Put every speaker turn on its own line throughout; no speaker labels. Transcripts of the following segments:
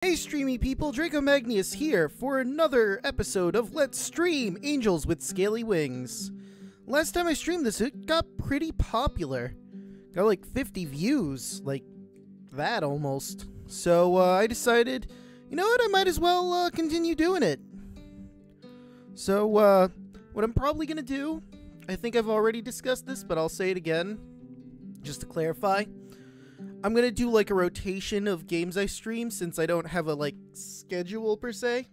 Hey streamy people, Draco Magnius here for another episode of Let's Stream Angels with Scaly Wings. Last time I streamed this, it got pretty popular. Got like 50 views, like that almost. So I decided, you know what, I might as well continue doing it. So what I'm probably going to do, I think I've already discussed this, but I'll say it again, just to clarify. I'm going to do like a rotation of games I stream since I don't have a like schedule per se.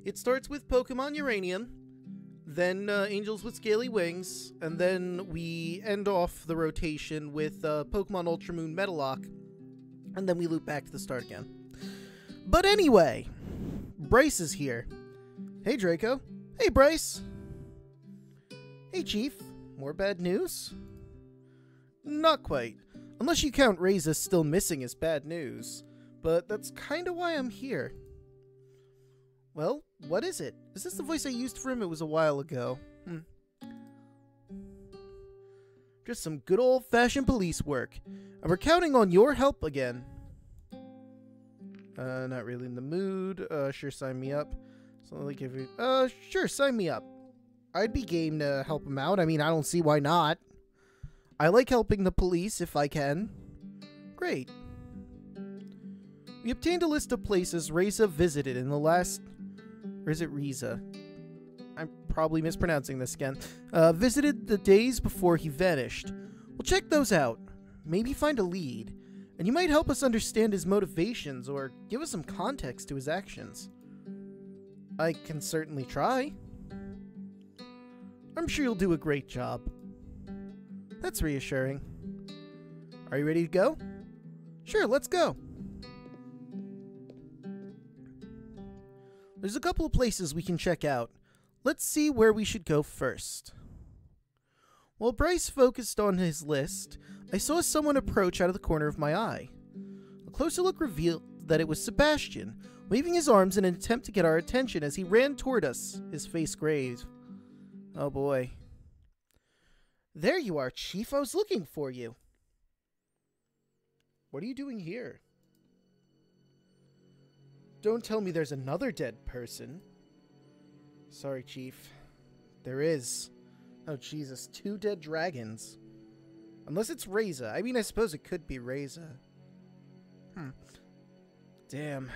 It starts with Pokemon Uranium, then Angels with Scaly Wings, and then we end off the rotation with Pokemon Ultra Moon Metalock, and then we loop back to the start again. But anyway, Bryce is here. Hey Draco. Hey Bryce. Hey Chief. More bad news? Not quite. Unless you count Reza still missing as bad news. But that's kind of why I'm here. Well, what is it? Is this the voice I used for him? It was a while ago. Just some good old-fashioned police work. And we're counting on your help again. Not really in the mood. Sure, sign me up. So like if you, sure, sign me up. I'd be game to help him out. I mean, I don't see why not. I like helping the police if I can. Great. We obtained a list of places Reza visited in the last... Or is it Reza? I'm probably mispronouncing this again. Visited the days before he vanished. We'll check those out. Maybe find a lead. And you might help us understand his motivations or give us some context to his actions. I can certainly try. I'm sure you'll do a great job. That's reassuring. Are you ready to go? Sure, let's go. There's a couple of places we can check out. Let's see where we should go first. While Bryce focused on his list, I saw someone approach out of the corner of my eye. A closer look revealed that it was Sebastian, waving his arms in an attempt to get our attention as he ran toward us, his face grave. Oh boy. There you are, Chief. I was looking for you. What are you doing here? Don't tell me there's another dead person. Sorry, Chief. There is. Oh, Jesus. 2 dead dragons. Unless it's Reza. I mean, I suppose it could be Reza. Damn.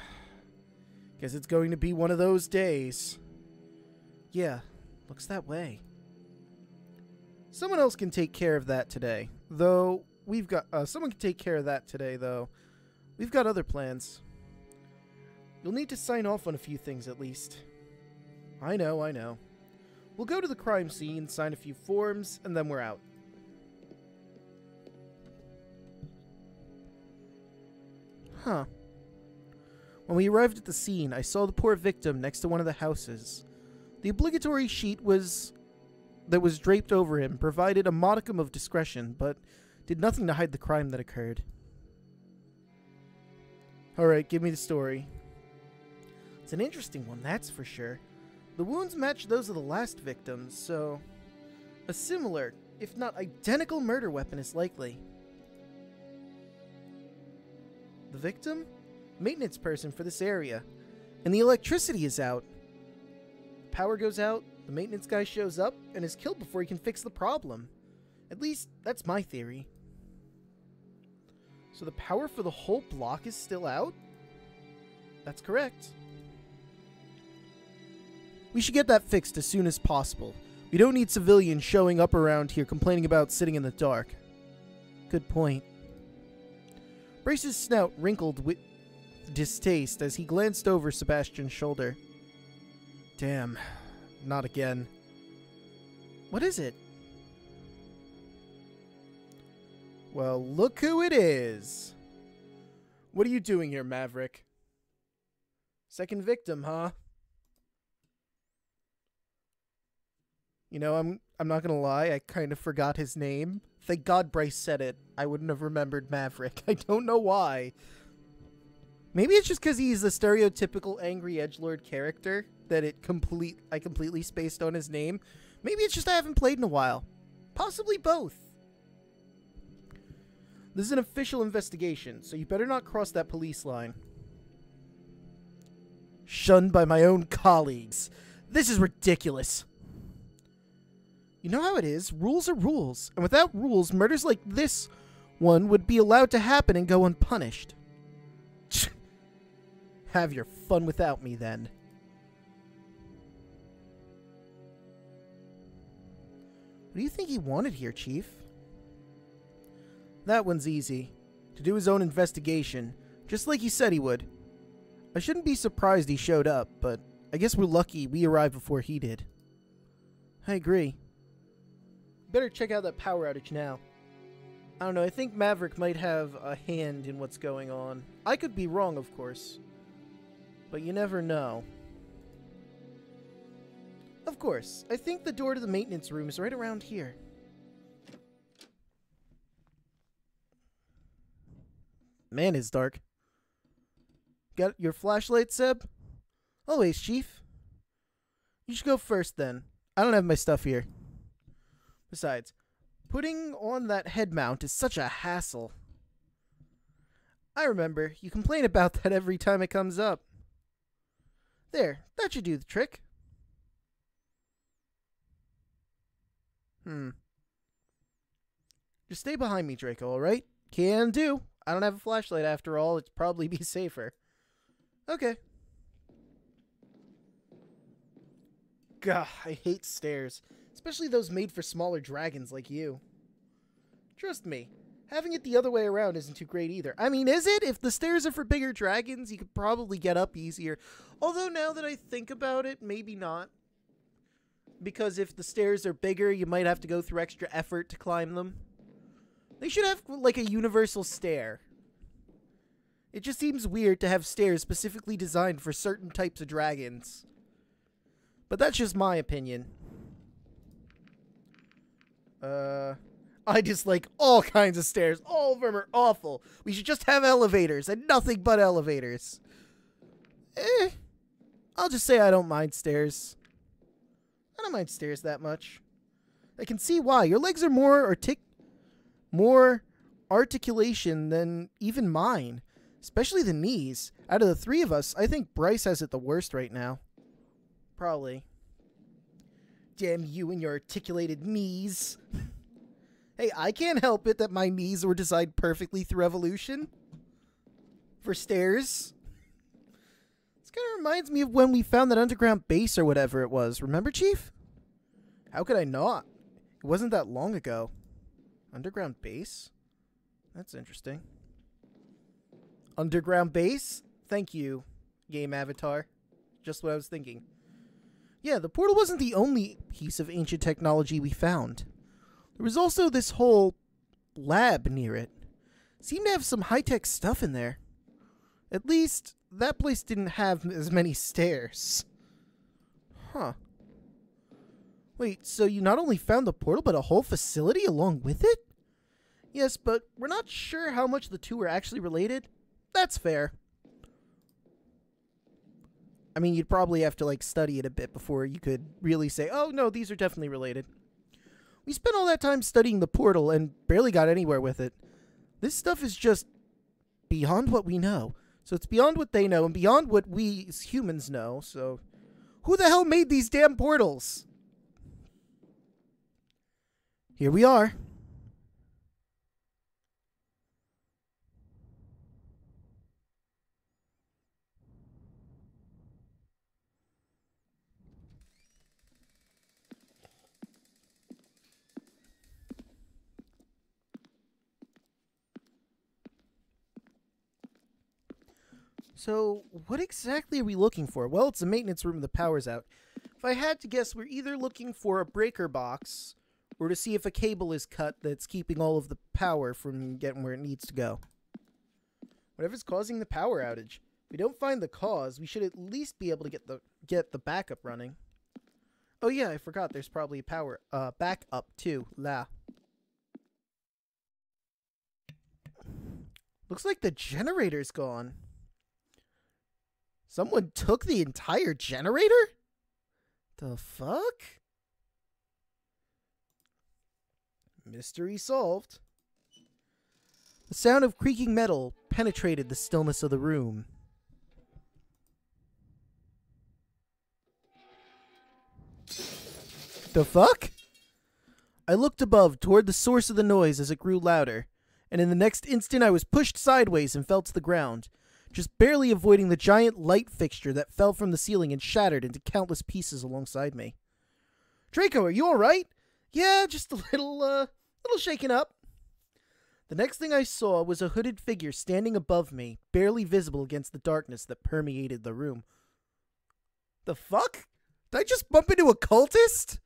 Guess it's going to be one of those days. Yeah, looks that way. Someone else can take care of that today. Though, we've got... someone can take care of that today, though. We've got other plans. You'll need to sign off on a few things, at least. I know, I know. We'll go to the crime scene, sign a few forms, and then we're out. Huh. When we arrived at the scene, I saw the poor victim next to one of the houses. The obligatory sheet that was draped over him provided a modicum of discretion, but did nothing to hide the crime that occurred. Alright, give me the story. It's an interesting one, that's for sure. The wounds match those of the last victims, so a similar, if not identical murder weapon is likely. The victim? Maintenance person for this area. And the electricity is out. Power goes out, the maintenance guy shows up, and is killed before he can fix the problem. At least, that's my theory. So the power for the whole block is still out? That's correct. We should get that fixed as soon as possible. We don't need civilians showing up around here complaining about sitting in the dark. Good point. Bryce's snout wrinkled with distaste as he glanced over Sebastian's shoulder. Damn. Not again. What is it? Well, look who it is. What are you doing here, Maverick? Second victim, huh? You know, I'm not gonna lie, I kind of forgot his name. Thank God Bryce said it. I wouldn't have remembered Maverick. I don't know why. Maybe it's just because he's the stereotypical angry edgelord character that I completely spaced on his name. Maybe it's just I haven't played in a while. Possibly both. This is an official investigation, so you better not cross that police line. Shunned by my own colleagues. This is ridiculous. You know how it is. Rules are rules. And without rules, murders like this one would be allowed to happen and go unpunished. Have your fun without me, then. What do you think he wanted here, Chief? That one's easy. To do his own investigation, just like he said he would. I shouldn't be surprised he showed up, but I guess we're lucky we arrived before he did. I agree. Better check out that power outage now. I don't know, I think Maverick might have a hand in what's going on. I could be wrong, of course. But you never know. Of course, I think the door to the maintenance room is right around here. Man, it's dark. Got your flashlight, Seb? Always, Chief. You should go first, then. I don't have my stuff here. Besides, putting on that head mount is such a hassle. I remember. You complain about that every time it comes up. There, that should do the trick. Just stay behind me, Draco, alright? Can do. I don't have a flashlight after all. It'd probably be safer. Okay. Gah, I hate stairs. Especially those made for smaller dragons like you. Trust me, having it the other way around isn't too great either. I mean, is it? If the stairs are for bigger dragons, you could probably get up easier. Although now that I think about it, maybe not. Because if the stairs are bigger, you might have to go through extra effort to climb them. They should have, like, a universal stair. It just seems weird to have stairs specifically designed for certain types of dragons. But that's just my opinion. I dislike all kinds of stairs. All of them are awful. We should just have elevators and nothing but elevators. I'll just say I don't mind stairs. I don't mind stairs that much. I can see why. Your legs are more articulation than even mine. Especially the knees. Out of the three of us, I think Bryce has it the worst right now. Probably. Damn you and your articulated knees. Hey, I can't help it that my knees were designed perfectly through evolution. For stairs. This kind of reminds me of when we found that underground base or whatever it was. Remember, Chief? How could I not? It wasn't that long ago. Underground base? That's interesting. Underground base? Thank you, game avatar. Just what I was thinking. Yeah, the portal wasn't the only piece of ancient technology we found. There was also this whole lab near it. Seemed to have some high-tech stuff in there. At least, that place didn't have as many stairs. Huh. Wait, so you not only found the portal, but a whole facility along with it? Yes, but we're not sure how much the two are actually related. That's fair. I mean, you'd probably have to, like, study it a bit before you could really say, oh, no, these are definitely related. We spent all that time studying the portal and barely got anywhere with it. This stuff is just beyond what we know. So it's beyond what they know and beyond what we as humans know. So who the hell made these damn portals? Here we are. So, what exactly are we looking for? Well, it's a maintenance room, the power's out. If I had to guess, we're either looking for a breaker box, or to see if a cable is cut that's keeping all of the power from getting where it needs to go. Whatever's causing the power outage. If we don't find the cause, we should at least be able to get the backup running. Oh yeah, I forgot, there's probably a power, backup too. Looks like the generator's gone. Someone took the entire generator? The fuck? Mystery solved. The sound of creaking metal penetrated the stillness of the room. The fuck? I looked above toward the source of the noise as it grew louder, and in the next instant I was pushed sideways and fell to the ground, just barely avoiding the giant light fixture that fell from the ceiling and shattered into countless pieces alongside me. Draco, are you alright? Yeah, just a little shaken up. The next thing I saw was a hooded figure standing above me, barely visible against the darkness that permeated the room. The fuck? Did I just bump into a cultist?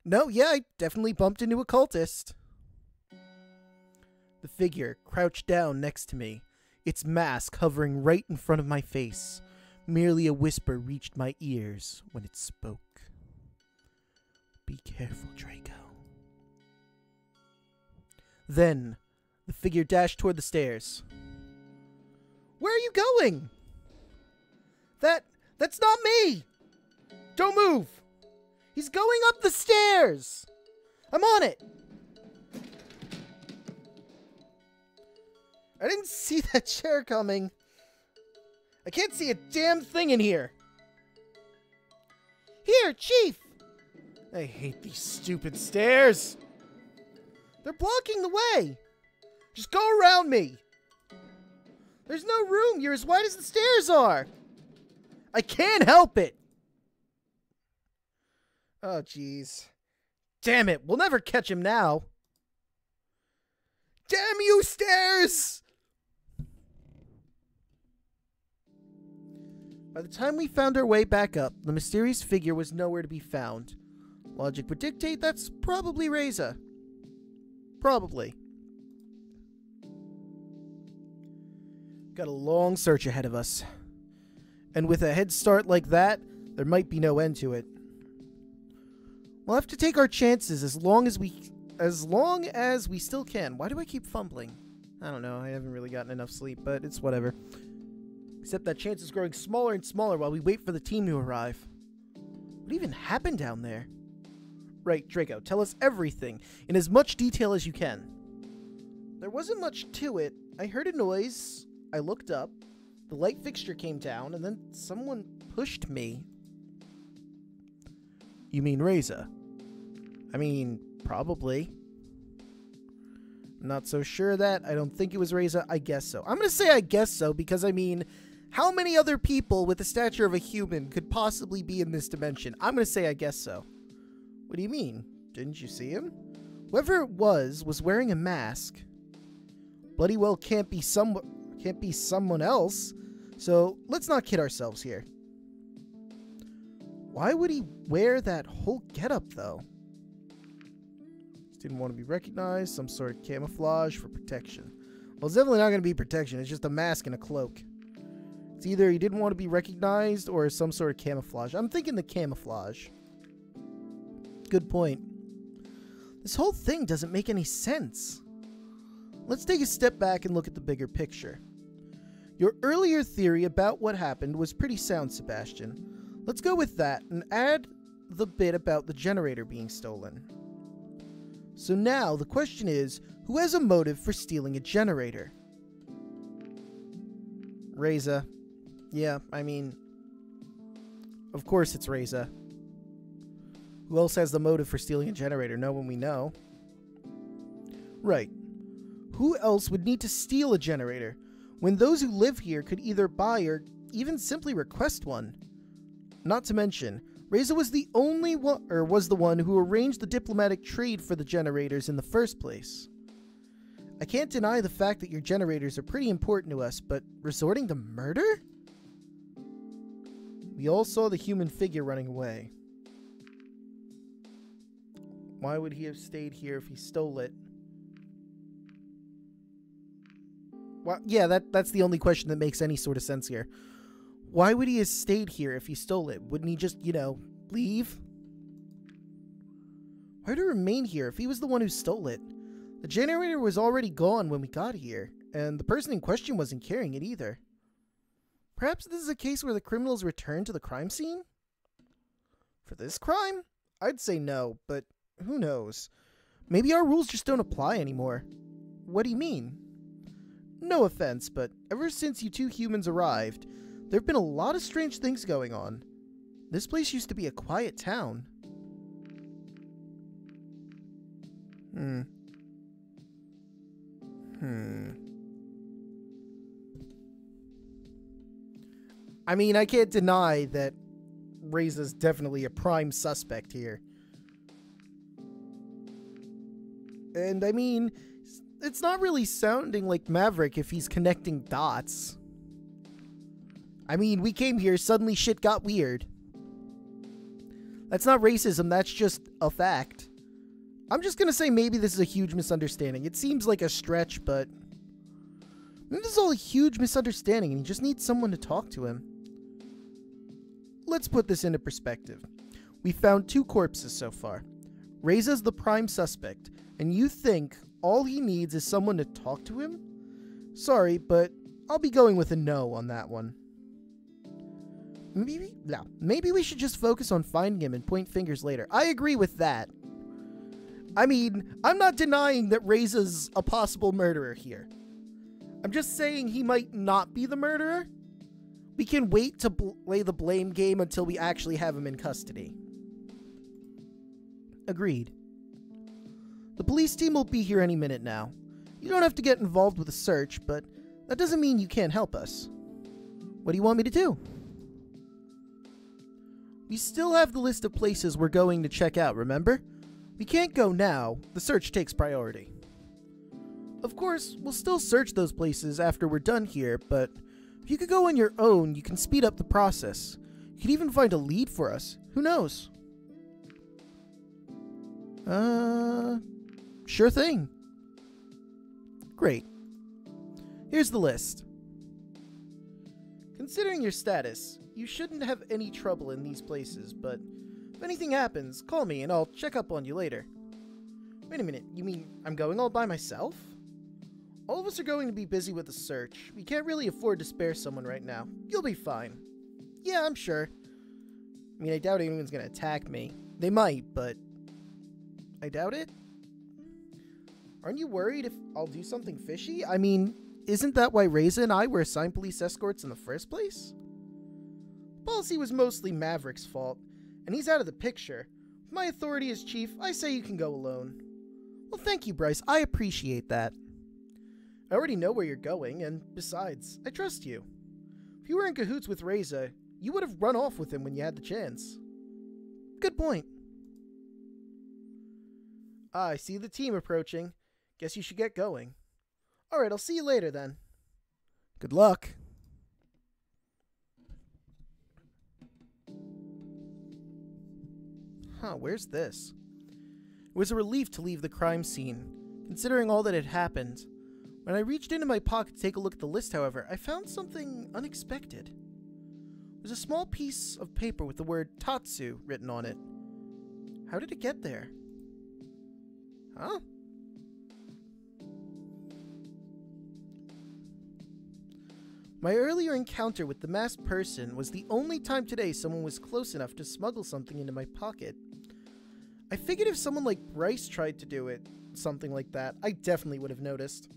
No, yeah, I definitely bumped into a cultist. The figure crouched down next to me, its mask hovering right in front of my face. Merely a whisper reached my ears when it spoke. Be careful, Draco. Then, the figure dashed toward the stairs. Where are you going? That's not me! Don't move! He's going up the stairs! I'm on it! I didn't see that chair coming. I can't see a damn thing in here. Here, Chief! I hate these stupid stairs. They're blocking the way. Just go around me. There's no room. You're as wide as the stairs are. I can't help it. Oh, jeez. Damn it. We'll never catch him now. Damn you, stairs! By the time we found our way back up, the mysterious figure was nowhere to be found. Logic would dictate that's probably Reza. Probably. Got a long search ahead of us. And with a head start like that, there might be no end to it. We'll have to take our chances as long as we still can. Why do I keep fumbling? I don't know. I haven't really gotten enough sleep, but it's whatever. Except that chance is growing smaller and smaller while we wait for the team to arrive. What even happened down there? Right, Draco, tell us everything in as much detail as you can. There wasn't much to it. I heard a noise. I looked up. The light fixture came down, and then someone pushed me. You mean Reza? I mean, probably. Not so sure of that. I don't think it was Reza. I guess so. I'm going to say I guess so because, I mean, how many other people with the stature of a human could possibly be in this dimension? I'm going to say I guess so. What do you mean? Didn't you see him? Whoever it was wearing a mask. Bloody well can't be someone else. So let's not kid ourselves here. Why would he wear that whole getup though? Just didn't want to be recognized. Some sort of camouflage for protection. Well, it's definitely not going to be protection. It's just a mask and a cloak. It's either he didn't want to be recognized or some sort of camouflage. I'm thinking the camouflage. Good point. This whole thing doesn't make any sense. Let's take a step back and look at the bigger picture. Your earlier theory about what happened was pretty sound, Sebastian. Let's go with that and add the bit about the generator being stolen. So now the question is, who has a motive for stealing a generator? Reza. Yeah, I mean, of course it's Reza. Who else has the motive for stealing a generator? No one we know. Right. Who else would need to steal a generator when those who live here could either buy or even simply request one? Not to mention, Reza was the only one, or was the one who arranged the diplomatic trade for the generators in the first place. I can't deny the fact that your generators are pretty important to us, but resorting to murder? We all saw the human figure running away. Why would he have stayed here if he stole it? Well, yeah, that's the only question that makes any sort of sense here. Why would he have stayed here if he stole it? Wouldn't he just, leave? Why to remain here if he was the one who stole it? The generator was already gone when we got here, and the person in question wasn't carrying it either. Perhaps this is a case where the criminals returned to the crime scene? For this crime? I'd say no, but who knows? Maybe our rules just don't apply anymore. What do you mean? No offense, but ever since you two humans arrived, there have been a lot of strange things going on. This place used to be a quiet town. I mean, I can't deny that Reza's definitely a prime suspect here. And I mean, it's not really sounding like Maverick if he's connecting dots. I mean, we came here, suddenly shit got weird. That's not racism, that's just a fact. I'm just gonna say maybe this is a huge misunderstanding. It seems like a stretch, but maybe this is all a huge misunderstanding and he just needs someone to talk to him. Let's put this into perspective. We found 2 corpses so far. Reza's the prime suspect, and you think all he needs is someone to talk to him? Sorry, but I'll be going with a no on that one. Maybe we should just focus on finding him and point fingers later. I agree with that. I mean, I'm not denying that Reza's a possible murderer here. I'm just saying he might not be the murderer. We can wait to play the blame game until we actually have him in custody. Agreed. The police team will be here any minute now. You don't have to get involved with the search, but that doesn't mean you can't help us. What do you want me to do? We still have the list of places we're going to check out, remember? We can't go now. The search takes priority. Of course, we'll still search those places after we're done here, but if you could go on your own, you can speed up the process. You could even find a lead for us. Who knows? Sure thing. Great. Here's the list. Considering your status, you shouldn't have any trouble in these places, but if anything happens, call me and I'll check up on you later. Wait a minute, you mean I'm going all by myself? All of us are going to be busy with the search. We can't really afford to spare someone right now. You'll be fine. Yeah, I'm sure. I mean, I doubt anyone's gonna attack me. They might, but I doubt it. Aren't you worried if I'll do something fishy? I mean, isn't that why Reza and I were assigned police escorts in the first place? The policy was mostly Maverick's fault, and he's out of the picture. With my authority as chief, I say you can go alone. Well, thank you, Bryce. I appreciate that. I already know where you're going, and besides, I trust you. If you were in cahoots with Reza, you would have run off with him when you had the chance. Good point. Ah, I see the team approaching. Guess you should get going. Alright, I'll see you later then. Good luck. Huh, where's this? It was a relief to leave the crime scene, considering all that had happened. When I reached into my pocket to take a look at the list, however, I found something unexpected. It was a small piece of paper with the word Tatsu written on it. How did it get there? Huh? My earlier encounter with the masked person was the only time today someone was close enough to smuggle something into my pocket. I figured if someone like Bryce tried to do it, something like that, I definitely would have noticed.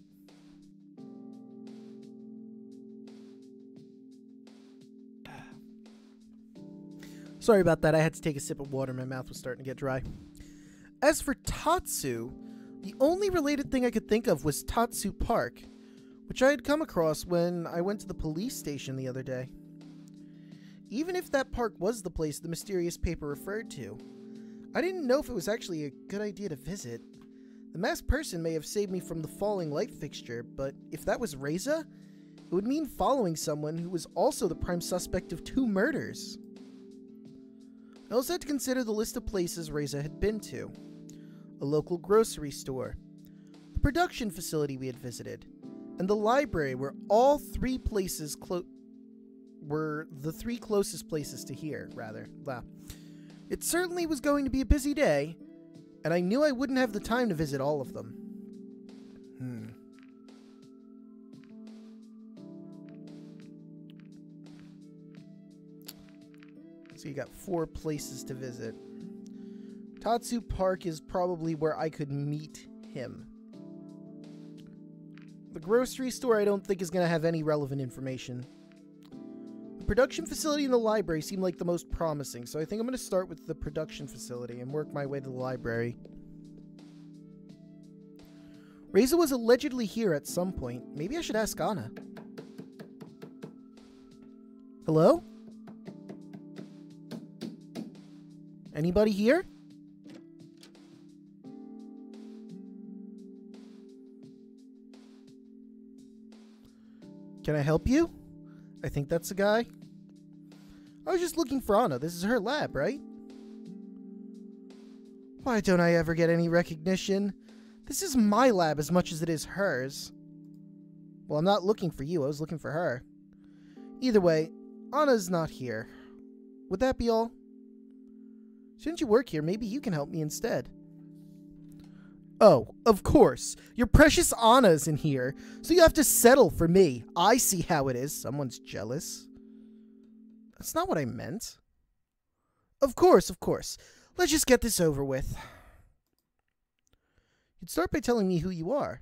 Sorry about that, I had to take a sip of water, my mouth was starting to get dry. As for Tatsu, the only related thing I could think of was Tatsu Park, which I had come across when I went to the police station the other day. Even if that park was the place the mysterious paper referred to, I didn't know if it was actually a good idea to visit. The masked person may have saved me from the falling light fixture, but if that was Reza, it would mean following someone who was also the prime suspect of 2 murders. I also had to consider the list of places Reza had been to. A local grocery store, the production facility we had visited, and the library were all 3 places were the 3 closest places to here, rather. It certainly was going to be a busy day, and I knew I wouldn't have the time to visit all of them. So you got 4 places to visit. Tatsu Park is probably where I could meet him. The grocery store I don't think is going to have any relevant information. The production facility and the library seem like the most promising, so I think I'm going to start with the production facility and work my way to the library. Reza was allegedly here at some point. Maybe I should ask Anna. Hello? Anybody here? Can I help you? I think that's the guy. I was just looking for Anna. This is her lab, right? Why don't I ever get any recognition? This is my lab as much as it is hers. Well, I'm not looking for you. I was looking for her. Either way, Anna's not here. Would that be all? Since you work here, maybe you can help me instead. Oh, of course. Your precious Anna's in here, so you have to settle for me. I see how it is. Someone's jealous. That's not what I meant. Of course, of course. Let's just get this over with. You'd start by telling me who you are.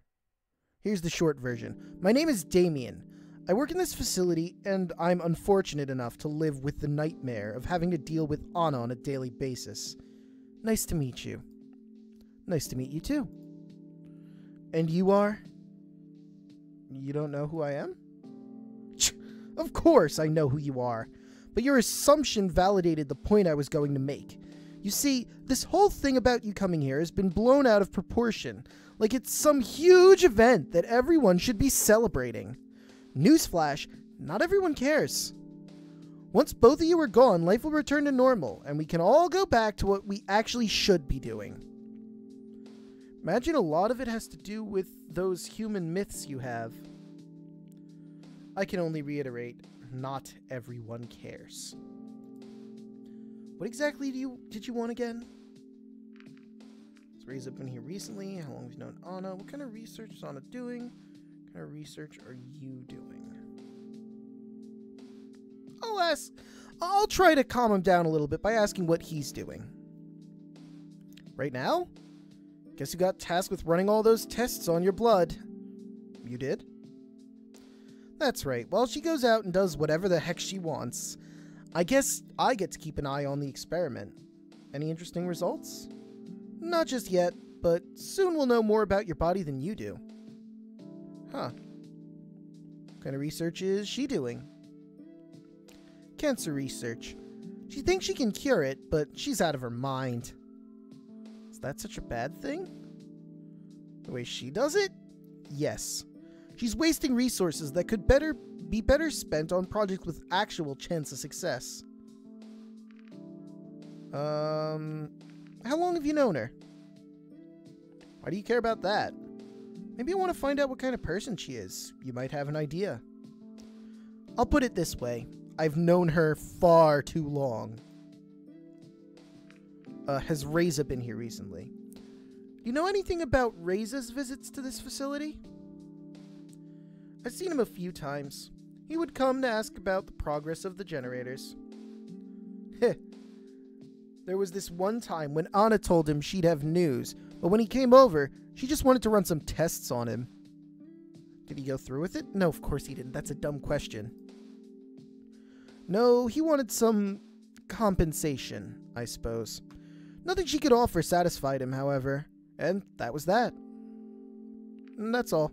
Here's the short version. My name is Damien. I work in this facility, and I'm unfortunate enough to live with the nightmare of having to deal with Anna on a daily basis. Nice to meet you. Nice to meet you, too. And you are? You don't know who I am? Of course I know who you are. But your assumption validated the point I was going to make. You see, this whole thing about you coming here has been blown out of proportion, like it's some huge event that everyone should be celebrating. Newsflash, not everyone cares. Once both of you are gone, life will return to normal, and we can all go back to what we actually should be doing. Imagine a lot of it has to do with those human myths you have. I can only reiterate, not everyone cares. What exactly did you want again? Has Reza been here recently? How long have you known Anna? What kind of research is Anna doing? What kind of research are you doing? I'll try to calm him down a little bit by asking what he's doing. Right now? Guess you got tasked with running all those tests on your blood. You did? That's right. While she goes out and does whatever the heck she wants, I guess I get to keep an eye on the experiment. Any interesting results? Not just yet, but soon we'll know more about your body than you do. Huh. What kind of research is she doing? Cancer research. She thinks she can cure it, but she's out of her mind. Is that such a bad thing? The way she does it? Yes. She's wasting resources that could be better spent on projects with actual chance of success. How long have you known her? Why do you care about that? Maybe you want to find out what kind of person she is. You might have an idea. I'll put it this way. I've known her far too long. Has Reza been here recently? Do you know anything about Reza's visits to this facility? I've seen him a few times. He would come to ask about the progress of the generators. Heh. There was this one time when Anna told him she'd have news, but when he came over, she just wanted to run some tests on him. Did he go through with it? No, of course he didn't. That's a dumb question. No, he wanted some compensation, I suppose. Nothing she could offer satisfied him, however, and that was that. And that's all.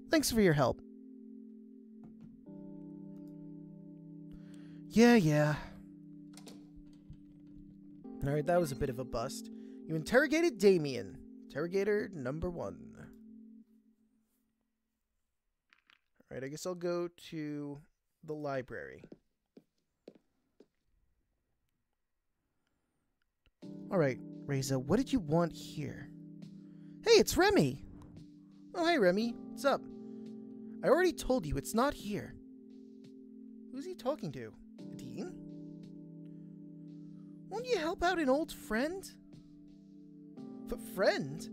Thanks for your help. Yeah. Alright, that was a bit of a bust. You interrogated Damien. Interrogator number 1. Alright, I guess I'll go to the library. Alright, Reza, what did you want here? Hey, it's Remy! Oh, hey, Remy. What's up? I already told you it's not here. Who's he talking to? Dean? Won't you help out an old friend? Friend?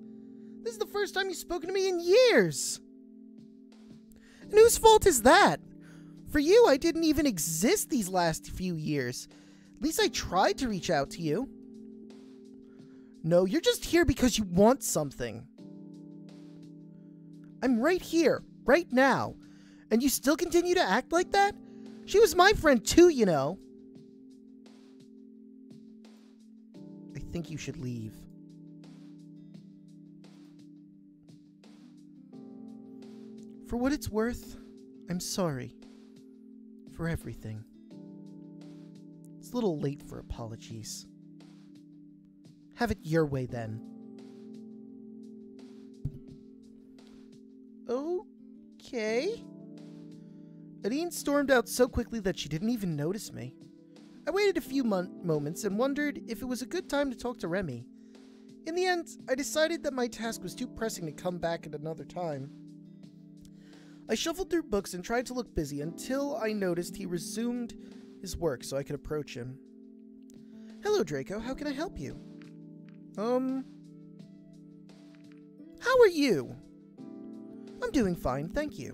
This is the first time you've spoken to me in years! And whose fault is that? For you, I didn't even exist these last few years. At least I tried to reach out to you. No, you're just here because you want something. I'm right here, right now. And you still continue to act like that? She was my friend too, you know. I think you should leave. For what it's worth, I'm sorry. For everything. It's a little late for apologies. Have it your way, then. Okay. Adine stormed out so quickly that she didn't even notice me. I waited a few moments and wondered if it was a good time to talk to Remy. In the end, I decided that my task was too pressing to come back at another time. I shuffled through books and tried to look busy until I noticed he resumed his work so I could approach him. Hello, Draco. How can I help you? How are you? I'm doing fine, thank you.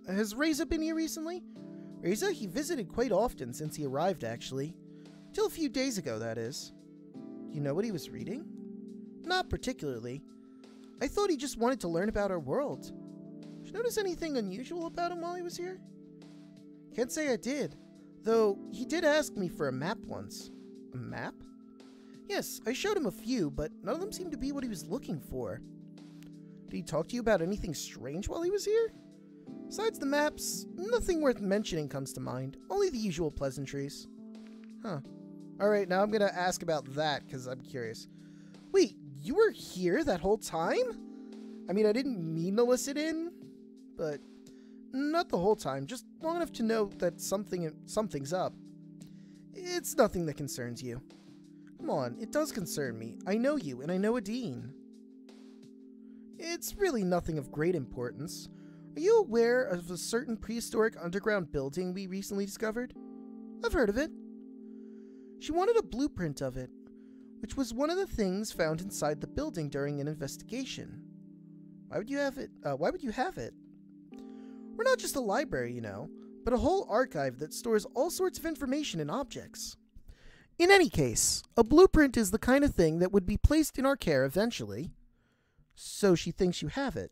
Has Reza been here recently? Reza, he visited quite often since he arrived, actually. Till a few days ago, that is. Do you know what he was reading? Not particularly. I thought he just wanted to learn about our world. Did you notice anything unusual about him while he was here? Can't say I did, though he did ask me for a map once. A map? Yes, I showed him a few, but none of them seemed to be what he was looking for. Did he talk to you about anything strange while he was here? Besides the maps, nothing worth mentioning comes to mind. Only the usual pleasantries. Huh. Alright, now I'm gonna ask about that, because I'm curious. Wait, you were here that whole time? I mean, I didn't mean to listen in, but not the whole time. Just long enough to know that something's up. It's nothing that concerns you. Come on, it does concern me. I know you, and I know Adine. It's really nothing of great importance. Are you aware of a certain prehistoric underground building we recently discovered? I've heard of it. She wanted a blueprint of it, which was one of the things found inside the building during an investigation. Why would you have it? We're not just a library, you know, but a whole archive that stores all sorts of information and objects. In any case, a blueprint is the kind of thing that would be placed in our care eventually. So she thinks you have it.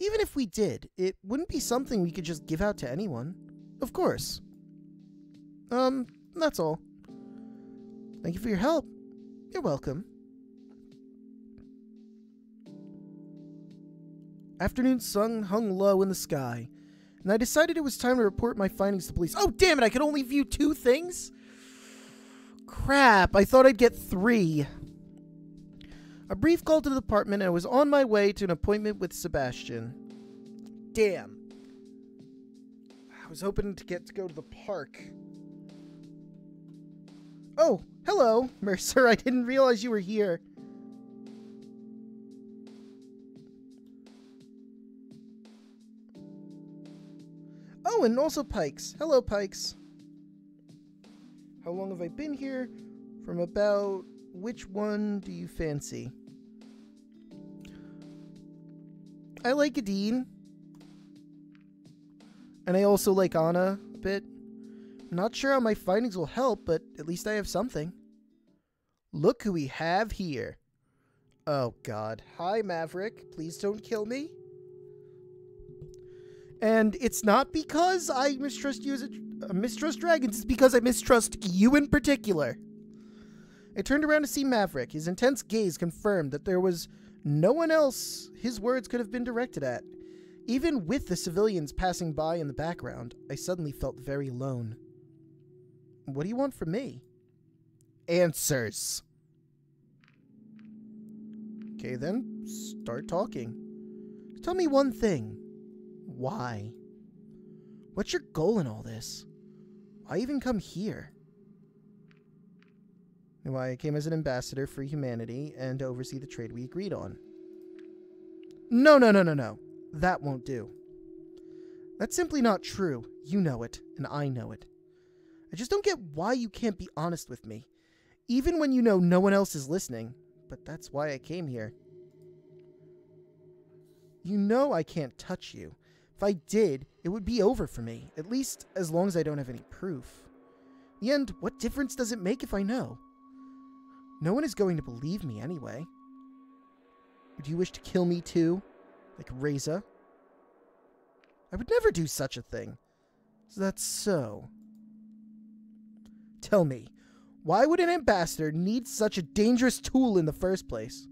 Even if we did, it wouldn't be something we could just give out to anyone. Of course. That's all. Thank you for your help. You're welcome. Afternoon sun hung low in the sky, and I decided it was time to report my findings to police. Oh, damn it, I could only view 2 things? Crap, I thought I'd get 3. A brief call to the department, and I was on my way to an appointment with Sebastian. Damn. I was hoping to get to go to the park. Oh, hello, Mercer. I didn't realize you were here. Oh, and also Pikes. Hello, Pikes. How long have I been here? From about... Which one do you fancy? I like Adine. And I also like Anna a bit. Not sure how my findings will help, but at least I have something. Look who we have here. Oh, God. Hi, Maverick. Please don't kill me. And it's not because I mistrust you as a mistrust dragons. It's because I mistrust you in particular. I turned around to see Maverick. His intense gaze confirmed that there was no one else his words could have been directed at. Even with the civilians passing by in the background, I suddenly felt very alone. What do you want from me? Answers. Okay, then, start talking. Tell me one thing. Why? What's your goal in all this? Why even come here? Why, I came as an ambassador for humanity and to oversee the trade we agreed on. No. That won't do. That's simply not true. You know it, and I know it. I just don't get why you can't be honest with me, even when you know no one else is listening. But that's why I came here. You know I can't touch you. If I did, it would be over for me, at least as long as I don't have any proof. In the end, what difference does it make if I know? No one is going to believe me anyway. do you wish to kill me too? Like Reza? I would never do such a thing. Is that so? Tell me, why would an ambassador need such a dangerous tool in the first place?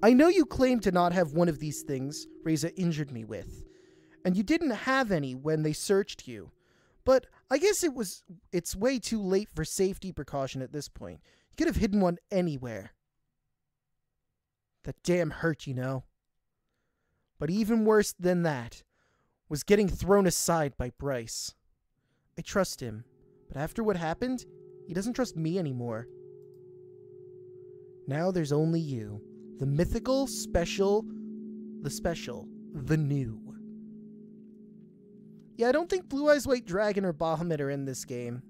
I know you claim to not have one of these things Reza injured me with, and you didn't have any when they searched you. But I guess it's way too late for safety precaution at this point. You could have hidden one anywhere. That damn hurt, you know. But even worse than that was getting thrown aside by Bryce. I trust him, but after what happened, he doesn't trust me anymore. Now there's only you. The mythical, special, the new. Yeah, I don't think Blue Eyes White Dragon or Bahamut are in this game.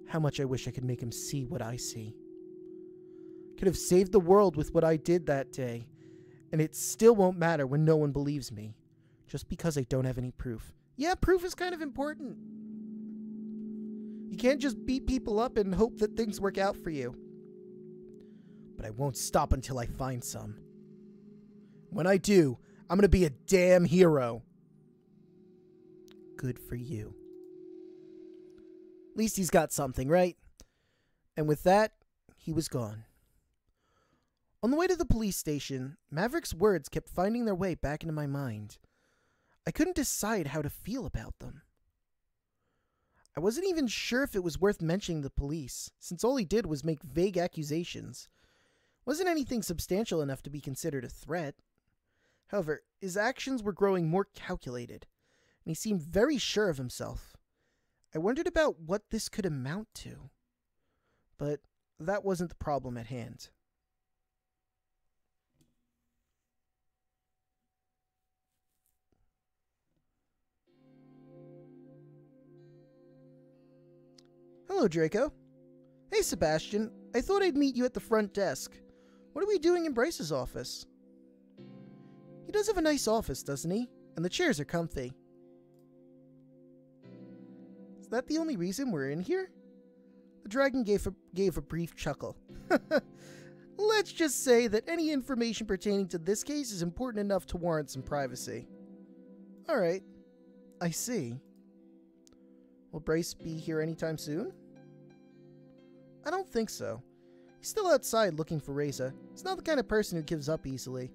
How much I wish I could make him see what I see. Could have saved the world with what I did that day, and it still won't matter when no one believes me, just because I don't have any proof. Yeah, proof is kind of important. You can't just beat people up and hope that things work out for you. But I won't stop until I find some. When I do, I'm gonna be a damn hero. Good for you. At least he's got something, right? And with that, he was gone. On the way to the police station, Maverick's words kept finding their way back into my mind. I couldn't decide how to feel about them. I wasn't even sure if it was worth mentioning the police, since all he did was make vague accusations. Wasn't anything substantial enough to be considered a threat. However, his actions were growing more calculated, and he seemed very sure of himself. I wondered about what this could amount to. But that wasn't the problem at hand. Hello, Draco. Hey, Sebastian. I thought I'd meet you at the front desk. What are we doing in Bryce's office? He does have a nice office, doesn't he? And the chairs are comfy. Is that the only reason we're in here? The dragon gave a brief chuckle. Let's just say that any information pertaining to this case is important enough to warrant some privacy. Alright, I see. Will Bryce be here anytime soon? I don't think so. He's still outside looking for Reza. He's not the kind of person who gives up easily.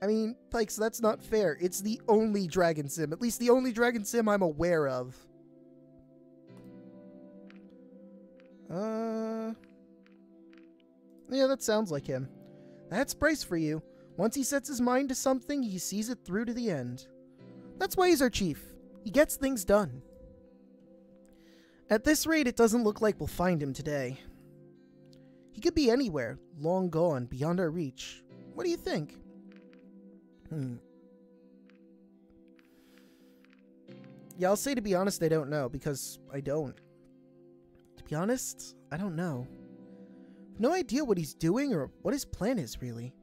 I mean, Pikes, that's not fair. It's the only Dragon Sim. At least the only Dragon Sim I'm aware of. Yeah, that sounds like him. That's Bryce for you. Once he sets his mind to something, he sees it through to the end. That's why he's our chief. He gets things done. At this rate, it doesn't look like we'll find him today. He could be anywhere, long gone, beyond our reach. What do you think? Yeah, I'll say to be honest, I don't know, because I don't. To be honest, I don't know. No idea what he's doing or what his plan is, really.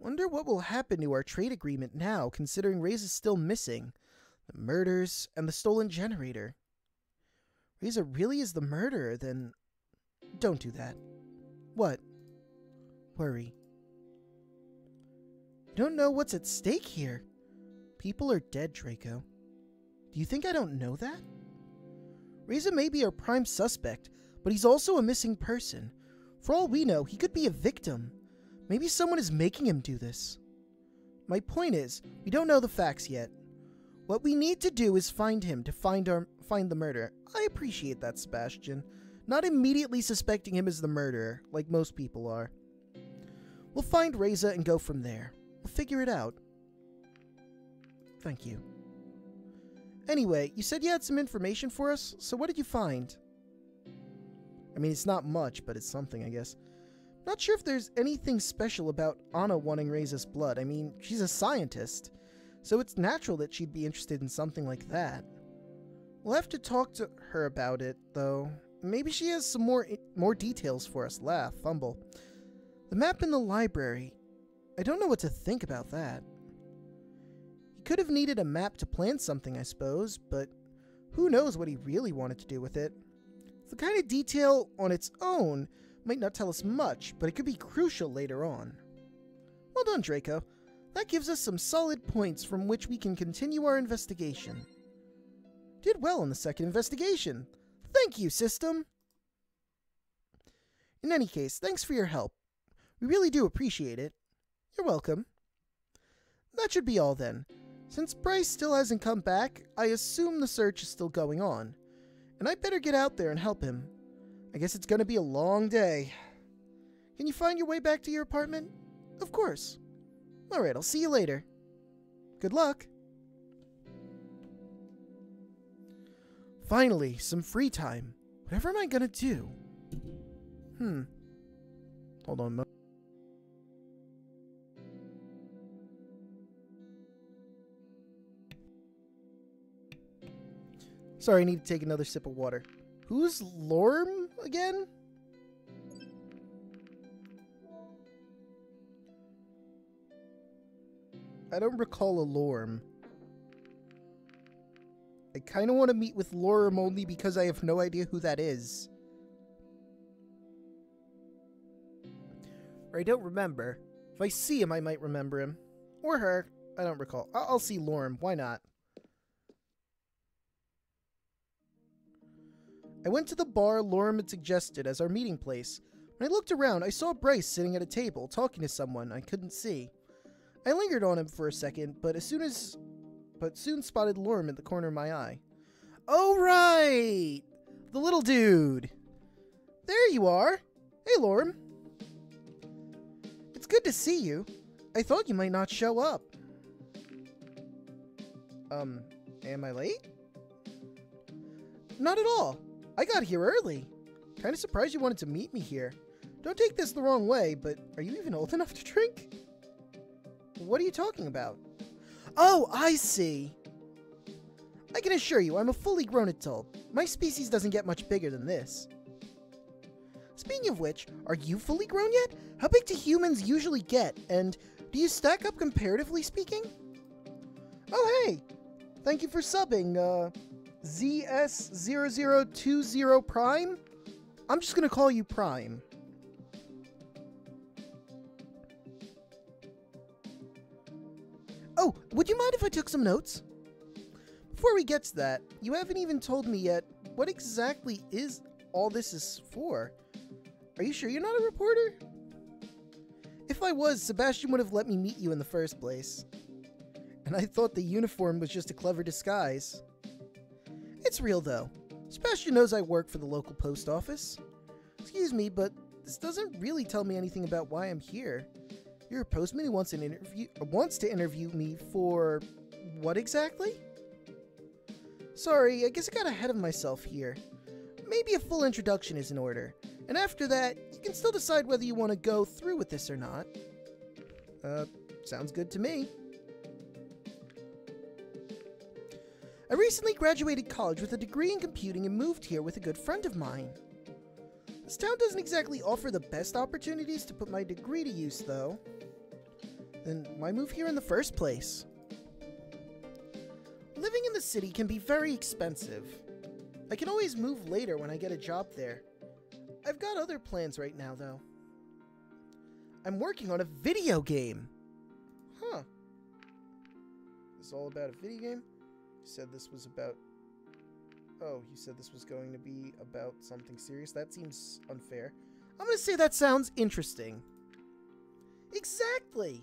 Wonder what will happen to our trade agreement now, considering Reza's still missing. The murders and the stolen generator. Reza really is the murderer, then... Don't do that. What? Worry. I don't know what's at stake here. People are dead, Draco. Do you think I don't know that? Reza may be our prime suspect, but he's also a missing person. For all we know, he could be a victim. Maybe someone is making him do this. My point is, we don't know the facts yet. What we need to do is find him to find the murderer. I appreciate that, Sebastian. Not immediately suspecting him as the murderer, like most people are. We'll find Reza and go from there. We'll figure it out. Thank you. Anyway, you said you had some information for us, so what did you find? I mean, it's not much, but it's something, I guess. Not sure if there's anything special about Anna wanting Reza's blood. I mean, she's a scientist, so it's natural that she'd be interested in something like that. We'll have to talk to her about it, though. Maybe she has some more details for us. Laugh, fumble. The map in the library. I don't know what to think about that. He could have needed a map to plan something, I suppose, but who knows what he really wanted to do with it. The kind of detail on its own might not tell us much, but it could be crucial later on. Well done, Draco. That gives us some solid points from which we can continue our investigation. Did well in the second investigation. Thank you, system! In any case, thanks for your help. We really do appreciate it. You're welcome. That should be all then. Since Bryce still hasn't come back, I assume the search is still going on. And I'd better get out there and help him. I guess it's gonna be a long day. Can you find your way back to your apartment? Of course. Alright, I'll see you later. Good luck. Finally, some free time. Whatever am I gonna do? Hold on a moment. Sorry, I need to take another sip of water. Who's Lorm again? I don't recall a Lorm. I kind of want to meet with Lorm only because I have no idea who that is. Or I don't remember. If I see him, I might remember him. Or her. I don't recall. I'll see Lorm. Why not? I went to the bar Lorm had suggested as our meeting place. When I looked around, I saw Bryce sitting at a table, talking to someone I couldn't see. I lingered on him for a second, but soon spotted Lorm in the corner of my eye. Oh, right! The little dude! There you are! Hey, Lorm! It's good to see you. I thought you might not show up. Am I late? Not at all. I got here early. Kinda surprised you wanted to meet me here. Don't take this the wrong way, but are you even old enough to drink? What are you talking about? Oh, I see. I can assure you, I'm a fully grown adult. My species doesn't get much bigger than this. Speaking of which, are you fully grown yet? How big do humans usually get? And do you stack up comparatively speaking? Oh, hey! Thank you for subbing, ZS0020 Prime? I'm just gonna call you Prime. Oh, would you mind if I took some notes? Before we get to that, you haven't even told me yet what exactly is all this is for. Are you sure you're not a reporter? If I was, Sebastian would have let me meet you in the first place. And I thought the uniform was just a clever disguise. It's real though. Sebastian knows I work for the local post office. Excuse me, but this doesn't really tell me anything about why I'm here. You're a postman who wants to interview me for what exactly? Sorry, I guess I got ahead of myself here. Maybe a full introduction is in order, and after that, you can still decide whether you want to go through with this or not. Sounds good to me. I recently graduated college with a degree in computing and moved here with a good friend of mine. This town doesn't exactly offer the best opportunities to put my degree to use, though. Then why move here in the first place? Living in the city can be very expensive. I can always move later when I get a job there. I've got other plans right now, though. I'm working on a video game. Huh. This is all about a video game? You said this was about... Oh, you said this was going to be about something serious? That seems unfair. I'm gonna say that sounds interesting. Exactly!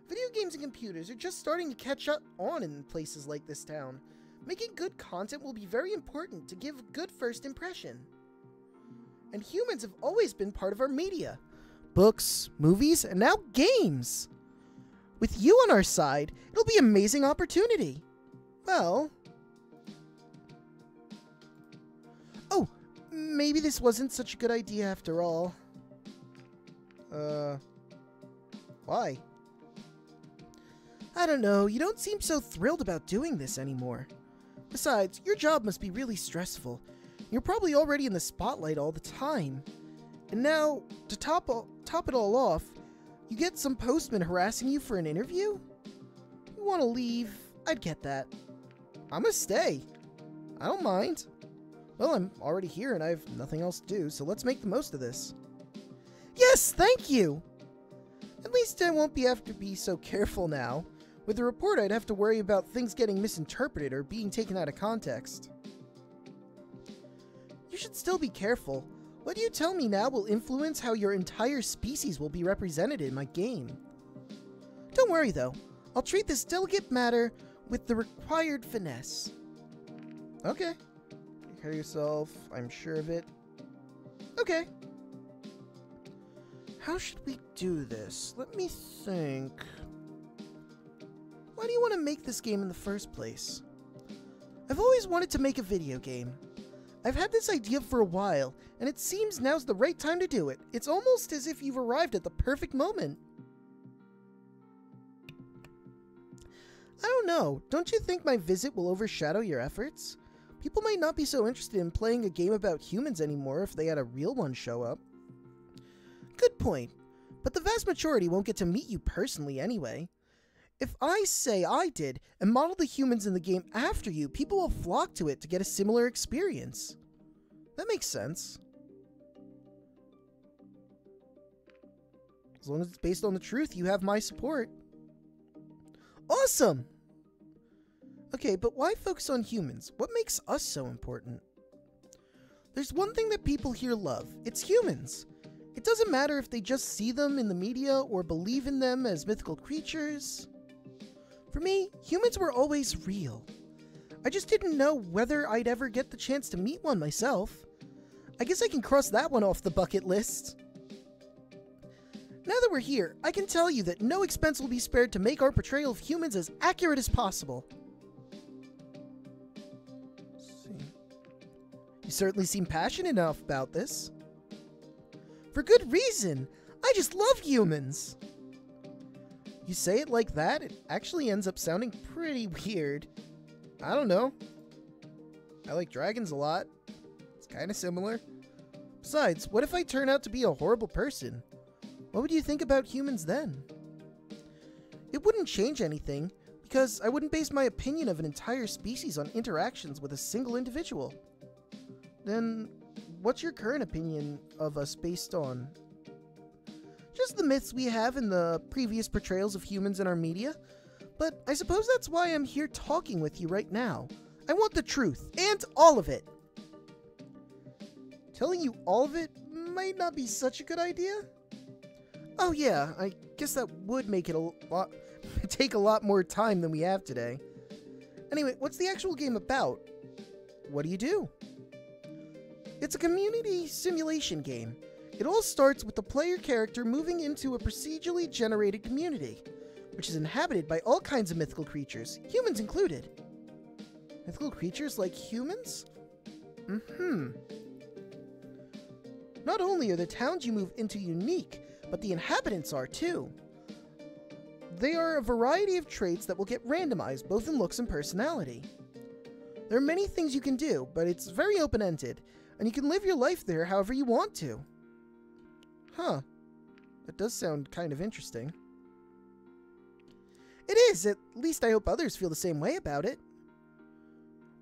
Video games and computers are just starting to catch up on in places like this town. Making good content will be very important to give a good first impression. And humans have always been part of our media. Books, movies, and now games! With you on our side, it'll be an amazing opportunity. Well... Oh, maybe this wasn't such a good idea after all. Why? I don't know, you don't seem so thrilled about doing this anymore. Besides, your job must be really stressful. You're probably already in the spotlight all the time. And now, to top it all off, you get some postman harassing you for an interview? You want to leave, I'd get that. I'm gonna stay. I don't mind. Well, I'm already here and I have nothing else to do, so let's make the most of this. Yes, thank you! At least I won't have to be so careful now. With the report, I'd have to worry about things getting misinterpreted or being taken out of context. You should still be careful. What you tell me now will influence how your entire species will be represented in my game. Don't worry, though. I'll treat this delicate matter with the required finesse. Okay. Take care of yourself. I'm sure of it. Okay. How should we do this? Let me think. Why do you want to make this game in the first place? I've always wanted to make a video game. I've had this idea for a while, and it seems now's the right time to do it. It's almost as if you've arrived at the perfect moment. I don't know. Don't you think my visit will overshadow your efforts? People might not be so interested in playing a game about humans anymore if they had a real one show up. Good point. But the vast majority won't get to meet you personally anyway. If I say I did and model the humans in the game after you, people will flock to it to get a similar experience. That makes sense. As long as it's based on the truth, you have my support. Awesome! Okay, but why focus on humans? What makes us so important? There's one thing that people here love. It's humans. It doesn't matter if they just see them in the media or believe in them as mythical creatures. For me, humans were always real. I just didn't know whether I'd ever get the chance to meet one myself. I guess I can cross that one off the bucket list. Now that we're here, I can tell you that no expense will be spared to make our portrayal of humans as accurate as possible. Let's see. You certainly seem passionate enough about this. For good reason! I just love humans! You say it like that, it actually ends up sounding pretty weird. I don't know. I like dragons a lot. It's kind of similar. Besides, what if I turn out to be a horrible person? What would you think about humans then? It wouldn't change anything, because I wouldn't base my opinion of an entire species on interactions with a single individual. Then, what's your current opinion of us based on? Just the myths we have in the previous portrayals of humans in our media. But I suppose that's why I'm here talking with you right now. I want the truth, and all of it. Telling you all of it might not be such a good idea. Oh yeah, I guess that would make it take a lot more time than we have today. Anyway, what's the actual game about? What do you do? It's a community simulation game. It all starts with the player character moving into a procedurally generated community, which is inhabited by all kinds of mythical creatures, humans included. Mythical creatures like humans? Not only are the towns you move into unique, but the inhabitants are too. They are a variety of traits that will get randomized both in looks and personality. There are many things you can do, but it's very open-ended, and you can live your life there however you want to. Huh. That does sound kind of interesting. It is! At least I hope others feel the same way about it.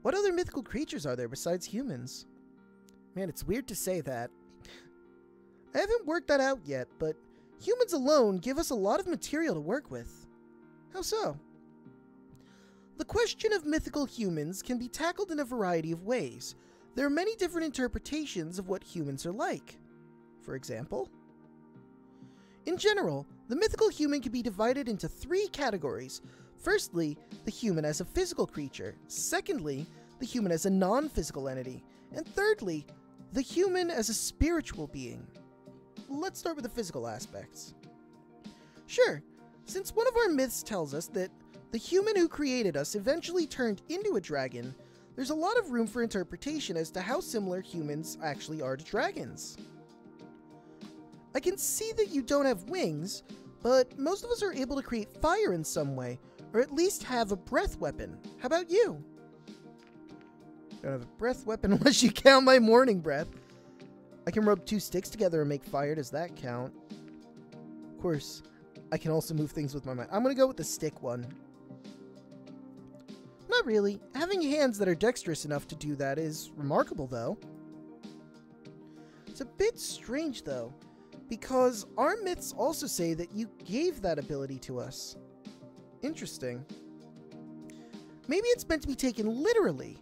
What other mythical creatures are there besides humans? Man, it's weird to say that. I haven't worked that out yet, but humans alone give us a lot of material to work with. How so? The question of mythical humans can be tackled in a variety of ways. There are many different interpretations of what humans are like. For example, in general, the mythical human can be divided into 3 categories. Firstly, the human as a physical creature. Secondly, the human as a non-physical entity. And thirdly, the human as a spiritual being. Let's start with the physical aspects. Sure, since one of our myths tells us that the human who created us eventually turned into a dragon, there's a lot of room for interpretation as to how similar humans actually are to dragons. I can see that you don't have wings, but most of us are able to create fire in some way, or at least have a breath weapon. How about you? Don't have a breath weapon unless you count my morning breath. I can rub 2 sticks together and make fire. Does that count? Of course, I can also move things with my mind. I'm gonna go with the stick one. I'm Not really. Having hands that are dexterous enough to do that is remarkable, though. It's a bit strange, though, because our myths also say that you gave that ability to us. Interesting. Maybe it's meant to be taken literally,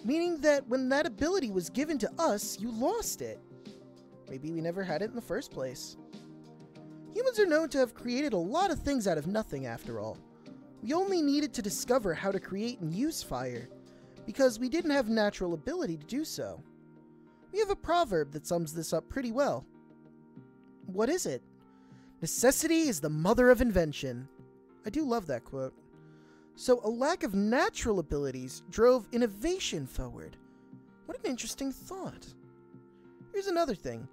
meaning that when that ability was given to us, you lost it. Maybe we never had it in the first place. Humans are known to have created a lot of things out of nothing, after all. We only needed to discover how to create and use fire, because we didn't have natural ability to do so. We have a proverb that sums this up pretty well. What is it? Necessity is the mother of invention. I do love that quote. So a lack of natural abilities drove innovation forward. What an interesting thought. Here's another thing.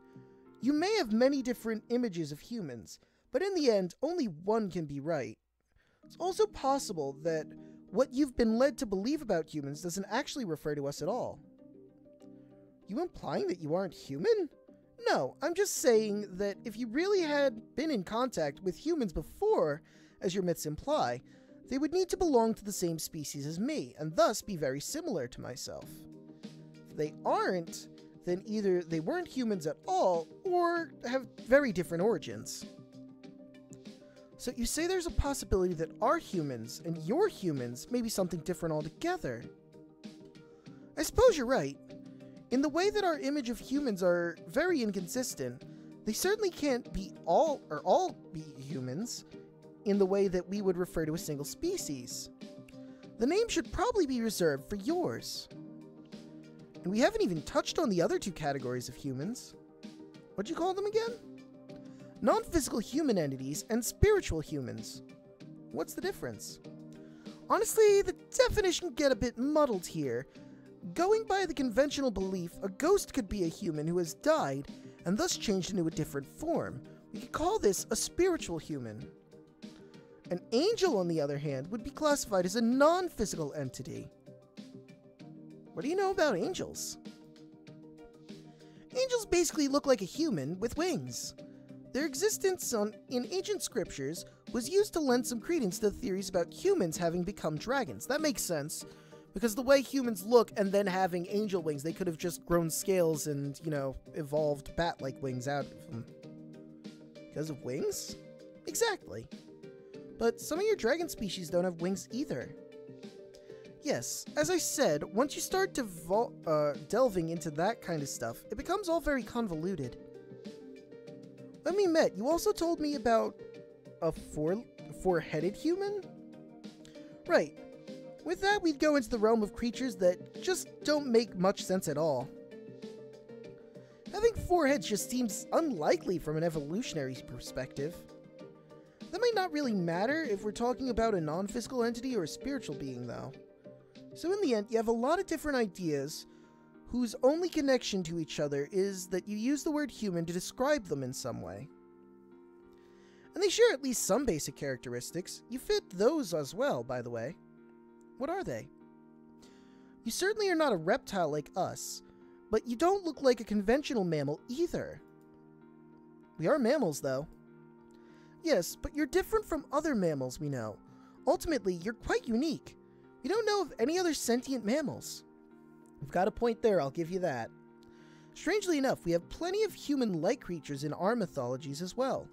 You may have many different images of humans, but in the end, only one can be right. It's also possible that what you've been led to believe about humans doesn't actually refer to us at all. You implying that you aren't human? No, I'm just saying that if you really had been in contact with humans before, as your myths imply, they would need to belong to the same species as me, and thus be very similar to myself. If they aren't, then either they weren't humans at all, or have very different origins. So you say there's a possibility that our humans and your humans may be something different altogether. I suppose you're right. In the way that our image of humans are very inconsistent, they certainly can't be all be humans in the way that we would refer to a single species. The name should probably be reserved for yours. And we haven't even touched on the other two categories of humans. What'd you call them again? Non-physical human entities and spiritual humans. What's the difference? Honestly, the definition can get a bit muddled here. Going by the conventional belief, a ghost could be a human who has died and thus changed into a different form. We could call this a spiritual human. An angel, on the other hand, would be classified as a non-physical entity. What do you know about angels? Angels basically look like a human with wings. Their existence in ancient scriptures was used to lend some credence to the theories about humans having become dragons. That makes sense, because the way humans look and then having angel wings, they could have just grown scales and, evolved bat-like wings out of them. Because of wings? Exactly. But some of your dragon species don't have wings either. Yes, as I said, once you start delving into that kind of stuff, it becomes all very convoluted. When we met, you also told me about a four-headed human? Right. With that, we'd go into the realm of creatures that just don't make much sense at all. Having four heads just seems unlikely from an evolutionary perspective. That might not really matter if we're talking about a non-physical entity or a spiritual being, though. So in the end, you have a lot of different ideas whose only connection to each other is that you use the word human to describe them in some way. And they share at least some basic characteristics. You fit those as well, by the way. What are they? You certainly are not a reptile like us, but you don't look like a conventional mammal either. We are mammals, though. Yes, but you're different from other mammals we know. Ultimately, you're quite unique. We don't know of any other sentient mammals. You've got a point there, I'll give you that. Strangely enough, we have plenty of human-like creatures in our mythologies as well.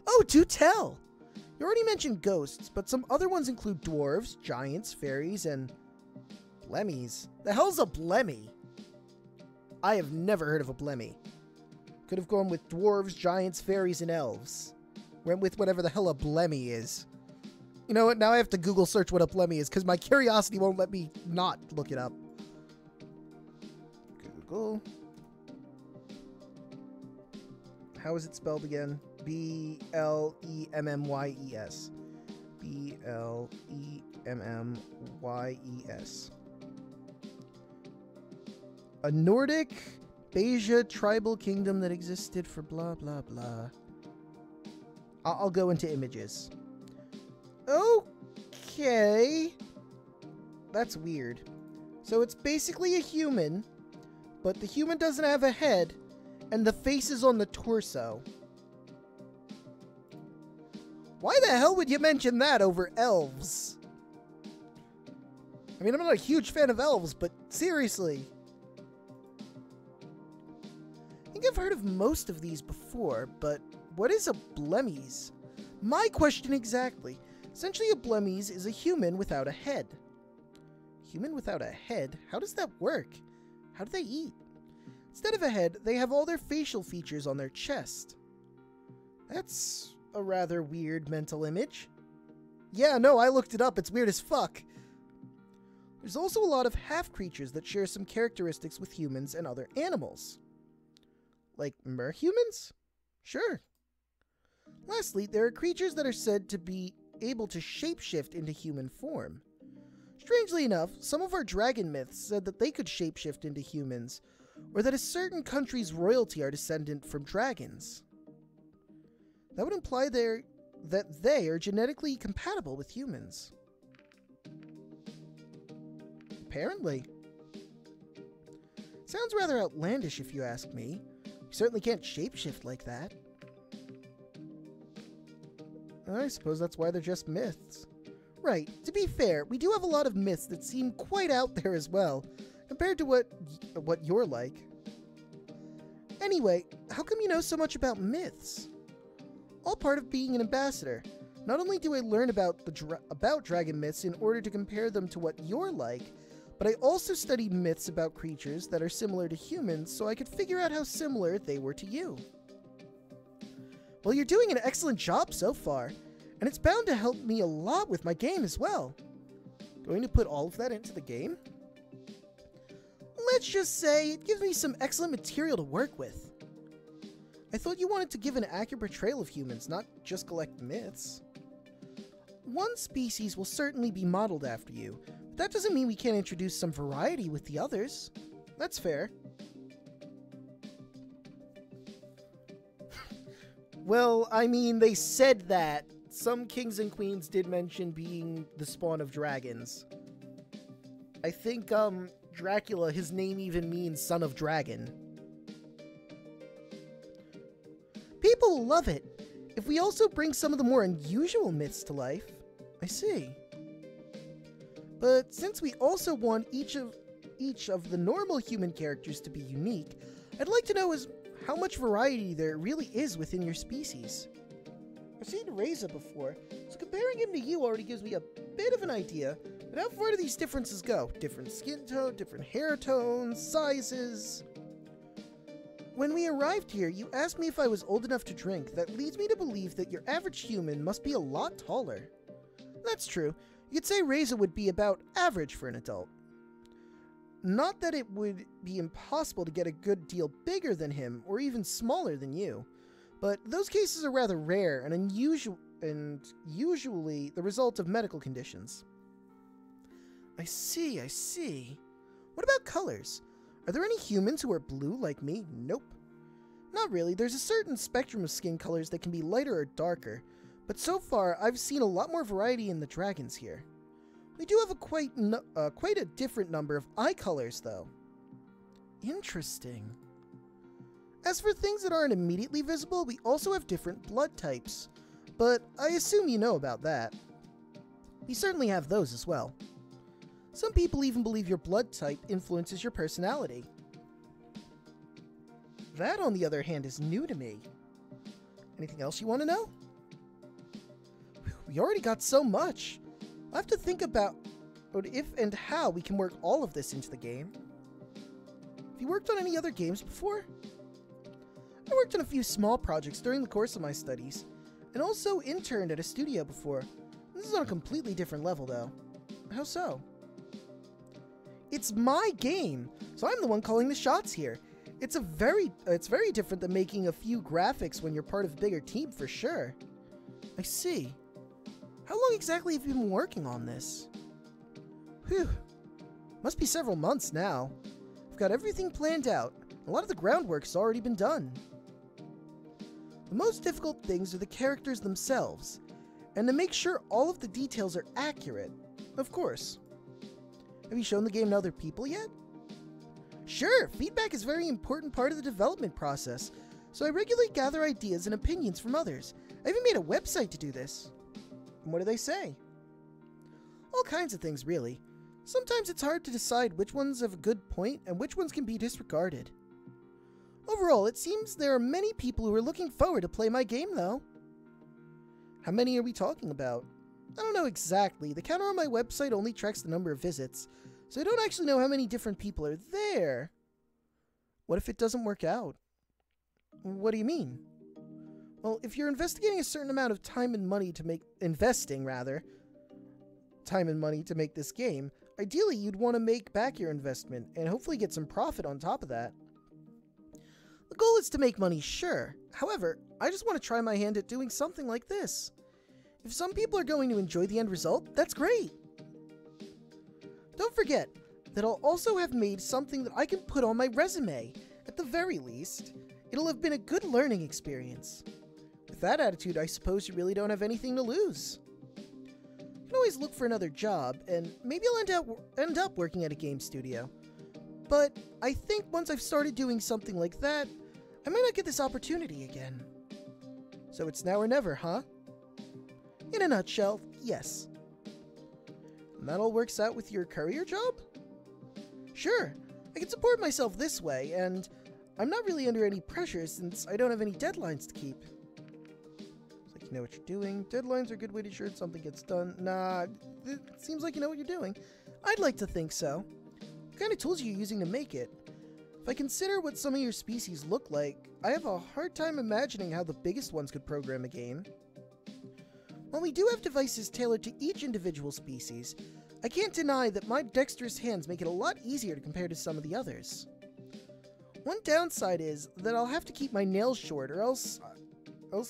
Oh, do tell! You already mentioned ghosts, but some other ones include dwarves, giants, fairies, and blemmies. The hell's a blemmy? I have never heard of a blemmy. Could have gone with dwarves, giants, fairies, and elves. Went with whatever the hell a blemmy is. You know what, now I have to Google search what a blemmy is, because my curiosity won't let me not look it up. Google. How is it spelled again? B-L-E-M-M-Y-E-S. B-L-E-M-M-Y-E-S. A Nordic Beja tribal kingdom that existed for blah, blah, blah. I'll go into images. Okay. That's weird. So it's basically a human, but the human doesn't have a head, and the face is on the torso. Why the hell would you mention that over elves? I mean, I'm not a huge fan of elves, but seriously. I think I've heard of most of these before, but what is a blemmies? My question exactly. Essentially, a blemmies is a human without a head. Human without a head? How does that work? How do they eat? Instead of a head, they have all their facial features on their chest. That's a rather weird mental image. Yeah, no, I looked it up. It's weird as fuck. There's also a lot of half-creatures that share some characteristics with humans and other animals. Like merhumans? Sure. Lastly, there are creatures that are said to be able to shapeshift into human form. Strangely enough, some of our dragon myths said that they could shapeshift into humans, or that a certain country's royalty are descendant from dragons. That would imply that they are genetically compatible with humans. Apparently. Sounds rather outlandish if you ask me. You certainly can't shapeshift like that. I suppose that's why they're just myths. Right, to be fair, we do have a lot of myths that seem quite out there as well, compared to what you're like. Anyway, how come you know so much about myths? All part of being an ambassador. Not only do I learn about dragon myths in order to compare them to what you're like, but I also studied myths about creatures that are similar to humans so I could figure out how similar they were to you. Well, you're doing an excellent job so far, and it's bound to help me a lot with my game as well. Going to put all of that into the game? Let's just say it gives me some excellent material to work with. I thought you wanted to give an accurate portrayal of humans, not just collect myths. One species will certainly be modeled after you, but that doesn't mean we can't introduce some variety with the others. That's fair. Well, I mean, they said that. Some kings and queens did mention being the spawn of dragons. I think, Dracula, his name even means son of dragon. People will love it. If we also bring some of the more unusual myths to life. I see. But since we also want each of the normal human characters to be unique, I'd like to know how much variety there really is within your species. I've seen Reza before, so comparing him to you already gives me a bit of an idea, but how far do these differences go? Different skin tone, different hair tones, sizes... When we arrived here, you asked me if I was old enough to drink. That leads me to believe that your average human must be a lot taller. That's true. You could say Reza would be about average for an adult. Not that it would be impossible to get a good deal bigger than him, or even smaller than you, but those cases are rather rare and usually the result of medical conditions. I see. What about colors? Are there any humans who are blue like me? Nope. Not really. There's a certain spectrum of skin colors that can be lighter or darker, but so far I've seen a lot more variety in the dragons here. We do have quite a different number of eye colors, though. Interesting. As for things that aren't immediately visible, we also have different blood types, but I assume you know about that. We certainly have those as well. Some people even believe your blood type influences your personality. That, on the other hand, is new to me. Anything else you want to know? We already got so much. I'll have to think about if and how we can work all of this into the game. Have you worked on any other games before? I worked on a few small projects during the course of my studies, and also interned at a studio before. This is on a completely different level, though. How so? It's my game, so I'm the one calling the shots here. It's very different than making a few graphics when you're part of a bigger team, for sure. I see. How long exactly have you been working on this? Whew. Must be several months now. I've got everything planned out. A lot of the groundwork's already been done. The most difficult things are the characters themselves, and to make sure all of the details are accurate, of course. Have you shown the game to other people yet? Sure, feedback is a very important part of the development process, so I regularly gather ideas and opinions from others. I even made a website to do this. And what do they say? All kinds of things, really. Sometimes it's hard to decide which ones have a good point and which ones can be disregarded. Overall, it seems there are many people who are looking forward to play my game, though. How many are we talking about? I don't know exactly. The counter on my website only tracks the number of visits, so I don't actually know how many different people are there. What if it doesn't work out? What do you mean? Well, if you're investigating a certain amount of time and money to make... time and money to make this game, ideally you'd want to make back your investment and hopefully get some profit on top of that. The goal is to make money, sure. However, I just want to try my hand at doing something like this. If some people are going to enjoy the end result, that's great. Don't forget that I'll also have made something that I can put on my resume. At the very least, it'll have been a good learning experience. With that attitude, I suppose you really don't have anything to lose. You can always look for another job, and maybe I'll end up working at a game studio. But I think once I've started doing something like that, I might not get this opportunity again. So it's now or never, huh? In a nutshell, yes. And that all works out with your courier job? Sure, I can support myself this way, and I'm not really under any pressure since I don't have any deadlines to keep. It's like you know what you're doing. Deadlines are a good way to ensure something gets done. Nah, it seems like you know what you're doing. I'd like to think so. What kind of tools are you using to make it? If I consider what some of your species look like, I have a hard time imagining how the biggest ones could program a game. While we do have devices tailored to each individual species, I can't deny that my dexterous hands make it a lot easier to compare to some of the others. One downside is that I'll have to keep my nails short, or else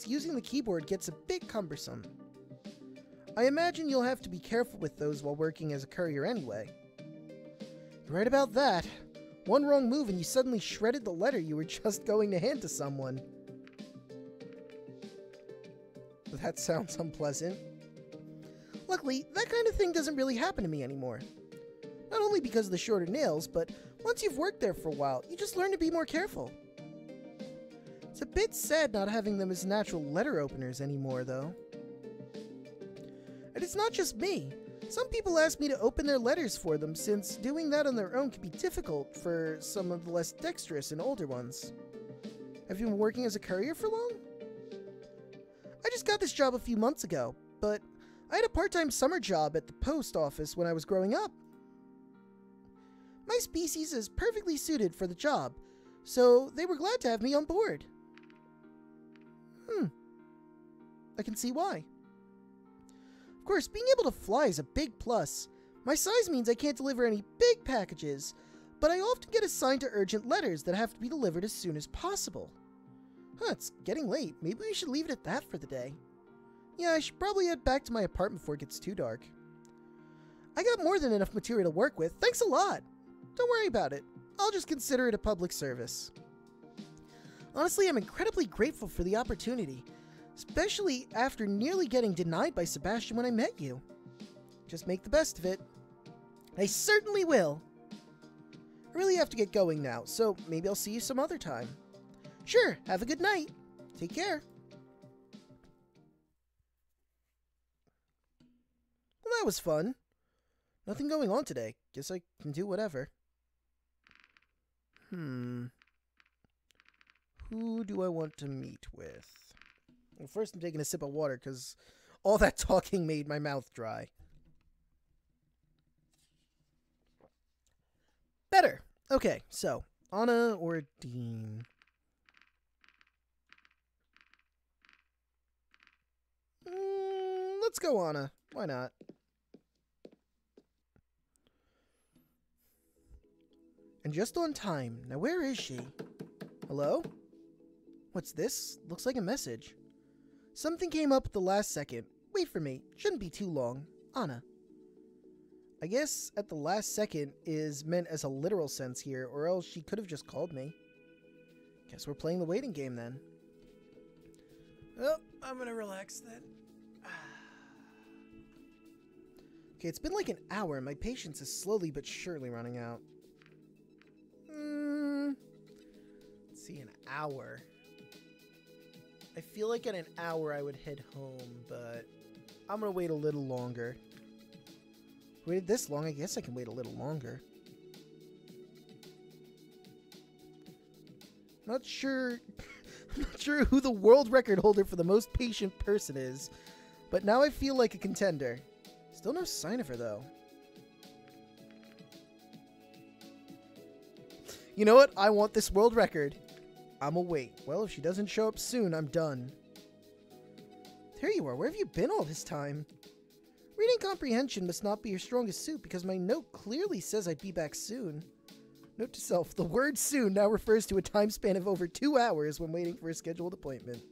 using the keyboard gets a bit cumbersome. I imagine you'll have to be careful with those while working as a courier anyway. You're right about that. One wrong move and you suddenly shredded the letter you were just going to hand to someone. That sounds unpleasant. Luckily, that kind of thing doesn't really happen to me anymore. Not only because of the shorter nails, but once you've worked there for a while, you just learn to be more careful. It's a bit sad not having them as natural letter openers anymore, though. And it's not just me. Some people ask me to open their letters for them, since doing that on their own can be difficult for some of the less dexterous and older ones. Have you been working as a courier for long? I just got this job a few months ago, but I had a part-time summer job at the post office when I was growing up. My species is perfectly suited for the job, so they were glad to have me on board. I can see why. Of course, being able to fly is a big plus. My size means I can't deliver any big packages, but I often get assigned to urgent letters that have to be delivered as soon as possible. It's getting late. Maybe we should leave it at that for the day. Yeah, I should probably head back to my apartment before it gets too dark. I got more than enough material to work with. Thanks a lot. Don't worry about it. I'll just consider it a public service. Honestly, I'm incredibly grateful for the opportunity, especially after nearly getting denied by Sebastian when I met you. Just make the best of it. I certainly will. I really have to get going now, so maybe I'll see you some other time. Sure, have a good night. Take care. Well, that was fun. Nothing going on today. Guess I can do whatever. Who do I want to meet with? Well, first I'm taking a sip of water because all that talking made my mouth dry. Better. Okay, so Anna or Dean? Let's go Anna. Why not? And just on time. Now where is she? Hello? What's this? Looks like a message. Something came up at the last second. Wait for me. Shouldn't be too long. Anna. I guess at the last second is meant as a literal sense here, or else she could have just called me. Guess we're playing the waiting game then. Oh, I'm gonna relax then. Okay, it's been like an hour and my patience is slowly but surely running out. Let's see, an hour. I feel like in an hour I would head home, but I'm gonna wait a little longer. Waited this long, I guess I can wait a little longer. Not sure I'm not sure who the world record holder for the most patient person is, but now I feel like a contender. Still no sign of her, though. You know what? I want this world record. I'ma wait. Well, if she doesn't show up soon, I'm done. There you are. Where have you been all this time? Reading comprehension must not be your strongest suit because my note clearly says I'd be back soon. Note to self, the word soon now refers to a time span of over 2 hours when waiting for a scheduled appointment.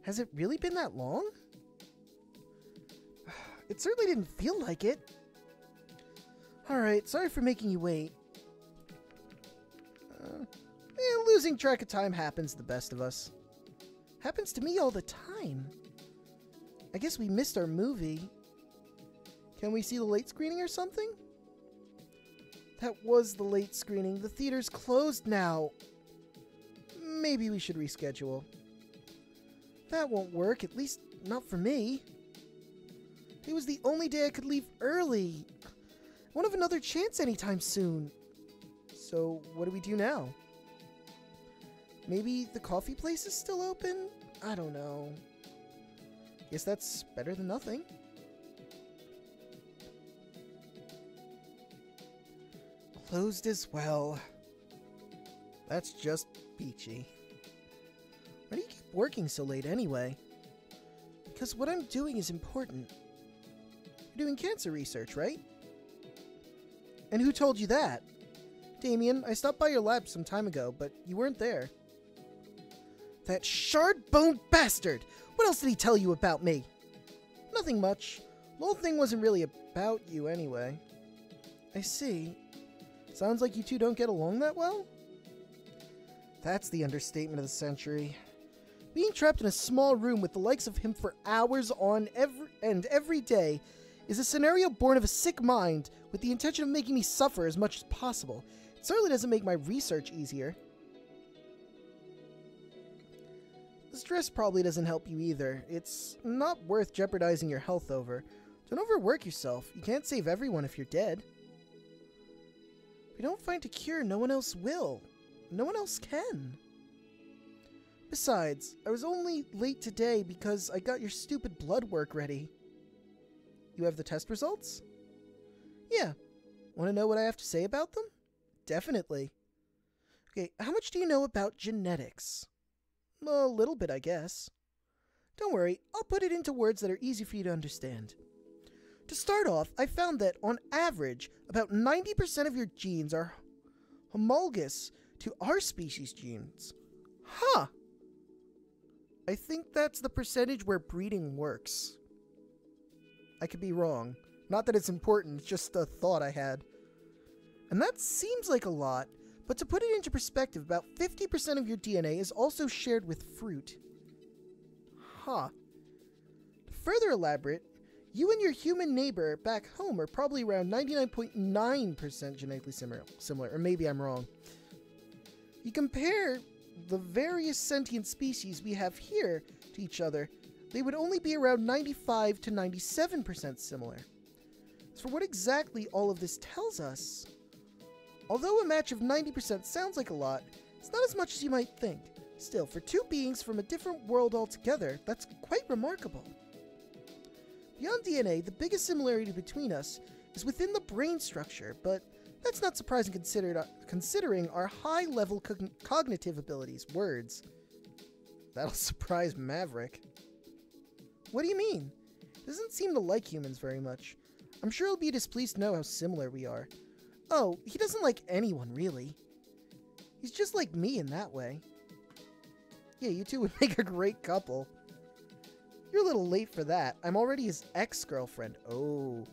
Has it really been that long? It certainly didn't feel like it. Alright, sorry for making you wait. Losing track of time happens to the best of us. Happens to me all the time. I guess we missed our movie. Can we see the late screening or something? That was the late screening. The theater's closed now. Maybe we should reschedule. That won't work, at least not for me. It was the only day I could leave early. I won't have another chance anytime soon. So, what do we do now? Maybe the coffee place is still open? I don't know. Guess that's better than nothing. Closed as well. That's just peachy. Why do you keep working so late anyway? Because what I'm doing is important. You're doing cancer research, right? And who told you that? Damien, I stopped by your lab some time ago, but you weren't there. That shard-boned bastard! What else did he tell you about me? Nothing much. The whole thing wasn't really about you anyway. I see. Sounds like you two don't get along that well? That's the understatement of the century. Being trapped in a small room with the likes of him for hours on every day is a scenario born of a sick mind with the intention of making me suffer as much as possible. It certainly doesn't make my research easier. The stress probably doesn't help you either. It's not worth jeopardizing your health over. Don't overwork yourself. You can't save everyone if you're dead. If we don't find a cure, no one else will. No one else can. Besides, I was only late today because I got your stupid blood work ready. You have the test results? Yeah. Want to know what I have to say about them? Definitely. Okay, how much do you know about genetics? A little bit, I guess. Don't worry, I'll put it into words that are easy for you to understand. To start off, I found that, on average, about 90% of your genes are homologous to our species' genes. Huh! I think that's the percentage where breeding works. I could be wrong. Not that it's important, it's just a thought I had. And that seems like a lot, but to put it into perspective, about 50% of your DNA is also shared with fruit. Huh. To further elaborate, you and your human neighbor back home are probably around 99.9% genetically similar, or maybe I'm wrong. You compare the various sentient species we have here to each other, they would only be around 95 to 97% similar. As for what exactly all of this tells us, although a match of 90% sounds like a lot, it's not as much as you might think. Still, for two beings from a different world altogether, that's quite remarkable. Beyond DNA, the biggest similarity between us is within the brain structure, but that's not surprising considering our high-level cognitive abilities. Words. That'll surprise Maverick. What do you mean? He doesn't seem to like humans very much. I'm sure he'll be displeased to know how similar we are. Oh, he doesn't like anyone, really. He's just like me in that way. Yeah, you two would make a great couple. You're a little late for that. I'm already his ex-girlfriend. Oh.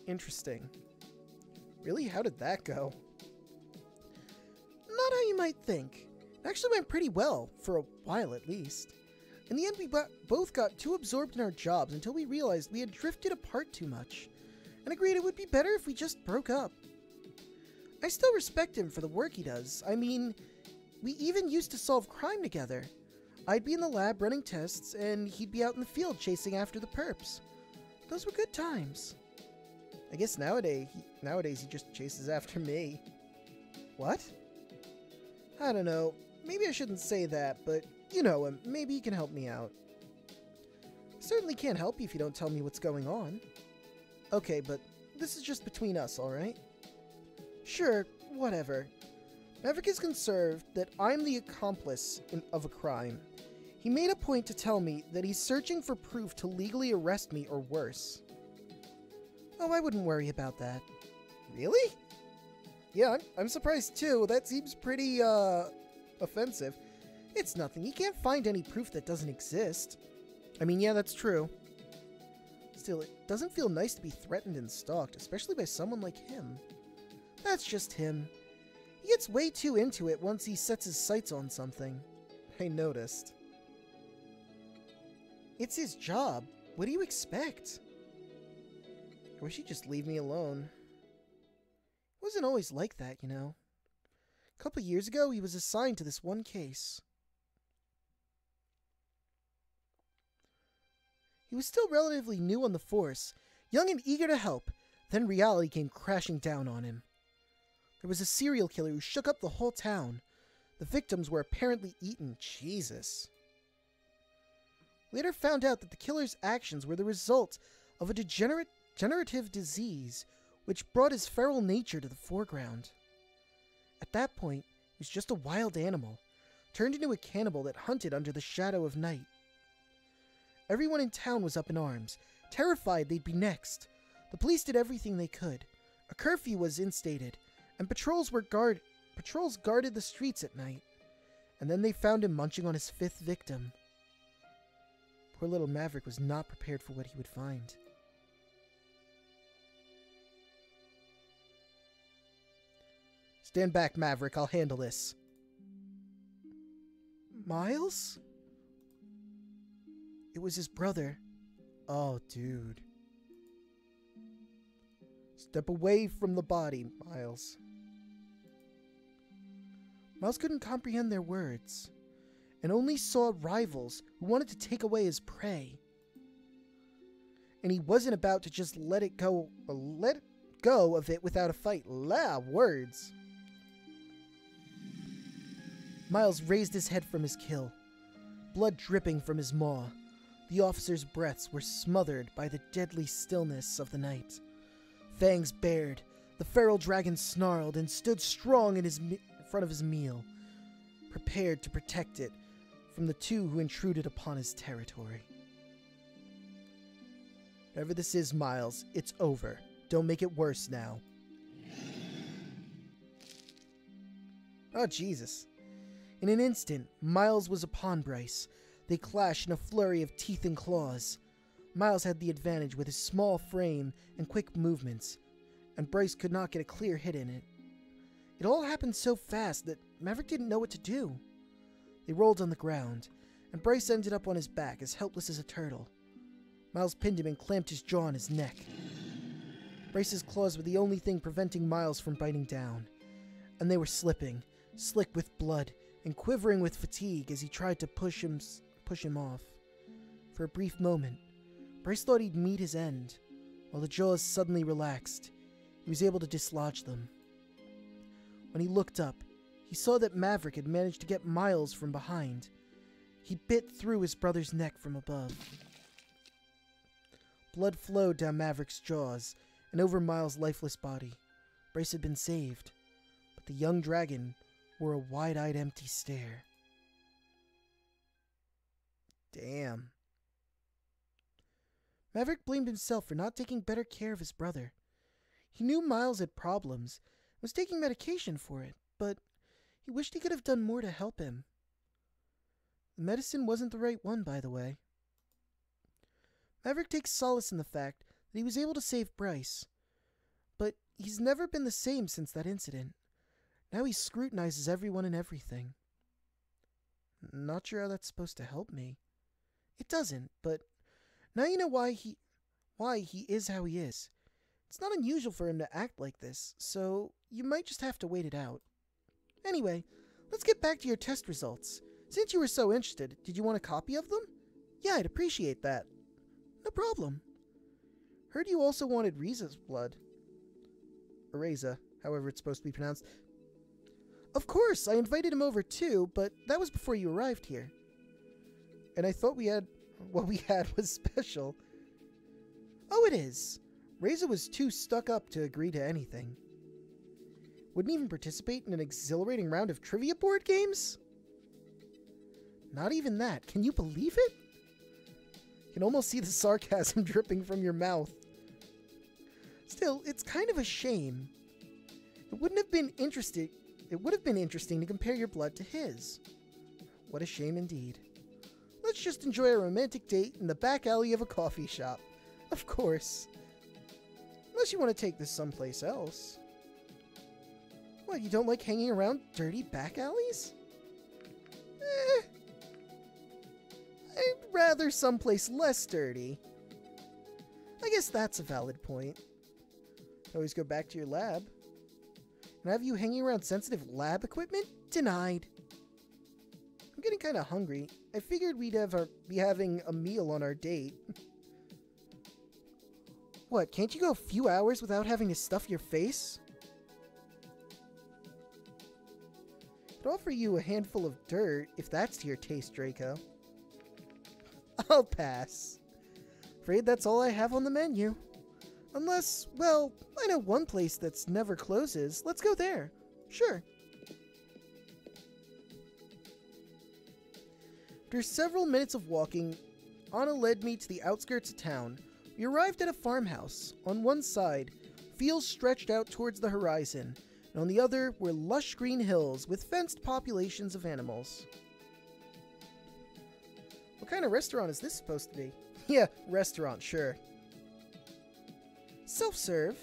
Interesting. Really? How did that go? Not how you might think. It actually went pretty well, for a while at least. In the end, we both got too absorbed in our jobs until we realized we had drifted apart too much, and agreed it would be better if we just broke up. I still respect him for the work he does. I mean, we even used to solve crime together. I'd be in the lab running tests, and he'd be out in the field chasing after the perps. Those were good times. I guess nowadays he just chases after me. What? I don't know. Maybe I shouldn't say that, but you know him. Maybe he can help me out. Certainly can't help you if you don't tell me what's going on. Okay, but this is just between us, alright? Sure, whatever. Maverick is concerned that I'm the accomplice of a crime. He made a point to tell me that he's searching for proof to legally arrest me or worse. Oh, I wouldn't worry about that. Really? Yeah, I'm surprised too. That seems pretty, offensive. It's nothing. He can't find any proof that doesn't exist. I mean, yeah, that's true. Still, it doesn't feel nice to be threatened and stalked, especially by someone like him. That's just him. He gets way too into it once he sets his sights on something. I noticed. It's his job. What do you expect? I wish he'd just leave me alone. It wasn't always like that, you know. A couple years ago, he was assigned to this one case. He was still relatively new on the force, young and eager to help. Then reality came crashing down on him. There was a serial killer who shook up the whole town. The victims were apparently eaten. Jesus. Later found out that the killer's actions were the result of a degenerative disease which brought his feral nature to the foreground. At that point, he was just a wild animal, turned into a cannibal that hunted under the shadow of night. Everyone in town was up in arms, terrified they'd be next. The police did everything they could. A curfew was instated, and patrols guarded the streets at night. And then they found him munching on his 5th victim. Poor little Maverick was not prepared for what he would find. Stand back, Maverick. I'll handle this. Miles? It was his brother. Oh, dude. Step away from the body, Miles. Miles couldn't comprehend their words, and only saw rivals who wanted to take away his prey. And he wasn't about to just let go of it without a fight. Words. Miles raised his head from his kill, blood dripping from his maw. The officer's breaths were smothered by the deadly stillness of the night. Fangs bared, the feral dragon snarled and stood strong in front of his meal, prepared to protect it from the two who intruded upon his territory. Whatever this is, Miles, it's over. Don't make it worse now. Oh, Jesus. In an instant, Miles was upon Bryce. They clashed in a flurry of teeth and claws. Miles had the advantage with his small frame and quick movements, and Bryce could not get a clear hit in it. It all happened so fast that Maverick didn't know what to do. They rolled on the ground, and Bryce ended up on his back as helpless as a turtle. Miles pinned him and clamped his jaw on his neck. Bryce's claws were the only thing preventing Miles from biting down, and they were slipping, slick with blood, and quivering with fatigue as he tried to push him off. For a brief moment, Bryce thought he'd meet his end. While the jaws suddenly relaxed, he was able to dislodge them. When he looked up, he saw that Maverick had managed to get Miles from behind. He bit through his brother's neck from above. Blood flowed down Maverick's jaws and over Miles' lifeless body. Bryce had been saved, but the young dragon wore a wide-eyed empty stare. Damn. Maverick blamed himself for not taking better care of his brother. He knew Miles had problems, was taking medication for it, but he wished he could have done more to help him. The medicine wasn't the right one, by the way. Maverick takes solace in the fact that he was able to save Bryce, but he's never been the same since that incident. Now he scrutinizes everyone and everything. Not sure how that's supposed to help me. It doesn't, but now you know why he is how he is. It's not unusual for him to act like this, so you might just have to wait it out. Anyway, let's get back to your test results. Since you were so interested, did you want a copy of them? Yeah, I'd appreciate that. No problem. Heard you also wanted Reza's blood. Or Reza, however it's supposed to be pronounced. Of course, I invited him over too, but that was before you arrived here. And I thought what we had was special. Oh, it is. Reza was too stuck up to agree to anything. Wouldn't even participate in an exhilarating round of trivia board games? Not even that. Can you believe it? You can almost see the sarcasm dripping from your mouth. Still, it's kind of a shame. It would have been interesting to compare your blood to his. What a shame indeed. Let's just enjoy a romantic date in the back alley of a coffee shop. Of course. Unless you want to take this someplace else. What, you don't like hanging around dirty back alleys? I'd rather someplace less dirty. I guess that's a valid point. Always go back to your lab. And have you hanging around sensitive lab equipment? Denied. I'm getting kind of hungry. I figured we'd be having a meal on our date. What, can't you go a few hours without having to stuff your face? I'd offer you a handful of dirt, if that's to your taste, Draco. I'll pass. Afraid that's all I have on the menu. Unless, well, I know one place that's never closes. Let's go there. Sure. After several minutes of walking, Anna led me to the outskirts of town. We arrived at a farmhouse. On one side, fields stretched out towards the horizon, and on the other were lush green hills with fenced populations of animals. What kind of restaurant is this supposed to be? Yeah, restaurant, sure. Self-serve.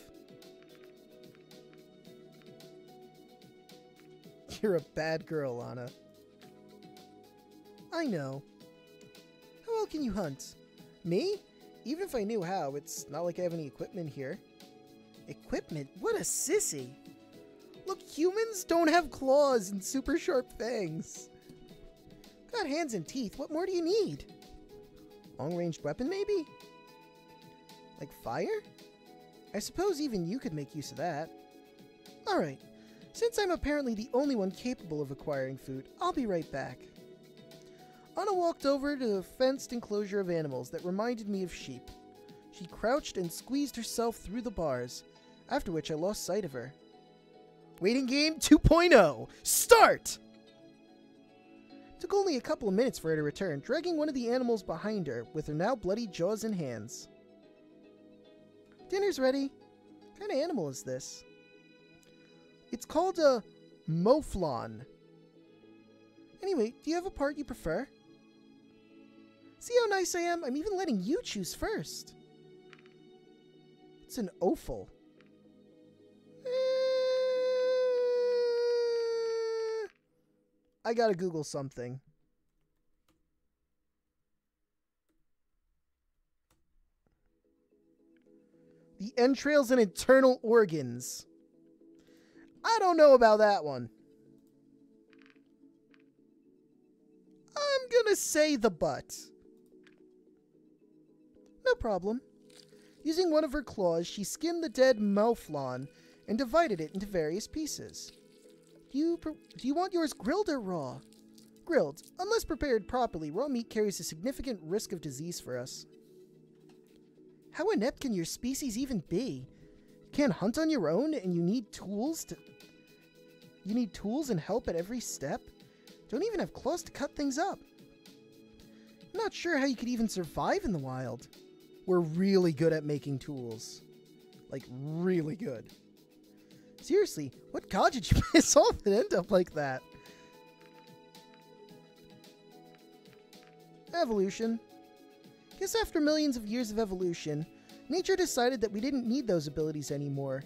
You're a bad girl, Anna. I know. How well can you hunt? Me? Even if I knew how, it's not like I have any equipment here. Equipment? What a sissy! Look, humans don't have claws and super sharp fangs. Got hands and teeth, what more do you need? Long-ranged weapon, maybe? Like fire? I suppose even you could make use of that. Alright, since I'm apparently the only one capable of acquiring food, I'll be right back. Anna walked over to a fenced enclosure of animals that reminded me of sheep. She crouched and squeezed herself through the bars, after which I lost sight of her. Waiting game 2.0, start! It took only a couple of minutes for her to return, dragging one of the animals behind her, with her now bloody jaws and hands. Dinner's ready. What kind of animal is this? It's called a mouflon. Anyway, do you have a part you prefer? See how nice I am? I'm even letting you choose first. It's an offal. I gotta Google something. The entrails and internal organs. I don't know about that one. I'm gonna say the butt. No problem. Using one of her claws, she skinned the dead mouflon and divided it into various pieces. Do you want yours grilled or raw? Grilled. Unless prepared properly, raw meat carries a significant risk of disease for us. How inept can your species even be? You can't hunt on your own and you need tools and help at every step? Don't even have claws to cut things up. I'm not sure how you could even survive in the wild. We're really good at making tools. Like, really good. Seriously, what god did you piss off and end up like that? Evolution. Guess after millions of years of evolution, nature decided that we didn't need those abilities anymore.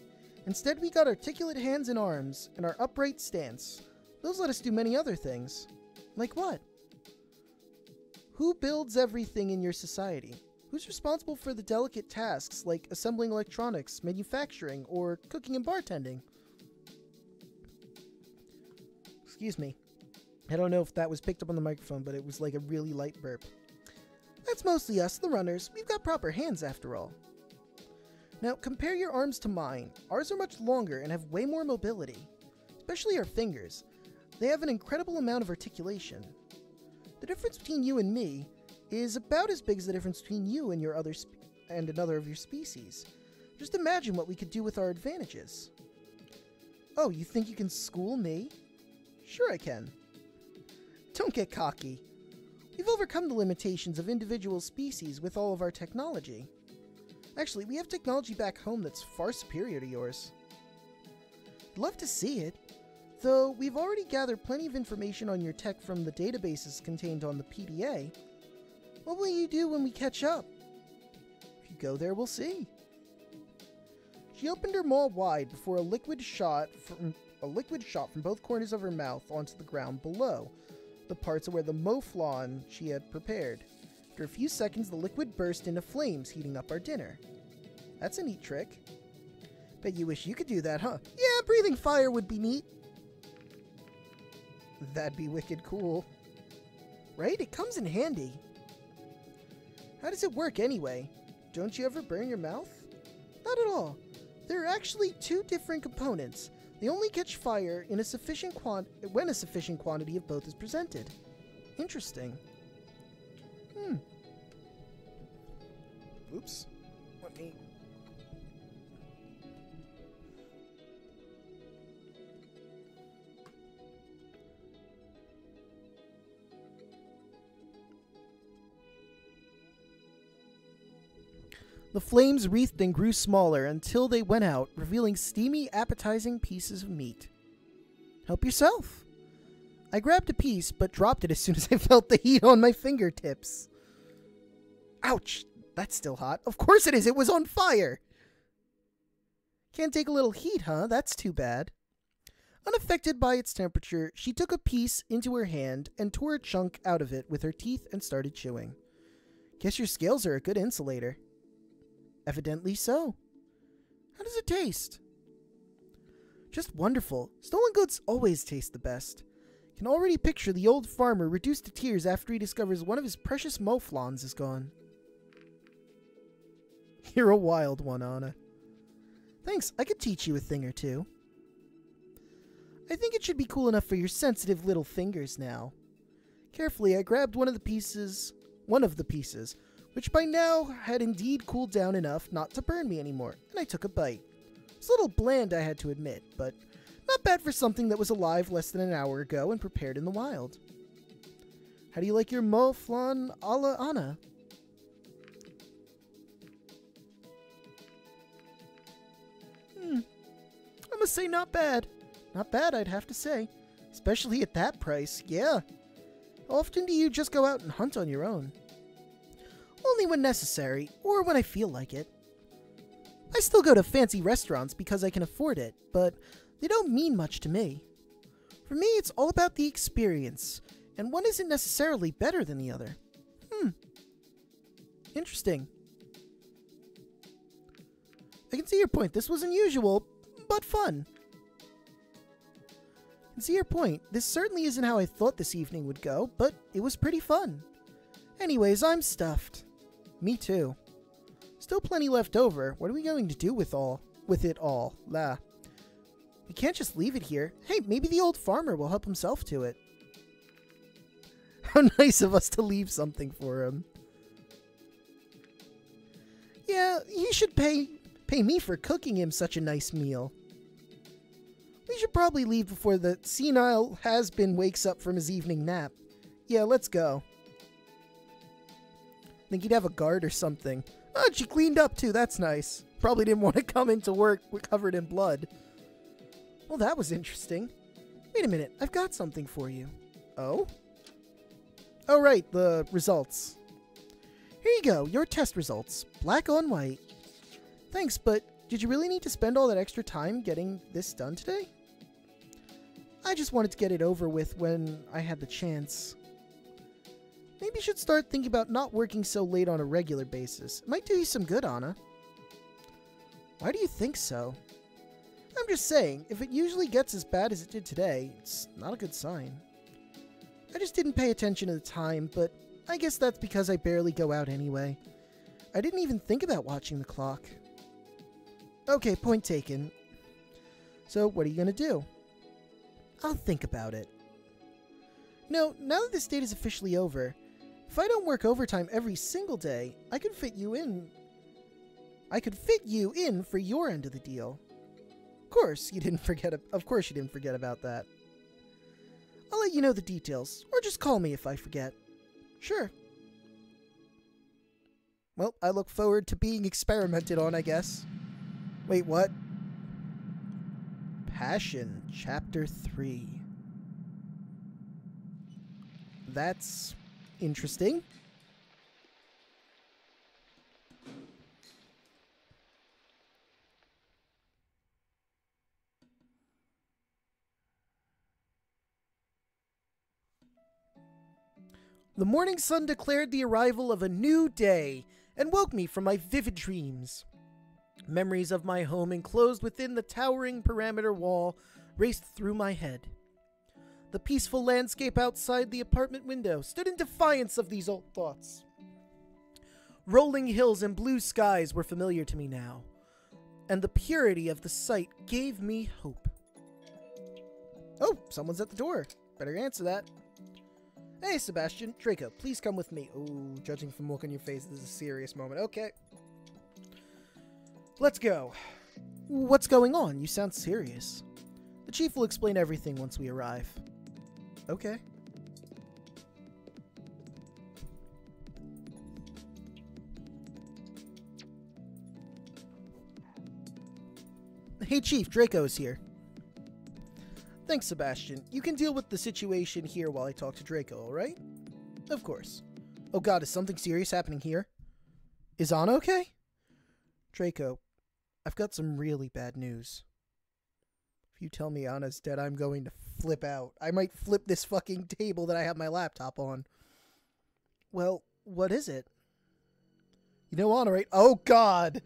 Instead, we got articulate hands and arms, and our upright stance. Those let us do many other things. Like what? Who builds everything in your society? Who's responsible for the delicate tasks like assembling electronics, manufacturing, or cooking and bartending? Excuse me. I don't know if that was picked up on the microphone, but it was like a really light burp. That's mostly us, the runners. We've got proper hands after all. Now, compare your arms to mine. Ours are much longer and have way more mobility. Especially our fingers. They have an incredible amount of articulation. The difference between you and me is about as big as the difference between you and another of your species. Just imagine what we could do with our advantages. Oh, you think you can school me? Sure I can. Don't get cocky. We've overcome the limitations of individual species with all of our technology. Actually, we have technology back home that's far superior to yours. I'd love to see it, though we've already gathered plenty of information on your tech from the databases contained on the PDA. What will you do when we catch up? If you go there, we'll see. She opened her maw wide before a liquid shot from both corners of her mouth onto the ground below, the parts where the mouflon she had prepared. After a few seconds, the liquid burst into flames, heating up our dinner. That's a neat trick. Bet you wish you could do that, huh? Yeah, breathing fire would be neat. That'd be wicked cool. Right? It comes in handy. How does it work anyway? Don't you ever burn your mouth? Not at all. There are actually two different components. They only catch fire in when a sufficient quantity of both is presented. Interesting. Oops. Let me... The flames wreathed and grew smaller until they went out, revealing steamy, appetizing pieces of meat. Help yourself. I grabbed a piece, but dropped it as soon as I felt the heat on my fingertips. Ouch! That's still hot. Of course it is! It was on fire! Can't take a little heat, huh? That's too bad. Unaffected by its temperature, she took a piece into her hand and tore a chunk out of it with her teeth and started chewing. Guess your scales are a good insulator. Evidently so. How does it taste? Just wonderful. Stolen goods always taste the best. Can already picture the old farmer reduced to tears after he discovers one of his precious mouflons is gone. You're a wild one, Anna. Thanks, I could teach you a thing or two. I think it should be cool enough for your sensitive little fingers now. Carefully, I grabbed one of the pieces, which by now had indeed cooled down enough not to burn me anymore, and I took a bite. It was a little bland, I had to admit, but not bad for something that was alive less than an hour ago and prepared in the wild. How do you like your mouflon a la Anna? I must say not bad. Not bad, I'd have to say. Especially at that price, yeah. How often do you just go out and hunt on your own? Only when necessary, or when I feel like it. I still go to fancy restaurants because I can afford it, but they don't mean much to me. For me, it's all about the experience, and one isn't necessarily better than the other. Interesting. I can see your point. This was unusual, but fun. I can see your point. This certainly isn't how I thought this evening would go, but it was pretty fun. Anyways, I'm stuffed. Me too. Still plenty left over. What are we going to do with it all? La. We can't just leave it here. Hey, maybe the old farmer will help himself to it. How nice of us to leave something for him. Yeah, he should pay me for cooking him such a nice meal. We should probably leave before the senile has-been wakes up from his evening nap. Yeah, let's go. Think he'd have a guard or something. Oh, she cleaned up too, that's nice. Probably didn't want to come into work covered in blood. Well, that was interesting. Wait a minute, I've got something for you. Oh? Oh right, the results. Here you go, your test results. Black on white. Thanks, but did you really need to spend all that extra time getting this done today? I just wanted to get it over with when I had the chance. Maybe you should start thinking about not working so late on a regular basis. It might do you some good, Anna. Why do you think so? I'm just saying, if it usually gets as bad as it did today, it's not a good sign. I just didn't pay attention at the time, but I guess that's because I barely go out anyway. I didn't even think about watching the clock. Okay, point taken. So, what are you gonna do? I'll think about it. No, now that this date is officially over, if I don't work overtime every single day, I could fit you in. I could fit you in for your end of the deal. Of course you didn't forget about that. I'll let you know the details, or just call me if I forget. Sure. Well, I look forward to being experimented on, I guess. Wait, what? Passion, Chapter 3. That's interesting. The morning sun declared the arrival of a new day and woke me from my vivid dreams. Memories of my home enclosed within the towering perimeter wall raced through my head. The peaceful landscape outside the apartment window stood in defiance of these old thoughts. Rolling hills and blue skies were familiar to me now, and the purity of the sight gave me hope. Oh, someone's at the door. Better answer that. Hey, Sebastian. Draco, please come with me. Oh, judging from the look on your face, this is a serious moment. Okay. Let's go. What's going on? You sound serious. The chief will explain everything once we arrive. Okay. Hey, Chief. Draco is here. Thanks, Sebastian. You can deal with the situation here while I talk to Draco, alright? Of course. Oh god, is something serious happening here? Is Anna okay? Draco, I've got some really bad news. If you tell me Anna's dead, I'm going to flip out. I might flip this fucking table that I have my laptop on. Well, what is it? You know Anna, right? Oh god!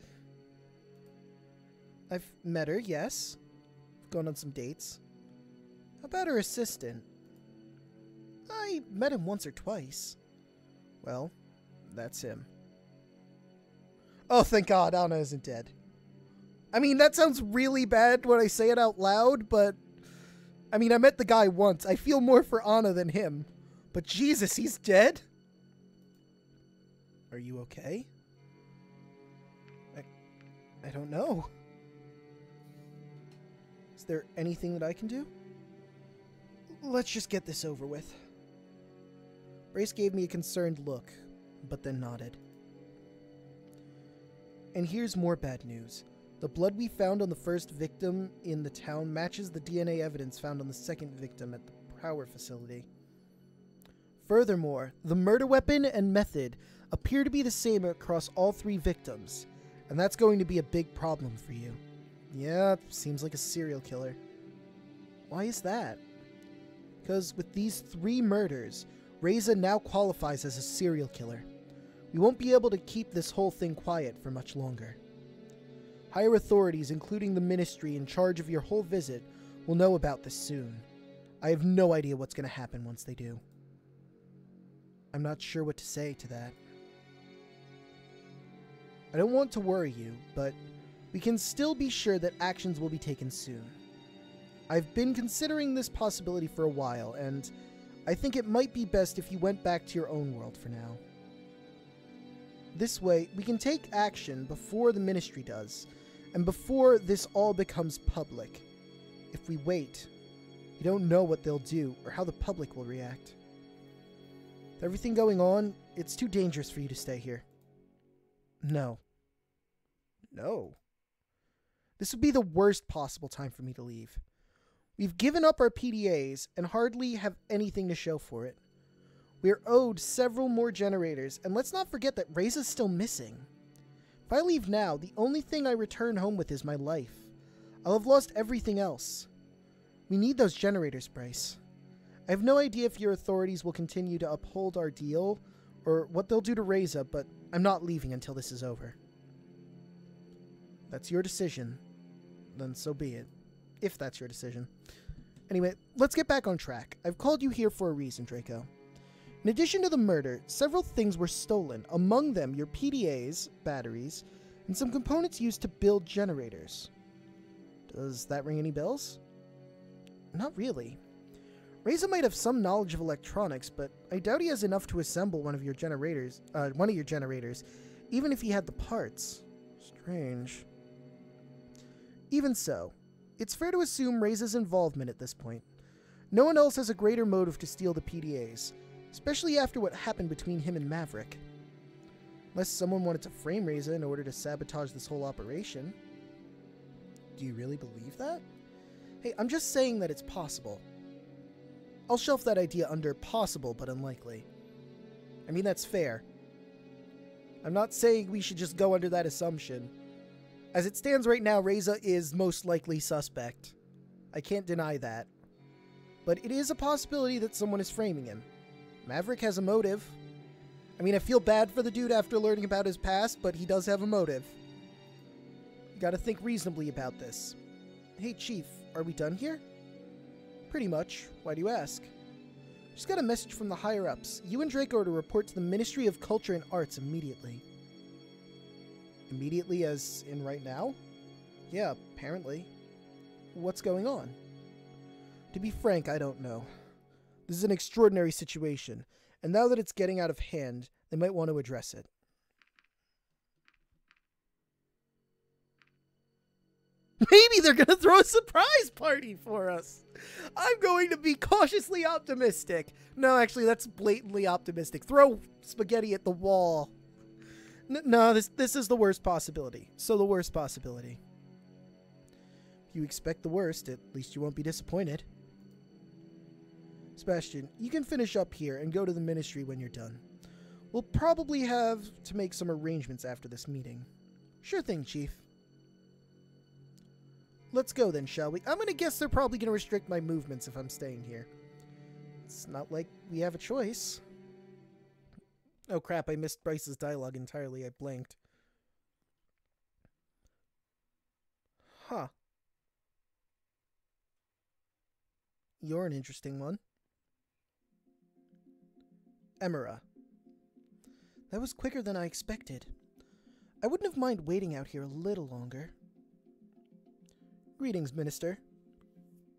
I've met her, yes. I've gone on some dates. How about her assistant? I met him once or twice. Well, that's him. Oh, thank God, Anna isn't dead. I mean, that sounds really bad when I say it out loud, but... I mean, I met the guy once. I feel more for Anna than him. But Jesus, he's dead? Are you okay? I don't know. Is there anything that I can do? Let's just get this over with. Brace gave me a concerned look, but then nodded. And here's more bad news. The blood we found on the first victim in the town matches the DNA evidence found on the second victim at the power facility. Furthermore, the murder weapon and method appear to be the same across all three victims, and that's going to be a big problem for you. Yeah, seems like a serial killer. Why is that? Because with these 3 murders, Reza now qualifies as a serial killer. We won't be able to keep this whole thing quiet for much longer. Higher authorities, including the ministry in charge of your whole visit, will know about this soon. I have no idea what's going to happen once they do. I'm not sure what to say to that. I don't want to worry you, but we can still be sure that actions will be taken soon. I've been considering this possibility for a while, and I think it might be best if you went back to your own world for now. This way, we can take action before the ministry does, and before this all becomes public. If we wait, we don't know what they'll do or how the public will react. With everything going on, it's too dangerous for you to stay here. No. No. This would be the worst possible time for me to leave. We've given up our PDAs and hardly have anything to show for it. We are owed several more generators, and let's not forget that Reza's still missing. If I leave now, the only thing I return home with is my life. I'll have lost everything else. We need those generators, Bryce. I have no idea if your authorities will continue to uphold our deal, or what they'll do to Reza, but I'm not leaving until this is over. That's your decision. Then so be it. If that's your decision. Anyway, let's get back on track. I've called you here for a reason, Draco. In addition to the murder, several things were stolen, among them your PDAs, batteries, and some components used to build generators. Does that ring any bells? Not really. Reza might have some knowledge of electronics, but I doubt he has enough to assemble one of your generators, even if he had the parts. Strange. Even so, it's fair to assume Reza's involvement at this point. No one else has a greater motive to steal the PDAs, especially after what happened between him and Maverick. Unless someone wanted to frame Reza in order to sabotage this whole operation. Do you really believe that? Hey, I'm just saying that it's possible. I'll shelf that idea under possible but unlikely. I mean, that's fair. I'm not saying we should just go under that assumption. As it stands right now, Reza is most likely suspect. I can't deny that. But it is a possibility that someone is framing him. Maverick has a motive. I mean, I feel bad for the dude after learning about his past, but he does have a motive. You gotta think reasonably about this. Hey, Chief, are we done here? Pretty much. Why do you ask? Just got a message from the higher-ups. You and Draco are to report to the Ministry of Culture and Arts immediately. Immediately as in right now? Yeah, apparently. What's going on? To be frank, I don't know. This is an extraordinary situation, and now that it's getting out of hand, they might want to address it. Maybe they're going to throw a surprise party for us. I'm going to be cautiously optimistic. No, actually, that's blatantly optimistic. Throw spaghetti at the wall. No, this is the worst possibility. So the worst possibility. If you expect the worst, at least you won't be disappointed. Sebastian, you can finish up here and go to the ministry when you're done. We'll probably have to make some arrangements after this meeting. Sure thing, Chief. Let's go then, shall we? I'm going to guess they're probably going to restrict my movements if I'm staying here. It's not like we have a choice. Oh crap, I missed Bryce's dialogue entirely. I blanked. Huh. You're an interesting one. Emira. That was quicker than I expected. I wouldn't have minded waiting out here a little longer. Greetings, Minister.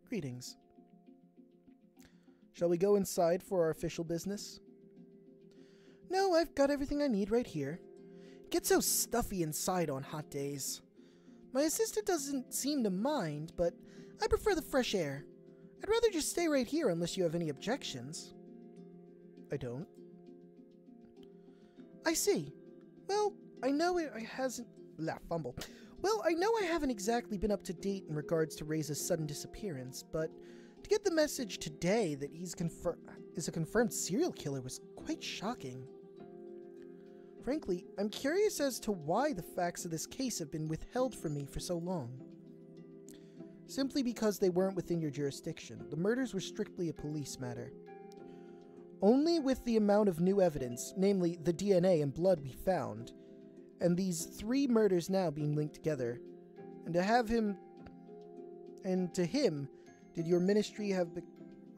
Greetings. Shall we go inside for our official business? No, I've got everything I need right here. It gets so stuffy inside on hot days. My assistant doesn't seem to mind, but I prefer the fresh air. I'd rather just stay right here unless you have any objections. I don't. I see. Well, I know it hasn't... fumble. Well, I know I haven't exactly been up to date in regards to Reza's sudden disappearance, but to get the message today that he's a confirmed serial killer was quite shocking. Frankly, I'm curious as to why the facts of this case have been withheld from me for so long. Simply because they weren't within your jurisdiction. The murders were strictly a police matter. Only with the amount of new evidence, namely the DNA and blood we found, and these 3 murders now being linked together, and to him, did your ministry have...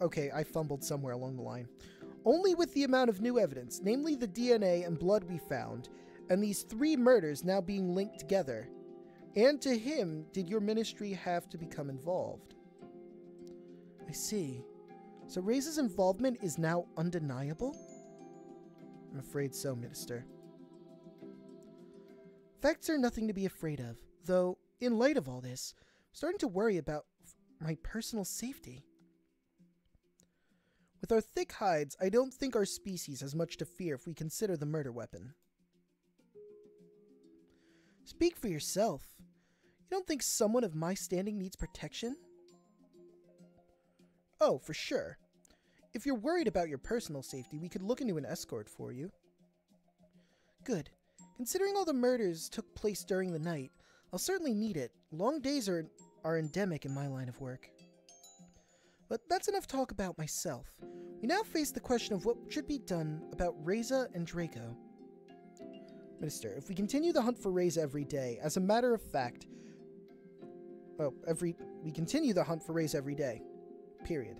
Okay, I fumbled somewhere along the line. Only with the amount of new evidence, namely the DNA and blood we found, and these 3 murders now being linked together, and to him, did your ministry have to become involved. I see. So Reza's involvement is now undeniable? I'm afraid so, Minister. Facts are nothing to be afraid of, though, in light of all this, I'm starting to worry about my personal safety. With our thick hides, I don't think our species has much to fear if we consider the murder weapon. Speak for yourself. You don't think someone of my standing needs protection? Oh, for sure. If you're worried about your personal safety, we could look into an escort for you. Good. Considering all the murders took place during the night, I'll certainly need it. Long days are endemic in my line of work. But that's enough talk about myself. We now face the question of what should be done about Reza and Draco. Minister, if we continue the hunt for Reza every day, as a matter of fact... we continue the hunt for Reza every day. Period.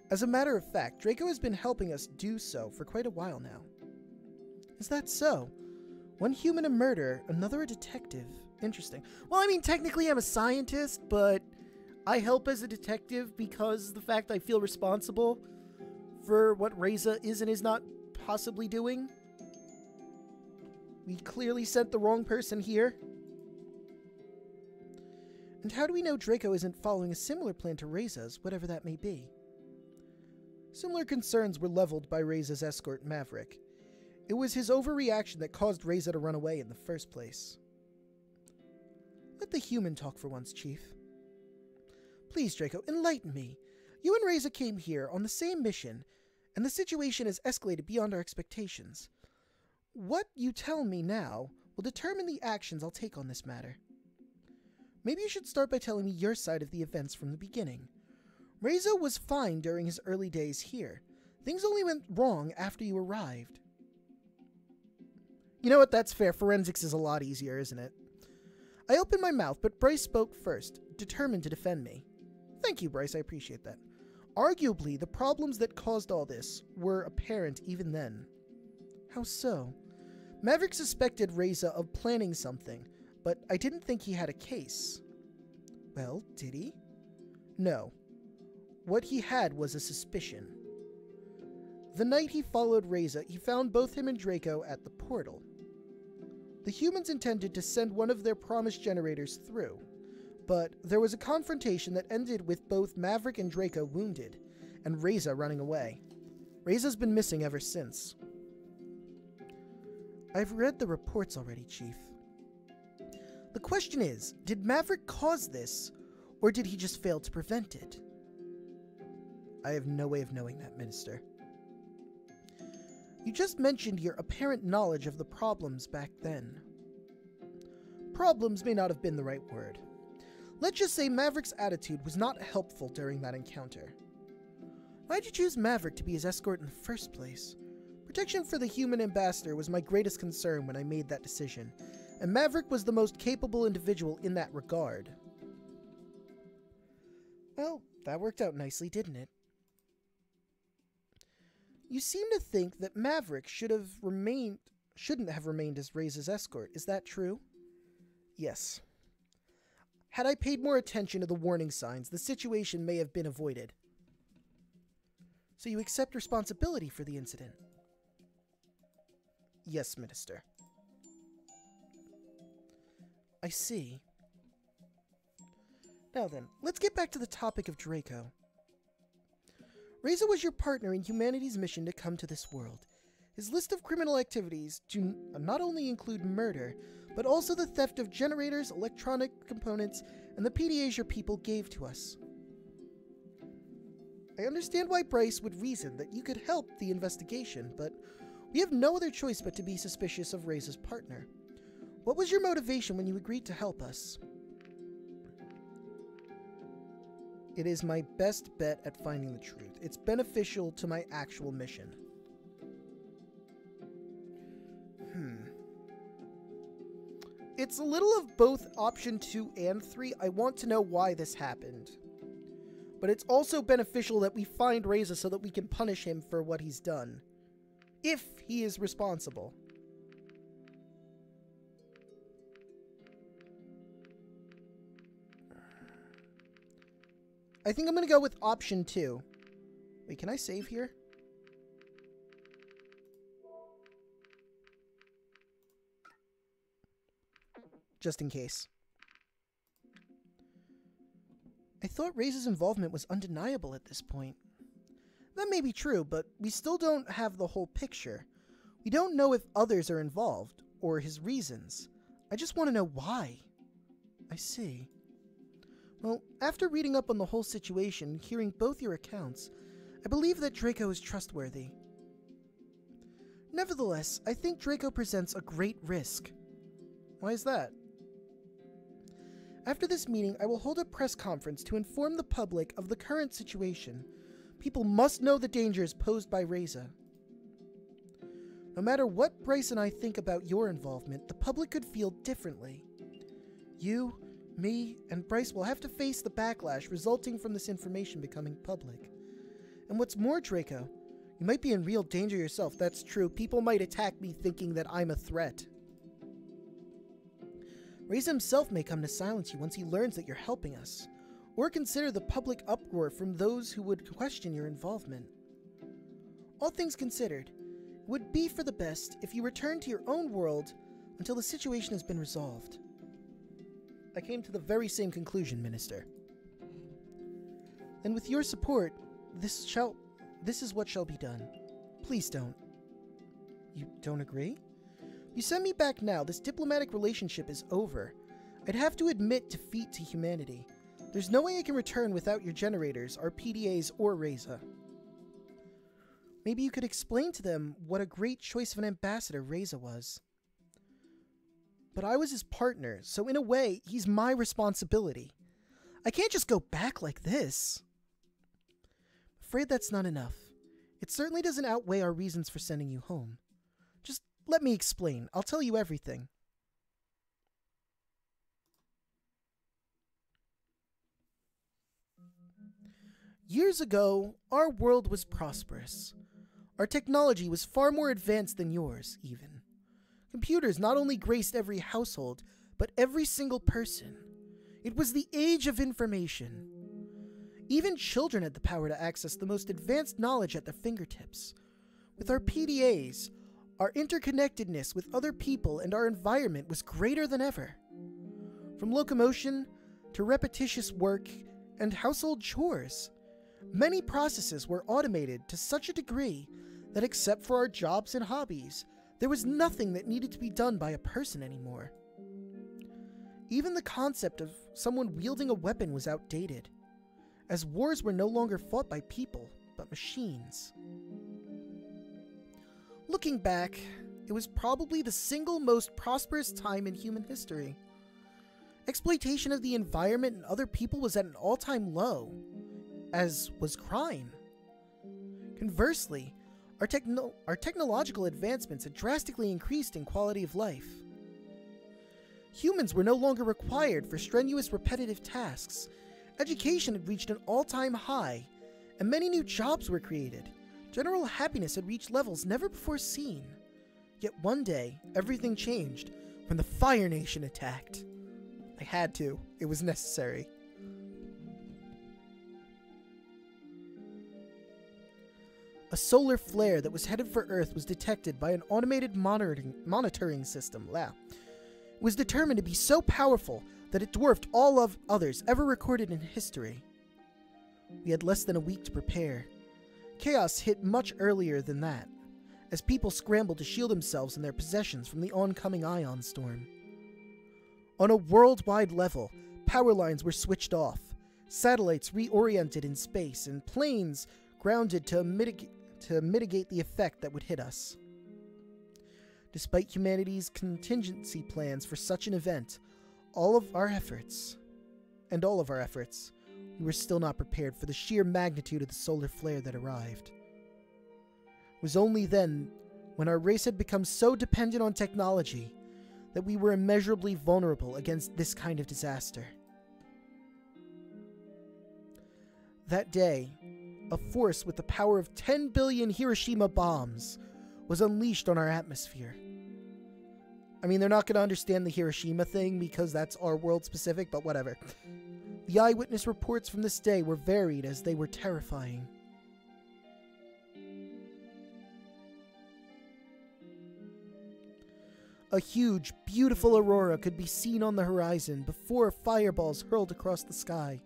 As a matter of fact, Draco has been helping us do so for quite a while now. Is that so? One human a murder, another a detective. Interesting. Well, I mean, technically I'm a scientist, but I help as a detective because the fact I feel responsible for what Reza is and is not possibly doing. We clearly sent the wrong person here. And how do we know Draco isn't following a similar plan to Reza's, whatever that may be? Similar concerns were leveled by Reza's escort, Maverick. It was his overreaction that caused Reza to run away in the first place. Let the human talk for once, Chief. Please, Draco, enlighten me. You and Reza came here on the same mission, and the situation has escalated beyond our expectations. What you tell me now will determine the actions I'll take on this matter. Maybe you should start by telling me your side of the events from the beginning. Reza was fine during his early days here. Things only went wrong after you arrived. You know what, that's fair. Forensics is a lot easier, isn't it? I opened my mouth, but Bryce spoke first, determined to defend me. Thank you, Bryce, I appreciate that. Arguably, the problems that caused all this were apparent even then. How so? Maverick suspected Reza of planning something, but I didn't think he had a case. Well, did he? No. What he had was a suspicion. The night he followed Reza, he found both him and Draco at the portal. The humans intended to send one of their promised generators through, but there was a confrontation that ended with both Maverick and Draco wounded, and Reza running away. Reza's been missing ever since. I've read the reports already, Chief. The question is, did Maverick cause this, or did he just fail to prevent it? I have no way of knowing that, Minister. You just mentioned your apparent knowledge of the problems back then. Problems may not have been the right word. Let's just say Maverick's attitude was not helpful during that encounter. Why'd you choose Maverick to be his escort in the first place? Protection for the human ambassador was my greatest concern when I made that decision, and Maverick was the most capable individual in that regard. Well, that worked out nicely, didn't it? You seem to think that Maverick shouldn't have remained as Reza's escort. Is that true? Yes. Had I paid more attention to the warning signs, the situation may have been avoided. So you accept responsibility for the incident? Yes, Minister. I see. Now then, let's get back to the topic of Draco. Reza was your partner in humanity's mission to come to this world. His list of criminal activities do not only include murder, but also the theft of generators, electronic components, and the PDAs your people gave to us. I understand why Bryce would reason that you could help the investigation, but we have no other choice but to be suspicious of Reza's partner. What was your motivation when you agreed to help us? It is my best bet at finding the truth. It's beneficial to my actual mission. It's a little of both option 2 and 3. I want to know why this happened. But it's also beneficial that we find Reza so that we can punish him for what he's done. If he is responsible. I think I'm going to go with option 2. Wait, can I save here? Just in case. I thought Reza's involvement was undeniable at this point. That may be true, but we still don't have the whole picture. We don't know if others are involved, or his reasons. I just want to know why. I see. Well, after reading up on the whole situation and hearing both your accounts, I believe that Draco is trustworthy. Nevertheless, I think Draco presents a great risk. Why is that? After this meeting, I will hold a press conference to inform the public of the current situation. People must know the dangers posed by Reza. No matter what Bryce and I think about your involvement, the public could feel differently. You, me, and Bryce will have to face the backlash resulting from this information becoming public. And what's more, Draco, you might be in real danger yourself. That's true. People might attack me thinking that I'm a threat. Reza himself may come to silence you once he learns that you're helping us, or consider the public uproar from those who would question your involvement. All things considered, it would be for the best if you return to your own world until the situation has been resolved. I came to the very same conclusion, Minister. And with your support, this is what shall be done. Please don't. You don't agree? You send me back now. This diplomatic relationship is over. I'd have to admit defeat to humanity. There's no way I can return without your generators, our PDAs, or Reza. Maybe you could explain to them what a great choice of an ambassador Reza was. But I was his partner, so in a way, he's my responsibility. I can't just go back like this. Afraid that's not enough. It certainly doesn't outweigh our reasons for sending you home. Just let me explain. I'll tell you everything. Years ago, our world was prosperous. Our technology was far more advanced than yours, even. Computers not only graced every household, but every single person. It was the age of information. Even children had the power to access the most advanced knowledge at their fingertips. With our PDAs, our interconnectedness with other people and our environment was greater than ever. From locomotion to repetitious work and household chores, many processes were automated to such a degree that except for our jobs and hobbies, there was nothing that needed to be done by a person anymore. Even the concept of someone wielding a weapon was outdated, as wars were no longer fought by people, but machines. Looking back, it was probably the single most prosperous time in human history. Exploitation of the environment and other people was at an all-time low, as was crime. Conversely, our technological advancements had drastically increased in quality of life. Humans were no longer required for strenuous repetitive tasks. Education had reached an all-time high, and many new jobs were created. General happiness had reached levels never before seen. Yet one day, everything changed when the Fire Nation attacked. I had to. It was necessary. A solar flare that was headed for Earth was detected by an automated monitoring system. It was determined to be so powerful that it dwarfed all of others ever recorded in history. We had less than a week to prepare. Chaos hit much earlier than that, as people scrambled to shield themselves and their possessions from the oncoming ion storm. On a worldwide level, power lines were switched off, satellites reoriented in space, and planes grounded to mitigate the effect that would hit us. Despite humanity's contingency plans for such an event, all of our efforts, we were still not prepared for the sheer magnitude of the solar flare that arrived. It was only then, when our race had become so dependent on technology, that we were immeasurably vulnerable against this kind of disaster. That day, a force with the power of 10 billion Hiroshima bombs was unleashed on our atmosphere. I mean, they're not going to understand the Hiroshima thing because that's our world specific, but whatever. The eyewitness reports from this day were varied as they were terrifying. A huge, beautiful aurora could be seen on the horizon before fireballs hurled across the sky.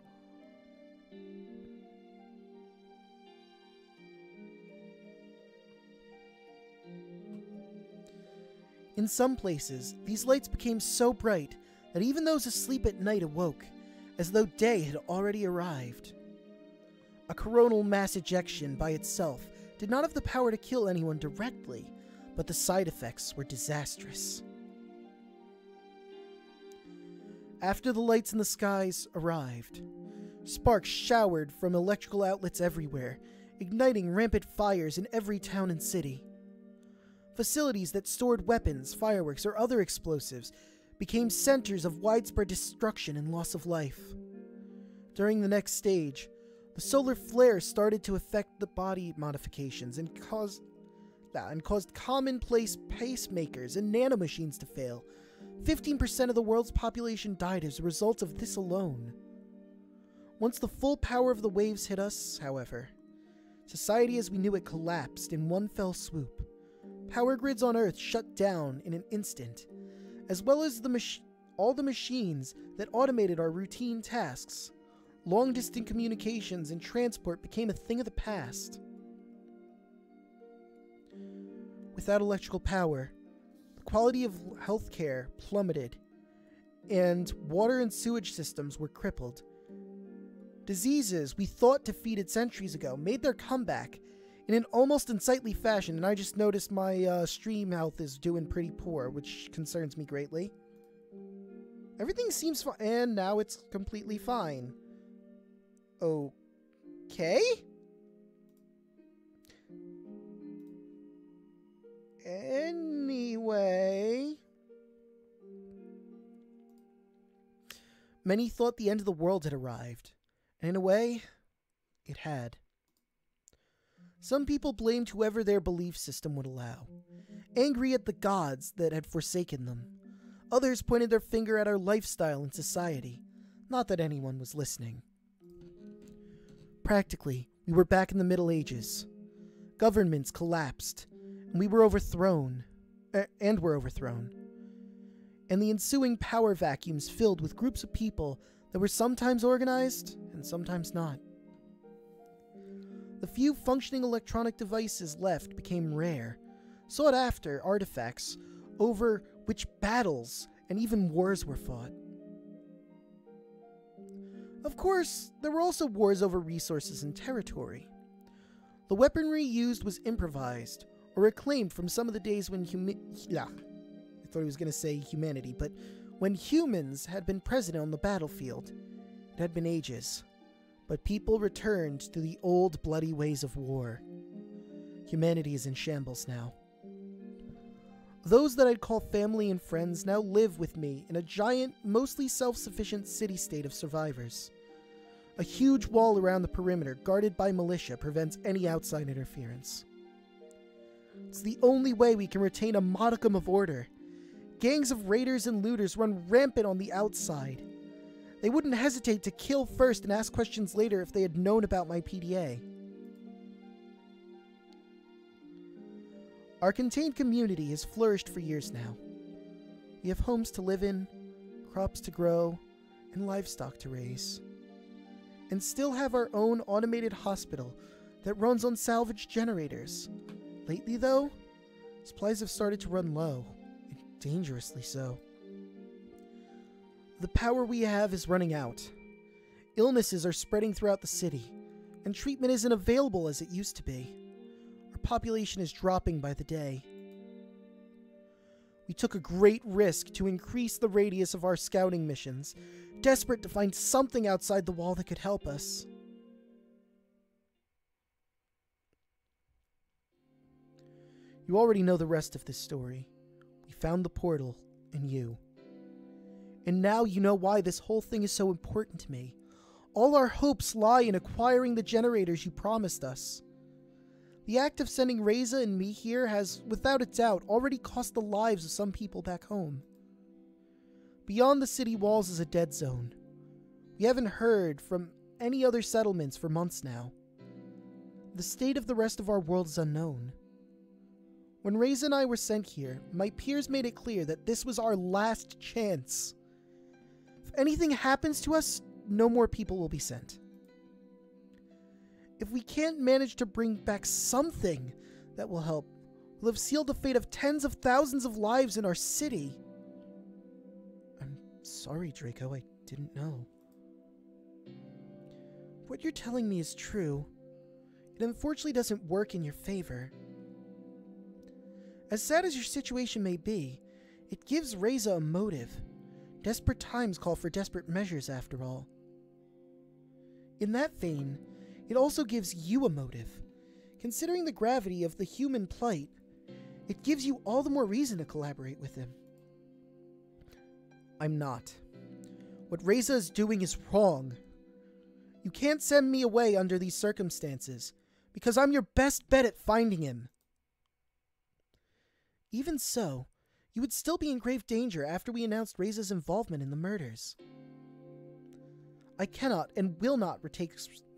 In some places, these lights became so bright that even those asleep at night awoke, as though day had already arrived. A coronal mass ejection by itself did not have the power to kill anyone directly, but the side effects were disastrous. After the lights in the skies arrived, sparks showered from electrical outlets everywhere, igniting rampant fires in every town and city. Facilities that stored weapons, fireworks, or other explosives became centers of widespread destruction and loss of life. During the next stage, the solar flare started to affect the body modifications and caused commonplace pacemakers and nanomachines to fail, 15% of the world's population died as a result of this alone. Once the full power of the waves hit us, however, society as we knew it collapsed in one fell swoop. Power grids on Earth shut down in an instant, as well as all the machines that automated our routine tasks. Long-distance communications and transport became a thing of the past. Without electrical power, the quality of healthcare plummeted, and water and sewage systems were crippled. Diseases we thought defeated centuries ago made their comeback in an almost unsightly fashion, and I just noticed my stream health is doing pretty poor, which concerns me greatly. Everything seems fine, and now it's completely fine. Okay? Anyway... Many thought the end of the world had arrived. And in a way, it had. Some people blamed whoever their belief system would allow, angry at the gods that had forsaken them. Others pointed their finger at our lifestyle and society, not that anyone was listening. Practically, we were back in the Middle Ages. Governments collapsed, and we were overthrown. And the ensuing power vacuums filled with groups of people that were sometimes organized and sometimes not. The few functioning electronic devices left became rare, sought after artifacts over which battles and even wars were fought. Of course, there were also wars over resources and territory. The weaponry used was improvised or reclaimed from some of the days when I thought he was going to say humanity, but when humans had been present on the battlefield. It had been ages, but people returned to the old bloody ways of war. Humanity is in shambles now. Those that I'd call family and friends now live with me in a giant, mostly self-sufficient city-state of survivors. A huge wall around the perimeter, guarded by militia, prevents any outside interference. It's the only way we can retain a modicum of order. Gangs of raiders and looters run rampant on the outside. They wouldn't hesitate to kill first and ask questions later if they had known about my PDA. Our contained community has flourished for years now. We have homes to live in, crops to grow, and livestock to raise. And still have our own automated hospital that runs on salvage generators. Lately, though, supplies have started to run low, and dangerously so. The power we have is running out. Illnesses are spreading throughout the city, and treatment isn't available as it used to be. Our population is dropping by the day. We took a great risk to increase the radius of our scouting missions, desperate to find something outside the wall that could help us. You already know the rest of this story. We found the portal, and you. And now you know why this whole thing is so important to me. All our hopes lie in acquiring the generators you promised us. The act of sending Reza and me here has, without a doubt, already cost the lives of some people back home. Beyond the city walls is a dead zone. We haven't heard from any other settlements for months now. The state of the rest of our world is unknown. When Reza and I were sent here, my peers made it clear that this was our last chance. If anything happens to us, no more people will be sent. If we can't manage to bring back something that will help, we'll have sealed the fate of tens of thousands of lives in our city. I'm sorry, Draco, I didn't know. What you're telling me is true. It unfortunately doesn't work in your favor. As sad as your situation may be, it gives Reza a motive. Desperate times call for desperate measures, after all. In that vein, it also gives you a motive. Considering the gravity of the human plight, it gives you all the more reason to collaborate with him. I'm not. What Reza is doing is wrong. You can't send me away under these circumstances, because I'm your best bet at finding him. Even so, You would still be in grave danger after we announced Reza's involvement in the murders. I cannot and will not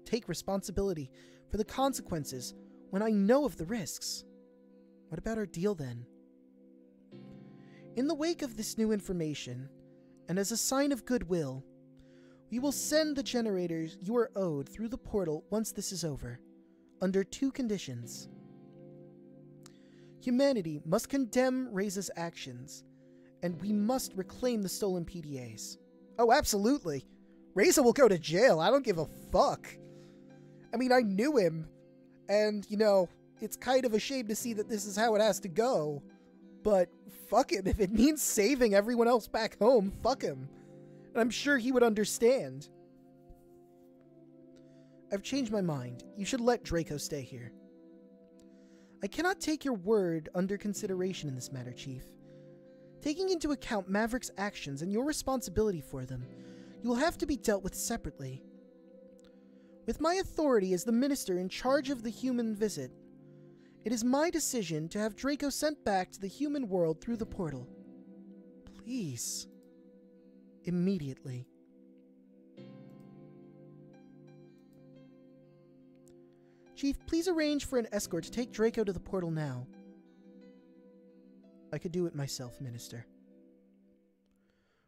take responsibility for the consequences when I know of the risks. What about our deal then? In the wake of this new information, and as a sign of goodwill, we will send the generators you are owed through the portal once this is over, under 2 conditions. Humanity must condemn Reza's actions, and we must reclaim the stolen PDAs. Oh, absolutely! Reza will go to jail, I don't give a fuck! I mean, I knew him, and, you know, it's kind of a shame to see that this is how it has to go. But fuck him, if it means saving everyone else back home, fuck him. And I'm sure he would understand. I've changed my mind. You should let Draco stay here. I cannot take your word under consideration in this matter, Chief. Taking into account Maverick's actions and your responsibility for them, you will have to be dealt with separately. With my authority as the minister in charge of the human visit, it is my decision to have Draco sent back to the human world through the portal. Please. Immediately. Chief, please arrange for an escort to take Draco to the portal now. I could do it myself, Minister.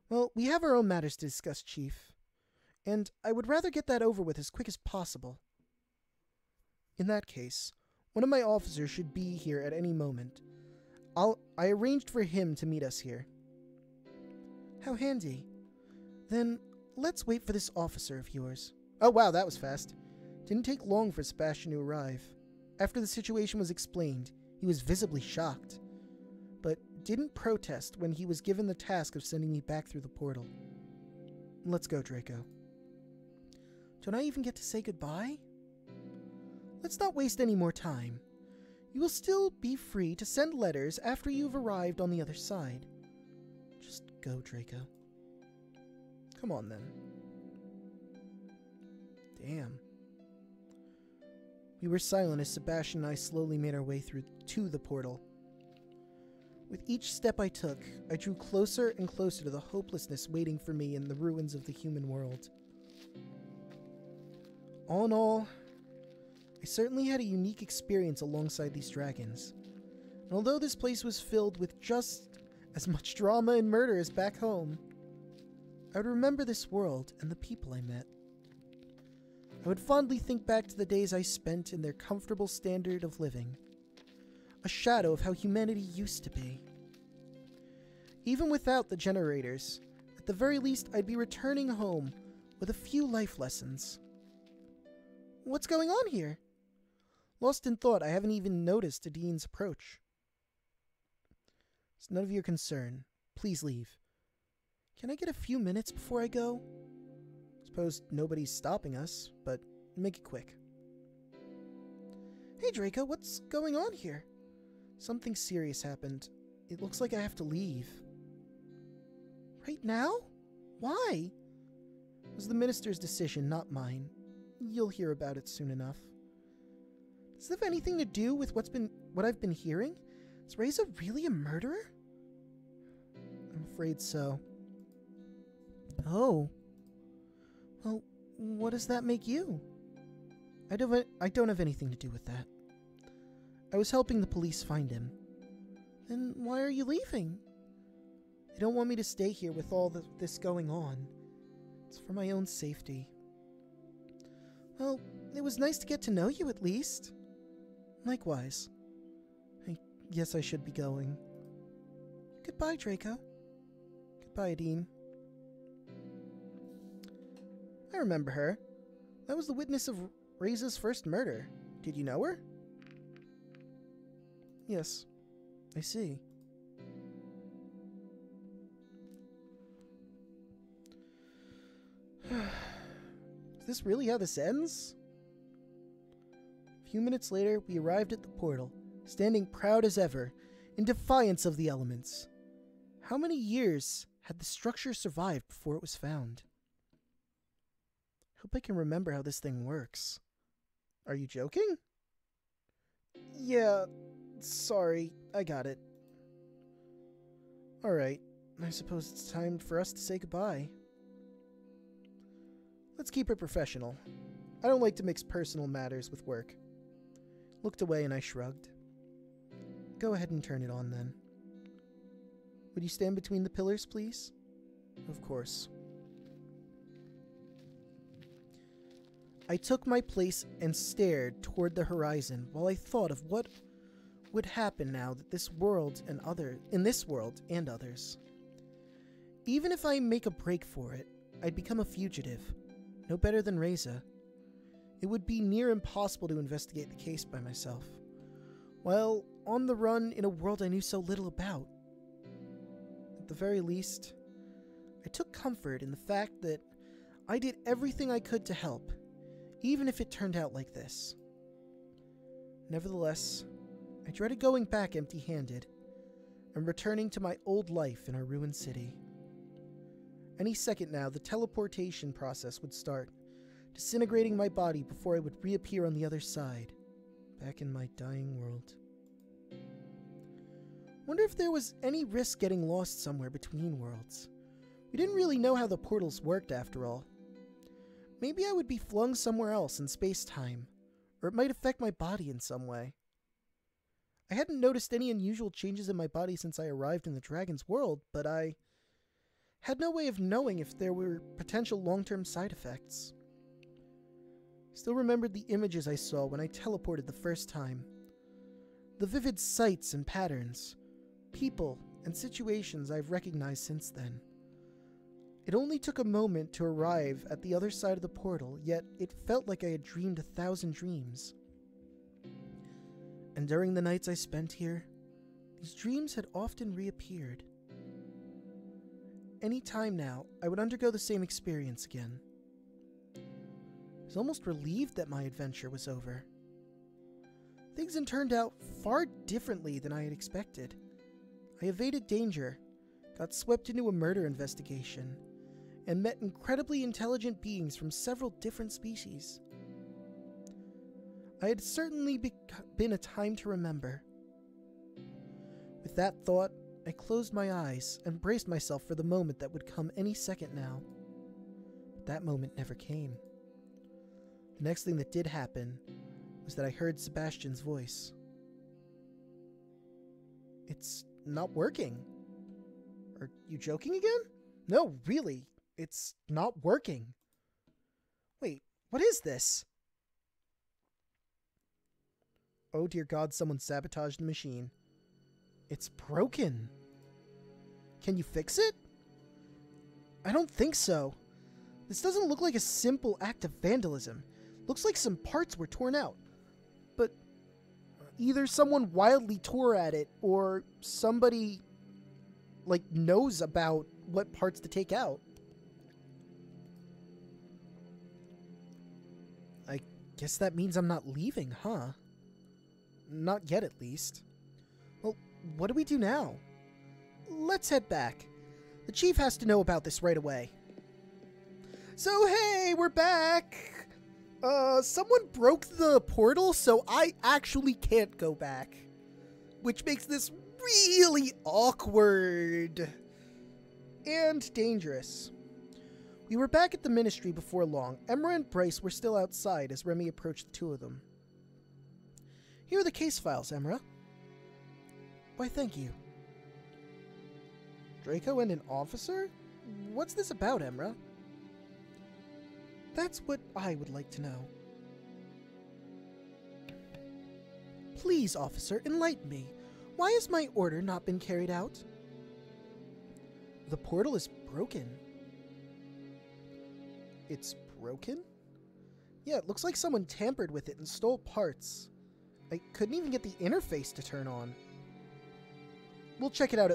Well, we have our own matters to discuss, Chief, and I would rather get that over with as quick as possible. In that case, one of my officers should be here at any moment. I arranged for him to meet us here. How handy. Then, let's wait for this officer of yours. Oh wow, that was fast. Didn't take long for Sebastian to arrive. After the situation was explained, he was visibly shocked, but didn't protest when he was given the task of sending me back through the portal. Let's go, Draco. Don't I even get to say goodbye? Let's not waste any more time. You will still be free to send letters after you've arrived on the other side. Just go, Draco. Come on, then. Damn. We were silent as Sebastian and I slowly made our way through to the portal. With each step I took, I drew closer and closer to the hopelessness waiting for me in the ruins of the human world. All in all, I certainly had a unique experience alongside these dragons. And although this place was filled with just as much drama and murder as back home, I would remember this world and the people I met. I would fondly think back to the days I spent in their comfortable standard of living, a shadow of how humanity used to be. Even without the generators, at the very least I'd be returning home with a few life lessons. What's going on here? Lost in thought, I haven't even noticed Adine's approach. It's none of your concern. Please leave. Can I get a few minutes before I go? Suppose nobody's stopping us, but make it quick. Hey Draco, what's going on here? Something serious happened. It looks like I have to leave. Right now? Why? It was the minister's decision, not mine. You'll hear about it soon enough. Does it have anything to do with what I've been hearing? Is Reza really a murderer? I'm afraid so. Oh. Well, what does that make you? I don't have anything to do with that. I was helping the police find him. Then why are you leaving? They don't want me to stay here with all this going on. It's for my own safety. Well, it was nice to get to know you at least. Likewise. I guess I should be going. Goodbye, Draco. Goodbye, Adine. I remember her. That was the witness of Reza's first murder. Did you know her? Yes, I see. Is this really how this ends? A few minutes later, we arrived at the portal, standing proud as ever, in defiance of the elements. How many years had the structure survived before it was found? Hope I can remember how this thing works. Are you joking? Yeah, sorry, I got it. Alright, I suppose it's time for us to say goodbye. Let's keep it professional. I don't like to mix personal matters with work. Looked away and I shrugged. Go ahead and turn it on then. Would you stand between the pillars, please? Of course. I took my place and stared toward the horizon while I thought of what would happen now that in this world and others. Even if I make a break for it, I'd become a fugitive, no better than Reza. It would be near impossible to investigate the case by myself, while on the run in a world I knew so little about. At the very least, I took comfort in the fact that I did everything I could to help, even if it turned out like this. Nevertheless, I dreaded going back empty-handed and returning to my old life in our ruined city. Any second now, the teleportation process would start, disintegrating my body before I would reappear on the other side, back in my dying world. Wonder if there was any risk getting lost somewhere between worlds. We didn't really know how the portals worked after all. Maybe I would be flung somewhere else in space-time, or it might affect my body in some way. I hadn't noticed any unusual changes in my body since I arrived in the dragon's world, but I had no way of knowing if there were potential long-term side effects. Still remembered the images I saw when I teleported the first time. The vivid sights and patterns, people and situations I've recognized since then. It only took a moment to arrive at the other side of the portal, yet it felt like I had dreamed 1,000 dreams. And during the nights I spent here, these dreams had often reappeared. Any time now, I would undergo the same experience again. I was almost relieved that my adventure was over. Things had turned out far differently than I had expected. I evaded danger, got swept into a murder investigation, and met incredibly intelligent beings from several different species. I had certainly been a time to remember. With that thought, I closed my eyes and braced myself for the moment that would come any second now. But that moment never came. The next thing that did happen was that I heard Sebastian's voice. It's not working. Are you joking again? No, really, it's not working. Wait, what is this? Oh dear God, someone sabotaged the machine. It's broken. Can you fix it? I don't think so. This doesn't look like a simple act of vandalism. Looks like some parts were torn out. But either someone wildly tore at it, or somebody, knows about what parts to take out. I guess that means I'm not leaving, huh? Not yet, at least. Well, what do we do now? Let's head back. The chief has to know about this right away. So, hey, we're back! Someone broke the portal, so I actually can't go back. Which makes this really awkward. And dangerous. We were back at the ministry before long. Emra and Bryce were still outside as Remy approached the two of them. Here are the case files, Emra. Why, thank you. Draco and an officer? What's this about, Emra? That's what I would like to know. Please, officer, enlighten me. Why has my order not been carried out? The portal is broken. It's broken? Yeah, it looks like someone tampered with it and stole parts. I couldn't even get the interface to turn on. We'll check it out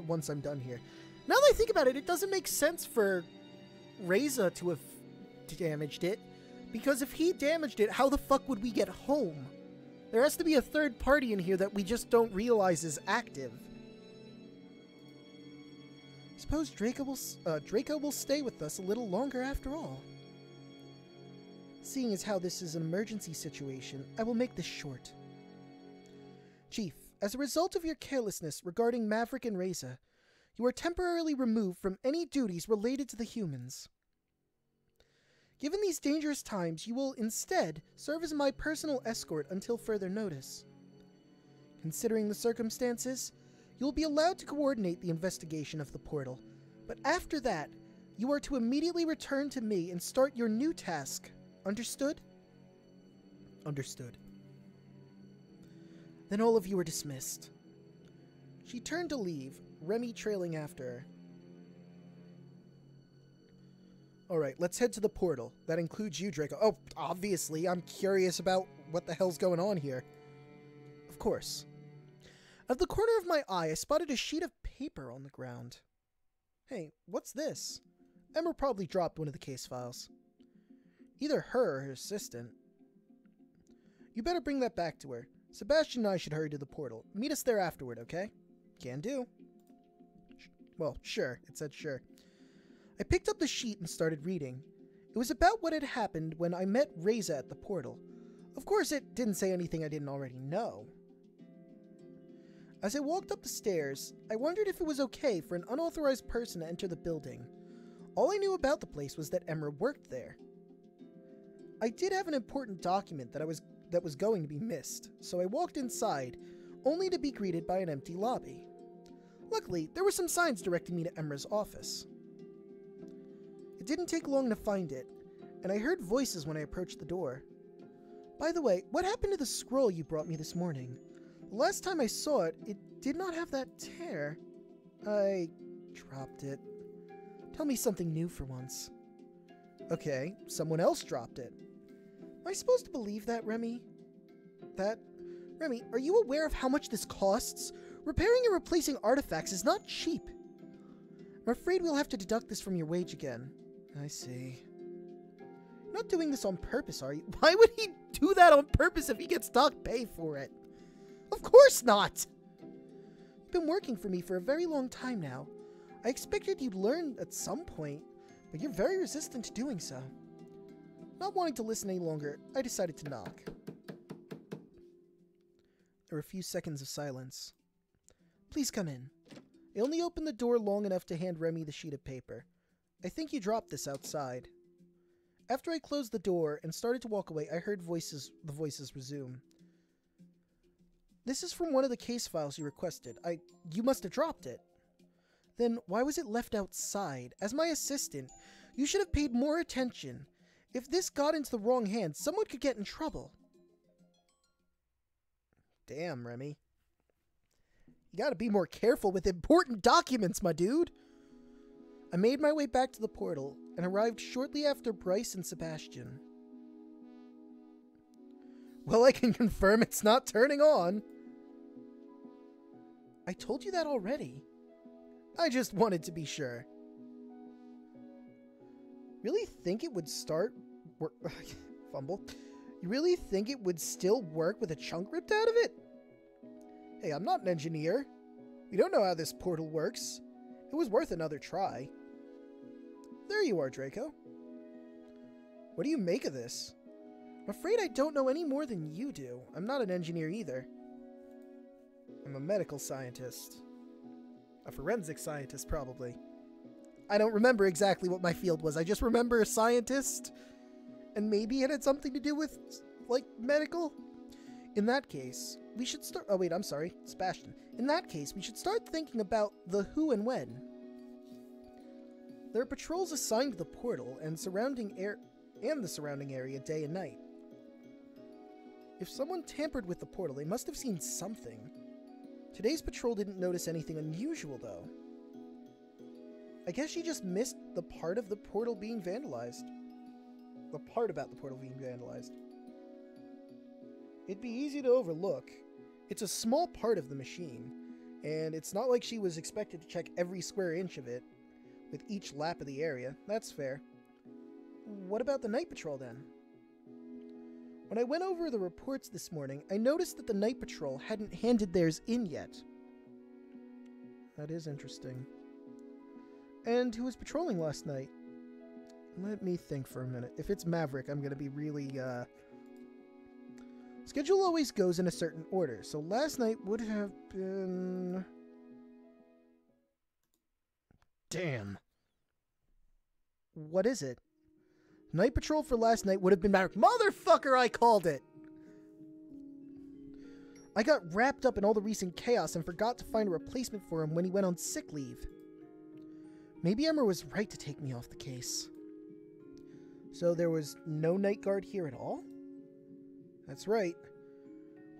once I'm done here. Now that I think about it, it doesn't make sense for Reza to have damaged it, because if he damaged it, how the fuck would we get home? There has to be a third party in here that we just don't realize is active. Suppose Draco will stay with us a little longer after all. Seeing as how this is an emergency situation, I will make this short. Chief, as a result of your carelessness regarding Maverick and Reza, You are temporarily removed from any duties related to the humans. Given these dangerous times, you will instead serve as my personal escort until further notice. Considering the circumstances, you will be allowed to coordinate the investigation of the portal, but after that, you are to immediately return to me and start your new task. Understood? Understood. Then all of you are dismissed. She turned to leave, Remy trailing after her. Alright, let's head to the portal. That includes you, Draco. Oh, obviously, I'm curious about what the hell's going on here. Of course. Out of the corner of my eye, I spotted a sheet of paper on the ground. Hey, what's this? Emma probably dropped one of the case files. Either her or her assistant. You better bring that back to her. Sebastian and I should hurry to the portal. Meet us there afterward, okay? Can do. Well, sure. It said sure. I picked up the sheet and started reading. It was about what had happened when I met Reza at the portal. Of course, it didn't say anything I didn't already know. As I walked up the stairs, I wondered if it was okay for an unauthorized person to enter the building. All I knew about the place was that Emma worked there. I did have an important document that was going to be missed, so I walked inside, only to be greeted by an empty lobby. Luckily, there were some signs directing me to Emra's office. It didn't take long to find it, and I heard voices when I approached the door. By the way, what happened to the scroll you brought me this morning? The last time I saw it, it did not have that tear. I dropped it. Tell me something new for once. Okay, someone else dropped it. Am I supposed to believe that, Remy? Remy, are you aware of how much this costs? Repairing and replacing artifacts is not cheap. I'm afraid we'll have to deduct this from your wage again. I see. You're not doing this on purpose, are you? Why would he do that on purpose if he gets docked pay for it? Of course not! You've been working for me for a very long time now. I expected you'd learn at some point, but you're very resistant to doing so. Not wanting to listen any longer, I decided to knock. There were a few seconds of silence. Please come in. I only opened the door long enough to hand Remy the sheet of paper. I think you dropped this outside. After I closed the door and started to walk away, I heard the voices resume. This is from one of the case files you requested. You must have dropped it. Then why was it left outside? As my assistant, you should have paid more attention. If this got into the wrong hands, someone could get in trouble. Damn, Remy. You gotta be more careful with important documents, my dude. I made my way back to the portal and arrived shortly after Bryce and Sebastian. Well, I can confirm it's not turning on. I told you that already. I just wanted to be sure. Really think it would fumble. You really think it would still work with a chunk ripped out of it? Hey, I'm not an engineer. We don't know how this portal works. It was worth another try. There you are, Draco. What do you make of this? I'm afraid I don't know any more than you do. I'm not an engineer either. I'm a medical scientist. A forensic scientist, probably. I don't remember exactly what my field was. I just remember a scientist. And maybe it had something to do with, like, medical. In that case, we should start... Oh, wait, I'm sorry. Sebastian. In that case, we should start thinking about the who and when. There are patrols assigned to the portal and the surrounding area day and night. If someone tampered with the portal, they must have seen something. Today's patrol didn't notice anything unusual, though. I guess she just missed the part of the portal being vandalized. The part about the portal being vandalized. It'd be easy to overlook. It's a small part of the machine, and it's not like she was expected to check every square inch of it with each lap of the area. That's fair. What about the night patrol, then? When I went over the reports this morning, I noticed that the night patrol hadn't handed theirs in yet. That is interesting. And who was patrolling last night? Let me think for a minute. If it's Maverick, I'm going to be really, Schedule always goes in a certain order, so last night would have been... Damn. What is it? Night patrol for last night would have been Maverick. Motherfucker, I called it! I got wrapped up in all the recent chaos and forgot to find a replacement for him when he went on sick leave. Maybe Emmer was right to take me off the case. So there was no night guard here at all? That's right.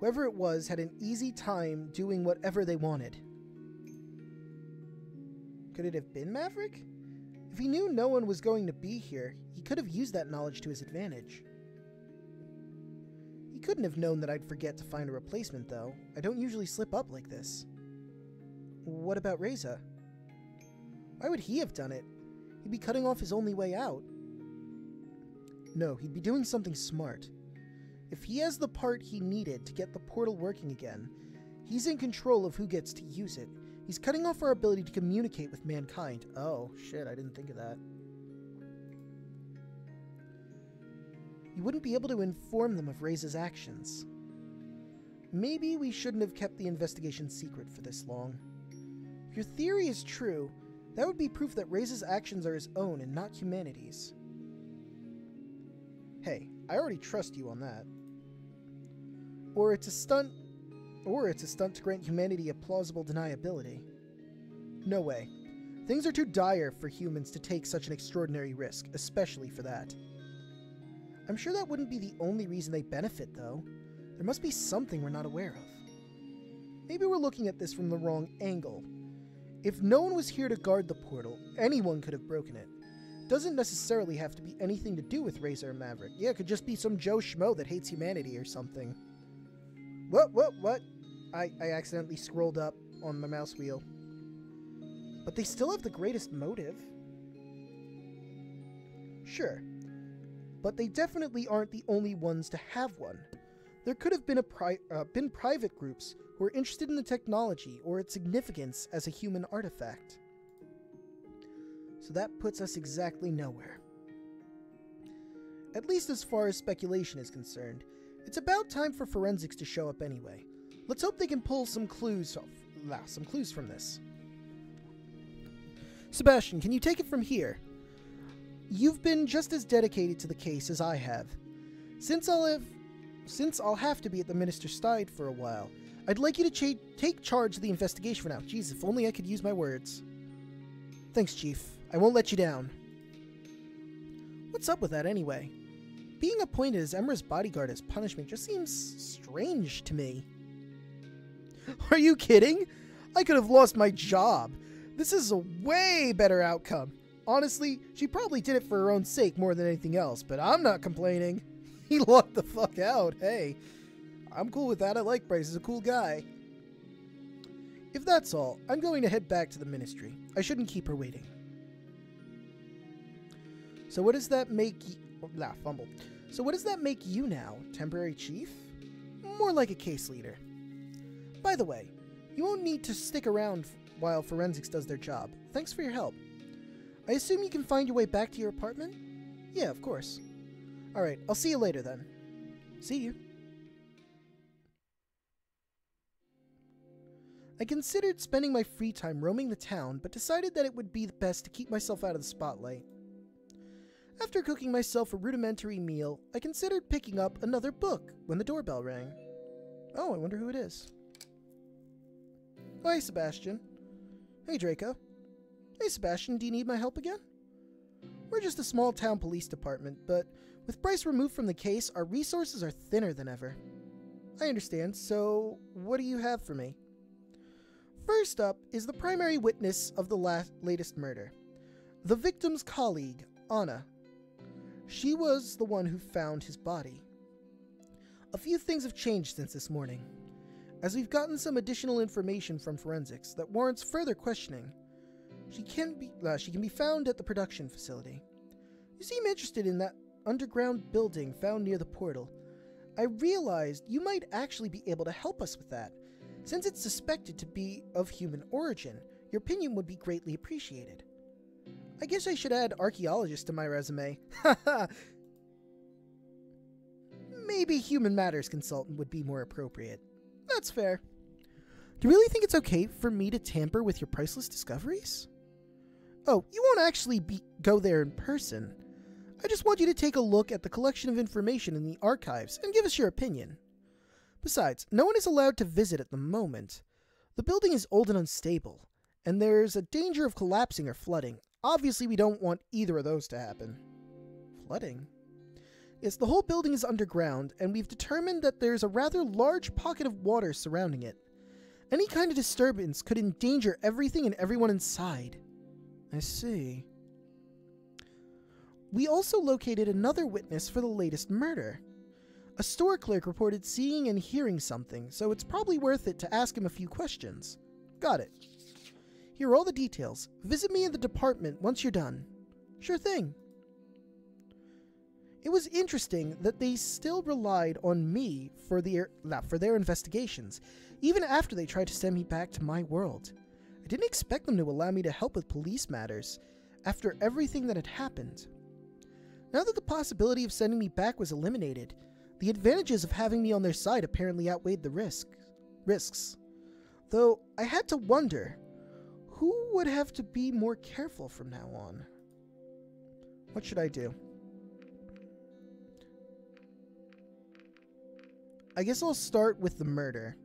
Whoever it was had an easy time doing whatever they wanted. Could it have been Maverick? If he knew no one was going to be here, he could have used that knowledge to his advantage. He couldn't have known that I'd forget to find a replacement, though. I don't usually slip up like this. What about Reza? Why would he have done it? He'd be cutting off his only way out. No, he'd be doing something smart. If he has the part he needed to get the portal working again, he's in control of who gets to use it. He's cutting off our ability to communicate with mankind. Oh, shit, I didn't think of that. You wouldn't be able to inform them of Reza's actions. Maybe we shouldn't have kept the investigation secret for this long. If your theory is true, that would be proof that Reza's actions are his own and not humanity's. Hey, I already trust you on that. Or it's a stunt to grant humanity a plausible deniability. No way. Things are too dire for humans to take such an extraordinary risk, especially for that. I'm sure that wouldn't be the only reason they benefit, though. There must be something we're not aware of. Maybe we're looking at this from the wrong angle. If no one was here to guard the portal, anyone could have broken it. It doesn't necessarily have to be anything to do with Reza or Maverick. Yeah, it could just be some Joe Schmo that hates humanity or something. What? I accidentally scrolled up on my mouse wheel. But they still have the greatest motive. Sure. But they definitely aren't the only ones to have one. There could have been been private groups who are interested in the technology or its significance as a human artifact. So that puts us exactly nowhere. At least as far as speculation is concerned. It's about time for forensics to show up anyway. Let's hope they can pull some clues from this. Sebastian, can you take it from here? You've been just as dedicated to the case as I have. Since I'll have to be at the minister's side for a while, I'd like you to take charge of the investigation for now. Jeez, if only I could use my words. Thanks, Chief. I won't let you down. What's up with that anyway? Being appointed as Emmer's bodyguard as punishment just seems strange to me. Are you kidding? I could have lost my job. This is a way better outcome. Honestly, she probably did it for her own sake more than anything else, but I'm not complaining. He locked the fuck out. Hey, I'm cool with that. I like Bryce. He's a cool guy. If that's all, I'm going to head back to the ministry. I shouldn't keep her waiting. So what does that make fumble. So what does that make you now? Temporary chief? More like a case leader. By the way, you won't need to stick around while forensics does their job. Thanks for your help. I assume you can find your way back to your apartment? Yeah, of course. Alright, I'll see you later then. See you. I considered spending my free time roaming the town, but decided that it would be best to keep myself out of the spotlight. After cooking myself a rudimentary meal, I considered picking up another book when the doorbell rang. Oh, I wonder who it is. Oh, hey, Sebastian. Hey, Draco. Hey, Sebastian, do you need my help again? We're just a small town police department, but with Bryce removed from the case, our resources are thinner than ever. I understand, so what do you have for me? First up is the primary witness of the latest murder. The victim's colleague, Anna. She was the one who found his body. A few things have changed since this morning. As we've gotten some additional information from forensics that warrants further questioning, she can be found at the production facility. You seem interested in that underground building found near the portal. I realized you might actually be able to help us with that. Since it's suspected to be of human origin, your opinion would be greatly appreciated. I guess I should add archaeologist to my resume. Haha. Maybe human matters consultant would be more appropriate. That's fair. Do you really think it's okay for me to tamper with your priceless discoveries? Oh, you won't actually go there in person. I just want you to take a look at the collection of information in the archives and give us your opinion. Besides, no one is allowed to visit at the moment. The building is old and unstable, and there's a danger of collapsing or flooding. Obviously, we don't want either of those to happen. Flooding? Yes, the whole building is underground, and we've determined that there's a rather large pocket of water surrounding it. Any kind of disturbance could endanger everything and everyone inside. I see. We also located another witness for the latest murder. A store clerk reported seeing and hearing something, so it's probably worth it to ask him a few questions. Got it. Here are all the details. Visit me in the department once you're done. Sure thing. It was interesting that they still relied on me for their investigations, even after they tried to send me back to my world. I didn't expect them to allow me to help with police matters, after everything that had happened. Now that the possibility of sending me back was eliminated, the advantages of having me on their side apparently outweighed the risks. Though I had to wonder, who would have to be more careful from now on? What should I do? I guess I'll start with the murder.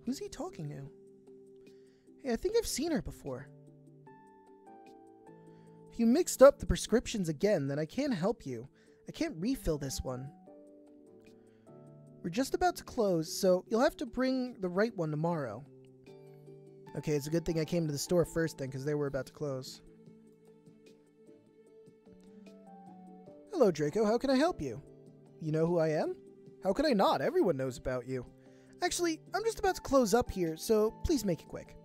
Who's he talking to? Hey, I think I've seen her before. If you mixed up the prescriptions again, then I can't help you. I can't refill this one. We're just about to close, so you'll have to bring the right one tomorrow. Okay, it's a good thing I came to the store first then, because they were about to close. Hello, Draco. How can I help you? You know who I am? How could I not? Everyone knows about you. Actually, I'm just about to close up here, so please make it quick.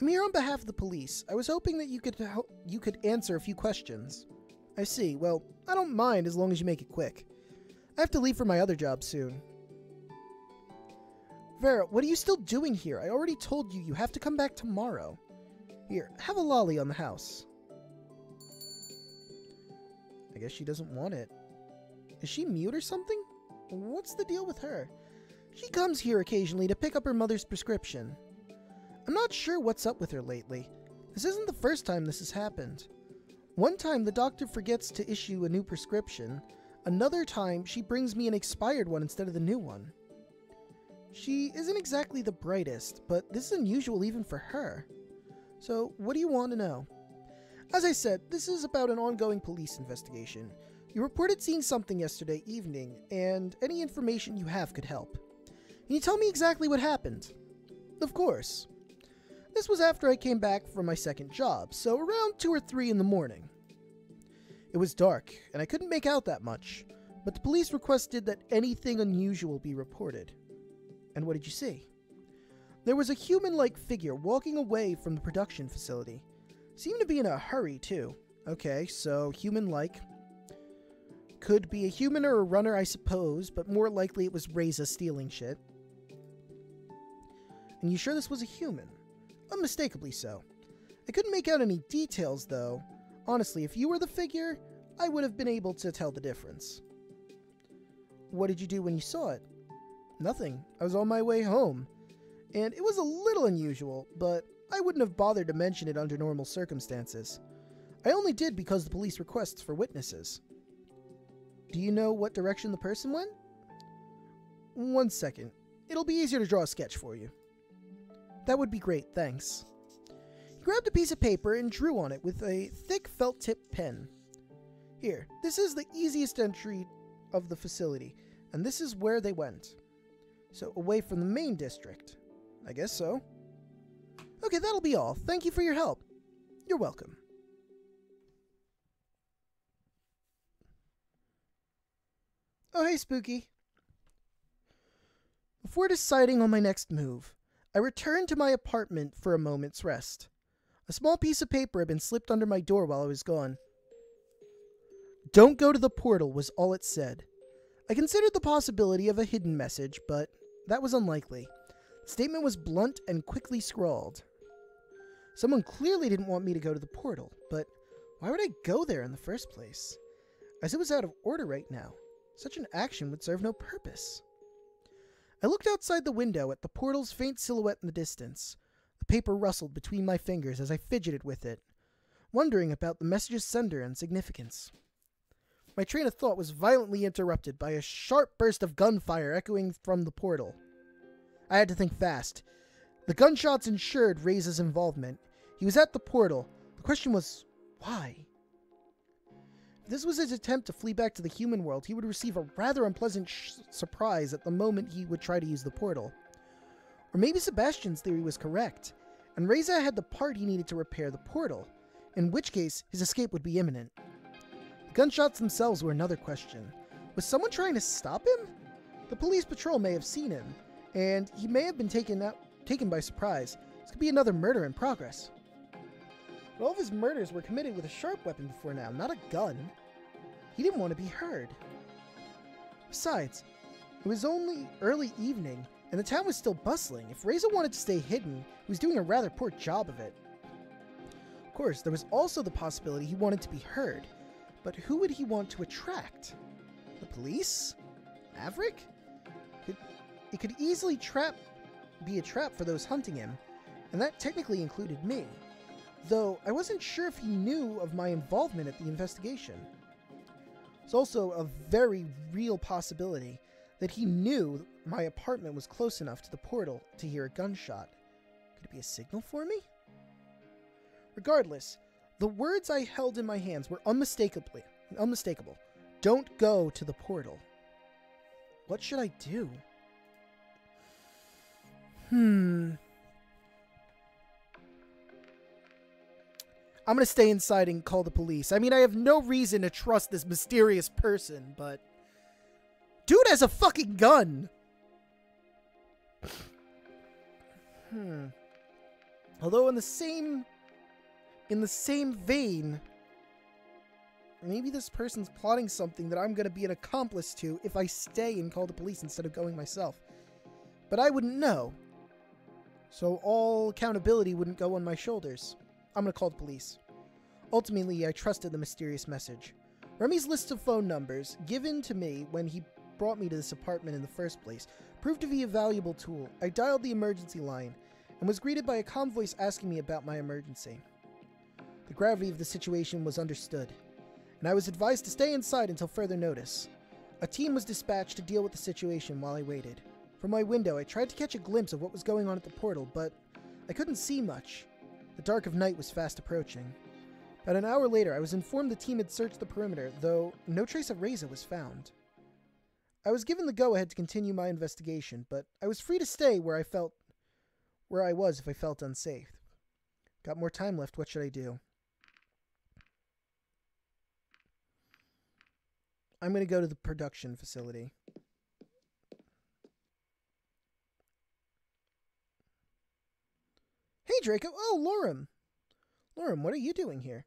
I'm here on behalf of the police. I was hoping that you could answer a few questions. I see. Well, I don't mind as long as you make it quick. I have to leave for my other job soon. Vera, what are you still doing here? I already told you have to come back tomorrow. Here, have a lolly on the house. I guess she doesn't want it. Is she mute or something? What's the deal with her? She comes here occasionally to pick up her mother's prescription. I'm not sure what's up with her lately. This isn't the first time this has happened. One time the doctor forgets to issue a new prescription. Another time she brings me an expired one instead of the new one. She isn't exactly the brightest, but this is unusual even for her. So, what do you want to know? As I said, this is about an ongoing police investigation. You reported seeing something yesterday evening, and any information you have could help. Can you tell me exactly what happened? Of course. This was after I came back from my second job, so around 2 or 3 in the morning. It was dark, and I couldn't make out that much, but the police requested that anything unusual be reported. And what did you see? There was a human-like figure walking away from the production facility. Seemed to be in a hurry, too. Okay, so human-like. Could be a human or a runner, I suppose, but more likely it was Reza stealing shit. And you sure this was a human? Unmistakably so. I couldn't make out any details, though. Honestly, if you were the figure, I would have been able to tell the difference. What did you do when you saw it? Nothing. I was on my way home. And it was a little unusual, but I wouldn't have bothered to mention it under normal circumstances. I only did because the police requests for witnesses. Do you know what direction the person went? 1 second. It'll be easier to draw a sketch for you. That would be great, thanks. He grabbed a piece of paper and drew on it with a thick felt-tip pen. Here, this is the easiest entry of the facility, and this is where they went. So, away from the main district. I guess so. Okay, that'll be all. Thank you for your help. You're welcome. Oh, hey, Spooky. Before deciding on my next move, I returned to my apartment for a moment's rest. A small piece of paper had been slipped under my door while I was gone. Don't go to the portal was all it said. I considered the possibility of a hidden message, but that was unlikely. The statement was blunt and quickly scrawled. Someone clearly didn't want me to go to the portal, but Why would I go there in the first place? As it was out of order right now, such an action would serve no purpose. I looked outside the window at the portal's faint silhouette in the distance. The paper rustled between my fingers as I fidgeted with it, wondering about the message's sender and significance. My train of thought was violently interrupted by a sharp burst of gunfire echoing from the portal. I had to think fast. The gunshots ensured Reza's involvement. He was at the portal. The question was, why? If this was his attempt to flee back to the human world, he would receive a rather unpleasant surprise at the moment he would try to use the portal. Or maybe Sebastian's theory was correct, and Reza had the part he needed to repair the portal, in which case his escape would be imminent. The gunshots themselves were another question. Was someone trying to stop him? The police patrol may have seen him, and he may have been taken by surprise. This could be another murder in progress. But all of his murders were committed with a sharp weapon before now, not a gun. He didn't want to be heard. Besides, it was only early evening, and the town was still bustling. If Reza wanted to stay hidden, he was doing a rather poor job of it. Of course, there was also the possibility he wanted to be heard. But who would he want to attract? The police? Maverick? It could easily be a trap for those hunting him, and that technically included me. Though I wasn't sure if he knew of my involvement at the investigation. It's also a very real possibility that he knew my apartment was close enough to the portal to hear a gunshot. Could it be a signal for me? Regardless, the words I held in my hands were unmistakable. Don't go to the portal. What should I do? I'm gonna stay inside and call the police. I mean, I have no reason to trust this mysterious person, but... Dude has a fucking gun! Although in the same vein, maybe this person's plotting something that I'm gonna be an accomplice to if I stay and call the police instead of going myself. But I wouldn't know. So all accountability wouldn't go on my shoulders. I'm gonna call the police. Ultimately, I trusted the mysterious message. Remy's list of phone numbers, given to me when he brought me to this apartment in the first place, proved to be a valuable tool. I dialed the emergency line, and was greeted by a calm voice asking me about my emergency. The gravity of the situation was understood, and I was advised to stay inside until further notice. A team was dispatched to deal with the situation while I waited. From my window, I tried to catch a glimpse of what was going on at the portal, but I couldn't see much. The dark of night was fast approaching. About an hour later, I was informed the team had searched the perimeter, though no trace of Reza was found. I was given the go-ahead to continue my investigation, but I was free to stay where I was if I felt unsafe. Got more time left, what should I do? I'm going to go to the production facility. Hey, Draco! Oh, Lorem! Lorem, what are you doing here?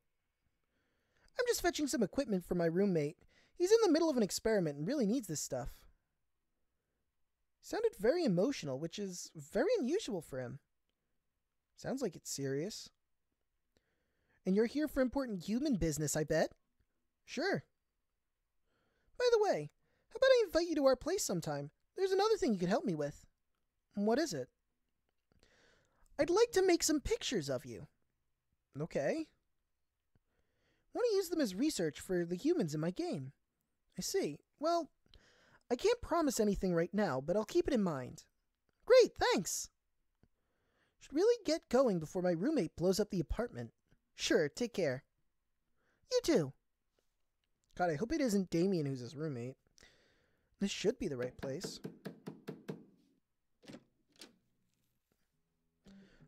I'm just fetching some equipment for my roommate. He's in the middle of an experiment and really needs this stuff. He sounded very emotional, which is very unusual for him. Sounds like it's serious. And you're here for important human business, I bet? Sure. By the way, how about I invite you to our place sometime? There's another thing you could help me with. What is it? I'd like to make some pictures of you. Okay. I want to use them as research for the humans in my game. I see. Well, I can't promise anything right now, but I'll keep it in mind. Great, thanks! Should really get going before my roommate blows up the apartment. Sure, take care. You too. God, I hope it isn't Damien who's his roommate. This should be the right place.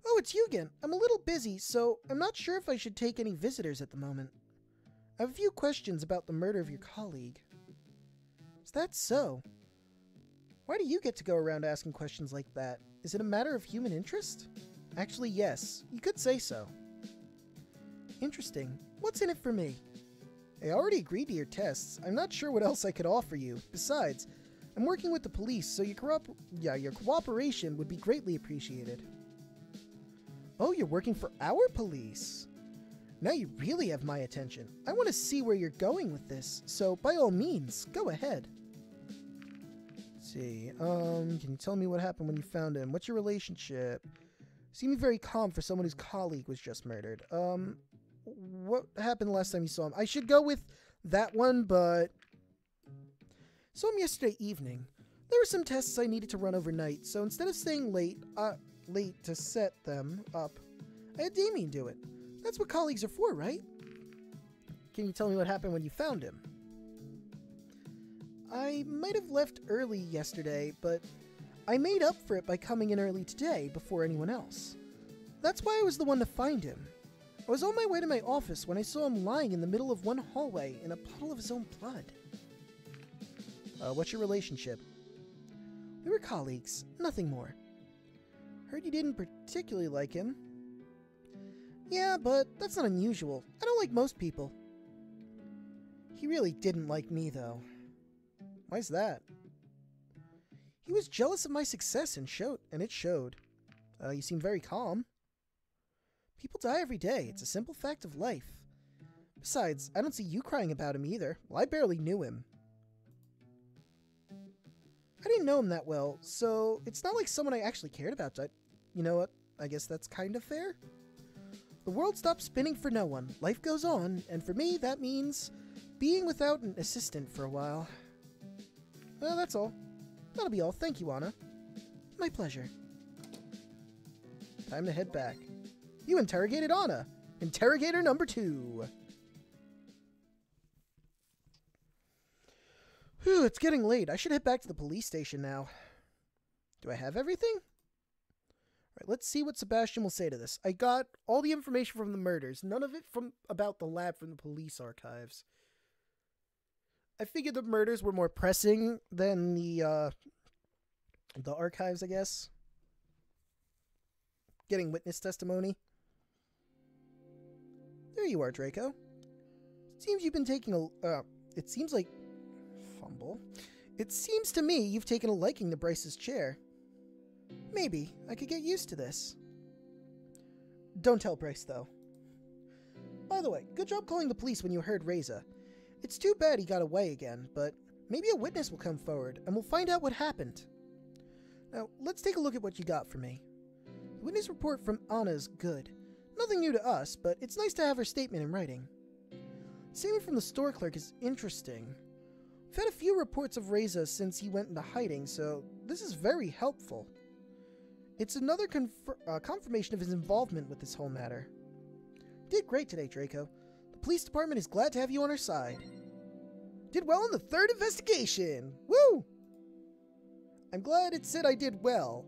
Oh, it's you again. I'm a little busy, so I'm not sure if I should take any visitors at the moment. I have a few questions about the murder of your colleague. Is that so? Why do you get to go around asking questions like that? Is it a matter of human interest? Actually, yes. You could say so. Interesting. What's in it for me? I already agreed to your tests. I'm not sure what else I could offer you. Besides, I'm working with the police, so your cooperation would be greatly appreciated. Oh, you're working for our police. Now you really have my attention. I want to see where you're going with this, so by all means, go ahead. Let's see, can you tell me what happened when you found him? What's your relationship? Seeming very calm for someone whose colleague was just murdered. What happened last time you saw him? I should go with that one, but... Saw him yesterday evening. There were some tests I needed to run overnight, so instead of staying late to set them up, I had Damien do it. That's what colleagues are for, right? Can you tell me what happened when you found him? I might have left early yesterday, but I made up for it by coming in early today before anyone else. That's why I was the one to find him. I was on my way to my office when I saw him lying in the middle of one hallway in a puddle of his own blood. What's your relationship? We were colleagues, nothing more. Heard you didn't particularly like him. Yeah, but that's not unusual. I don't like most people. He really didn't like me, though. Why's that? He was jealous of my success and it showed. You seem very calm. People die every day. It's a simple fact of life. Besides, I don't see you crying about him either. Well, I barely knew him. I didn't know him that well, so it's not like someone I actually cared about. You know what? I guess that's kind of fair. The world stops spinning for no one. Life goes on, and for me, that means being without an assistant for a while. Well, that's all. That'll be all. Thank you, Anna. My pleasure. Time to head back. You interrogated Anna. Interrogator number 2. Whew, it's getting late. I should head back to the police station now. Do I have everything? Right, let's see what Sebastian will say to this. I got all the information from the murders, none of it about the lab from the police archives. I figured the murders were more pressing than the archives, I guess. Getting witness testimony. There you are, Draco. Seems you've been taking it seems like... Fumble. It seems to me you've taken a liking to Bryce's chair. Maybe I could get used to this. Don't tell Bryce, though. By the way, good job calling the police when you heard Reza. It's too bad he got away again, but maybe a witness will come forward, and we'll find out what happened. Now, let's take a look at what you got for me. The witness report from Anna is good. Nothing new to us, but it's nice to have her statement in writing. The statement from the store clerk is interesting. We've had a few reports of Reza since he went into hiding, so this is very helpful. It's another confirmation of his involvement with this whole matter. You did great today, Draco. The police department is glad to have you on our side. Did well in the 3rd investigation! Woo! I'm glad it said I did well.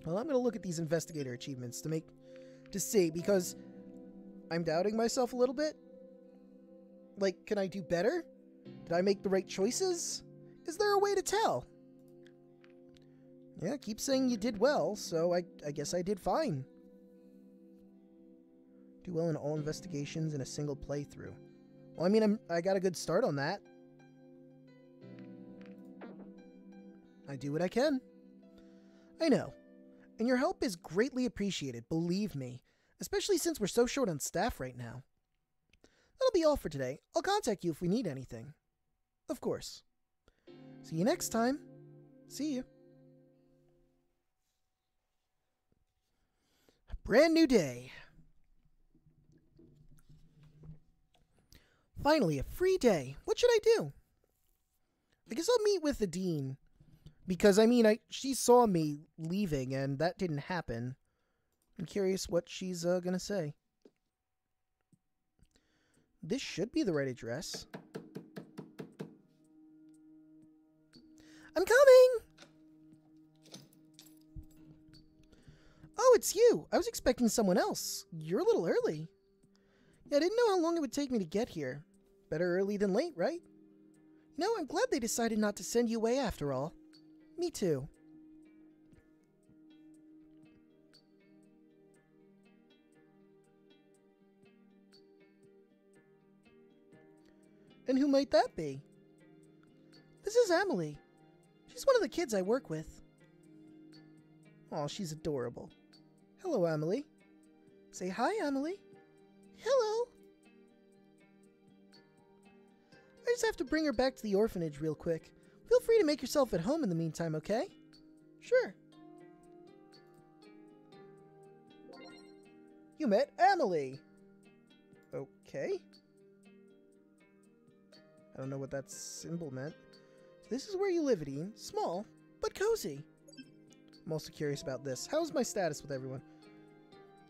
Well, I'm going to look at these investigator achievements to see, because I'm doubting myself a little bit. Like, can I do better? Did I make the right choices? Is there a way to tell? Yeah, keep saying you did well, so I guess I did fine. Do well in all investigations in a single playthrough. Well, I mean, I got a good start on that. I do what I can. I know. And your help is greatly appreciated, believe me. Especially since we're so short on staff right now. That'll be all for today. I'll contact you if we need anything. Of course. See you next time. See you. A brand new day. Finally, a free day. What should I do? I guess I'll meet with the dean. Because, I mean, she saw me leaving, and that didn't happen. I'm curious what she's gonna say. This should be the right address. I'm coming! Oh, it's you! I was expecting someone else. You're a little early. Yeah, I didn't know how long it would take me to get here. Better early than late, right? You know, I'm glad they decided not to send you away after all. Me too. And who might that be? This is Emily. She's one of the kids I work with. Aw, she's adorable. Hello, Emily. Say hi, Emily. hello. I just have to bring her back to the orphanage real quick. Feel free to make yourself at home in the meantime, okay? Sure. You met Emily. Okay. I don't know what that symbol meant. This is where you live, Edine. Small, but cozy. I'm also curious about this. How's my status with everyone?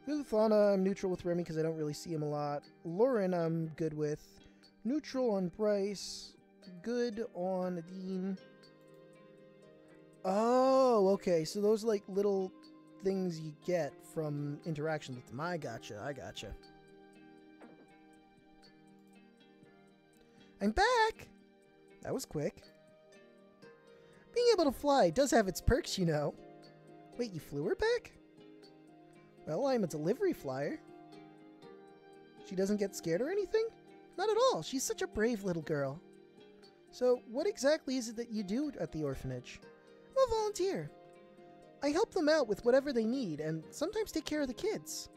Good with Fauna, I'm neutral with Remy because I don't really see him a lot. Lauren, I'm good with. Neutral on Bryce. Good on Edine. Oh, okay. So those are like little things you get from interaction with them. I gotcha. I'm back! That was quick. Being able to fly does have its perks, you know. Wait, you flew her back? Well, I'm a delivery flyer. She doesn't get scared or anything? Not at all. She's such a brave little girl. So, what exactly is it that you do at the orphanage? I'm a volunteer. I help them out with whatever they need and sometimes take care of the kids.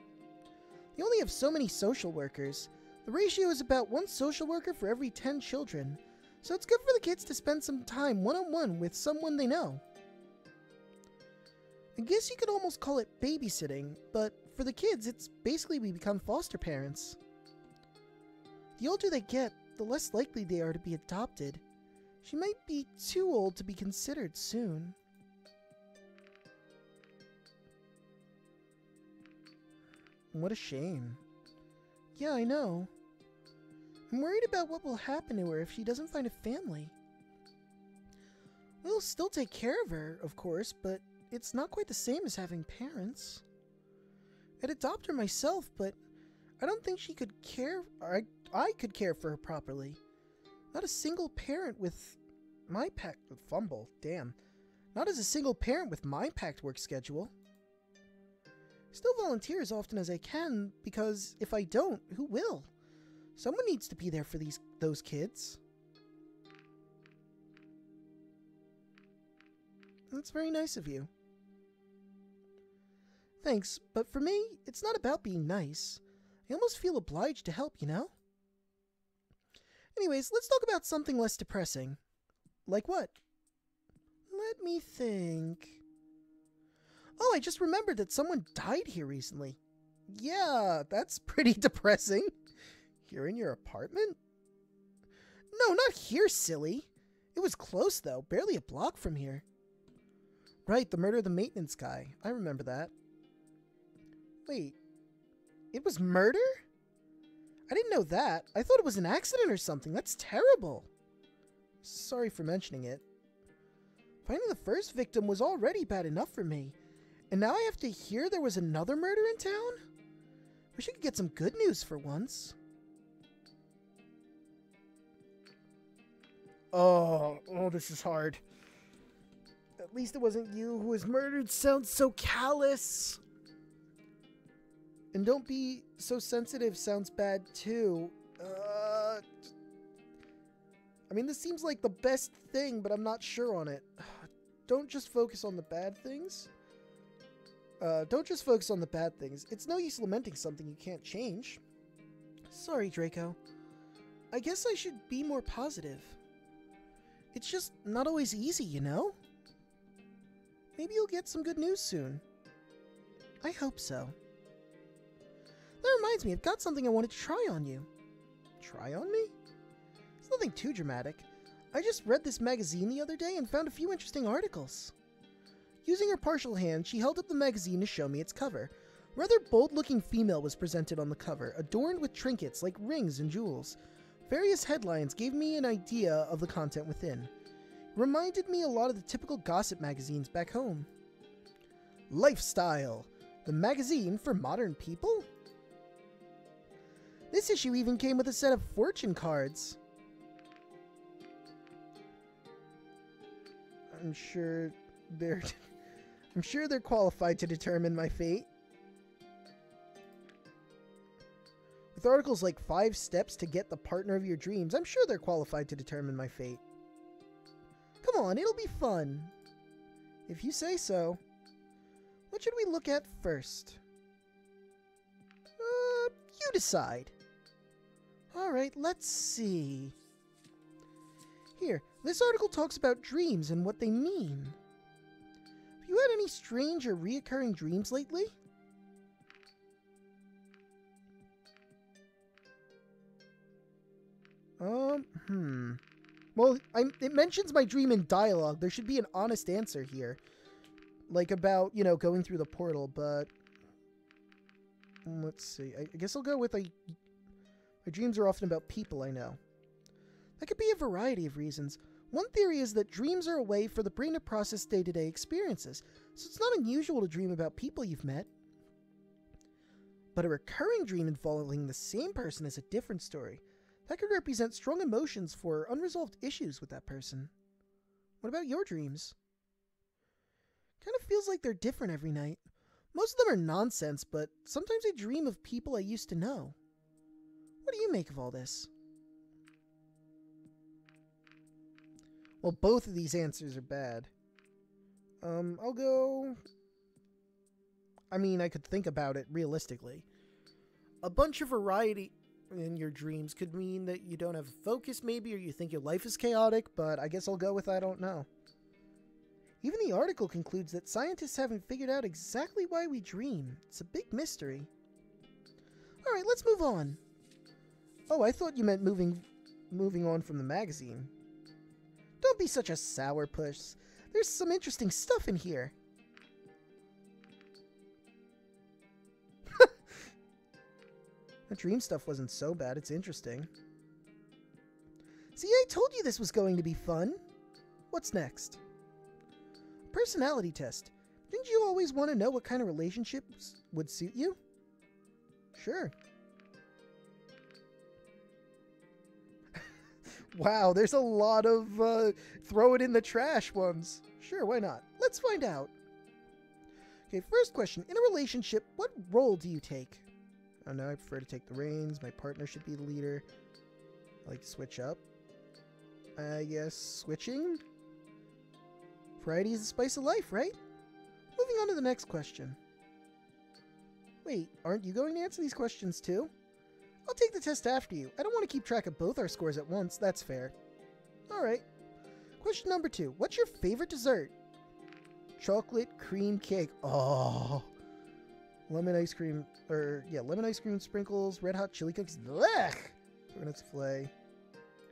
They only have so many social workers. The ratio is about 1 social worker for every 10 children. So it's good for the kids to spend some time one-on-one with someone they know. I guess you could almost call it babysitting, but for the kids, it's basically we become foster parents. The older they get, the less likely they are to be adopted. She might be too old to be considered soon. What a shame. Yeah, I know. I'm worried about what will happen to her if she doesn't find a family. We'll still take care of her, of course, but it's not quite the same as having parents. I'd adopt her myself, but I don't think she could care... I could care for her properly. Not a single parent with my packed... Fumble, damn. Not as a single parent with my packed work schedule. Still volunteer as often as I can, because if I don't, who will? Someone needs to be there for those kids. That's very nice of you. Thanks, but for me, it's not about being nice. I almost feel obliged to help, you know? Anyways, let's talk about something less depressing. Like what? Let me think. Oh, I just remembered that someone died here recently. Yeah, that's pretty depressing. Here in your apartment? No, not here, silly. It was close, though. Barely a block from here. Right, the murder of the maintenance guy. I remember that. Wait. It was murder? I didn't know that. I thought it was an accident or something. That's terrible. Sorry for mentioning it. Finding the first victim was already bad enough for me. And now I have to hear there was another murder in town? Wish I could get some good news for once. Oh, this is hard. At least it wasn't you who was murdered. Sounds so callous. And don't be so sensitive sounds bad too. I mean, this seems like the best thing, but I'm not sure on it. Don't just focus on the bad things. Don't just focus on the bad things. It's no use lamenting something you can't change. Sorry, Draco. I guess I should be more positive. It's just not always easy, you know? Maybe you'll get some good news soon. I hope so. That reminds me, I've got something I wanted to try on you. Try on me? It's nothing too dramatic. I just read this magazine the other day and found a few interesting articles. Using her partial hand, she held up the magazine to show me its cover. A rather bold-looking female was presented on the cover, adorned with trinkets like rings and jewels. Various headlines gave me an idea of the content within. It reminded me a lot of the typical gossip magazines back home. Lifestyle, the magazine for modern people? This issue even came with a set of fortune cards. I'm sure they're qualified to determine my fate. With articles like 5 steps to get the partner of your dreams, I'm sure they're qualified to determine my fate. Come on, it'll be fun. If you say so. What should we look at first? You decide. Alright, let's see. Here, this article talks about dreams and what they mean. Have you had any strange or reoccurring dreams lately? Well, it mentions my dream in dialogue. There should be an honest answer here. Like about, you know, going through the portal, but... Let's see. I guess I'll go with my dreams are often about people I know. That could be a variety of reasons. One theory is that dreams are a way for the brain to process day-to-day experiences, so it's not unusual to dream about people you've met. But a recurring dream involving the same person is a different story. That could represent strong emotions for unresolved issues with that person. What about your dreams? Kind of feels like they're different every night. Most of them are nonsense, but sometimes I dream of people I used to know. What do you make of all this? Well, both of these answers are bad. I'll go... I mean, I could think about it realistically. A bunch of variety in your dreams could mean that you don't have focus maybe, or you think your life is chaotic, but I guess I'll go with I don't know. Even the article concludes that scientists haven't figured out exactly why we dream. It's a big mystery. Alright, let's move on. Oh, I thought you meant moving on from the magazine. Don't be such a sourpuss. There's some interesting stuff in here. The dream stuff wasn't so bad, it's interesting. See, I told you this was going to be fun. What's next? Personality test. Didn't you always want to know what kind of relationships would suit you? Sure. Wow, there's a lot of throw it in the trash ones. Sure, why not? Let's find out. Okay, first question. In a relationship, what role do you take? Oh no, I prefer to take the reins. My partner should be the leader. I like to switch up. I guess switching? Variety is the spice of life, right? Moving on to the next question. Wait, aren't you going to answer these questions too? I'll take the test after you. I don't want to keep track of both our scores at once. That's fair. Alright. Question number 2. What's your favorite dessert? Chocolate cream cake. Oh. Lemon ice cream. Lemon ice cream sprinkles. Red hot chili cookies. Blech! Coconut souffle.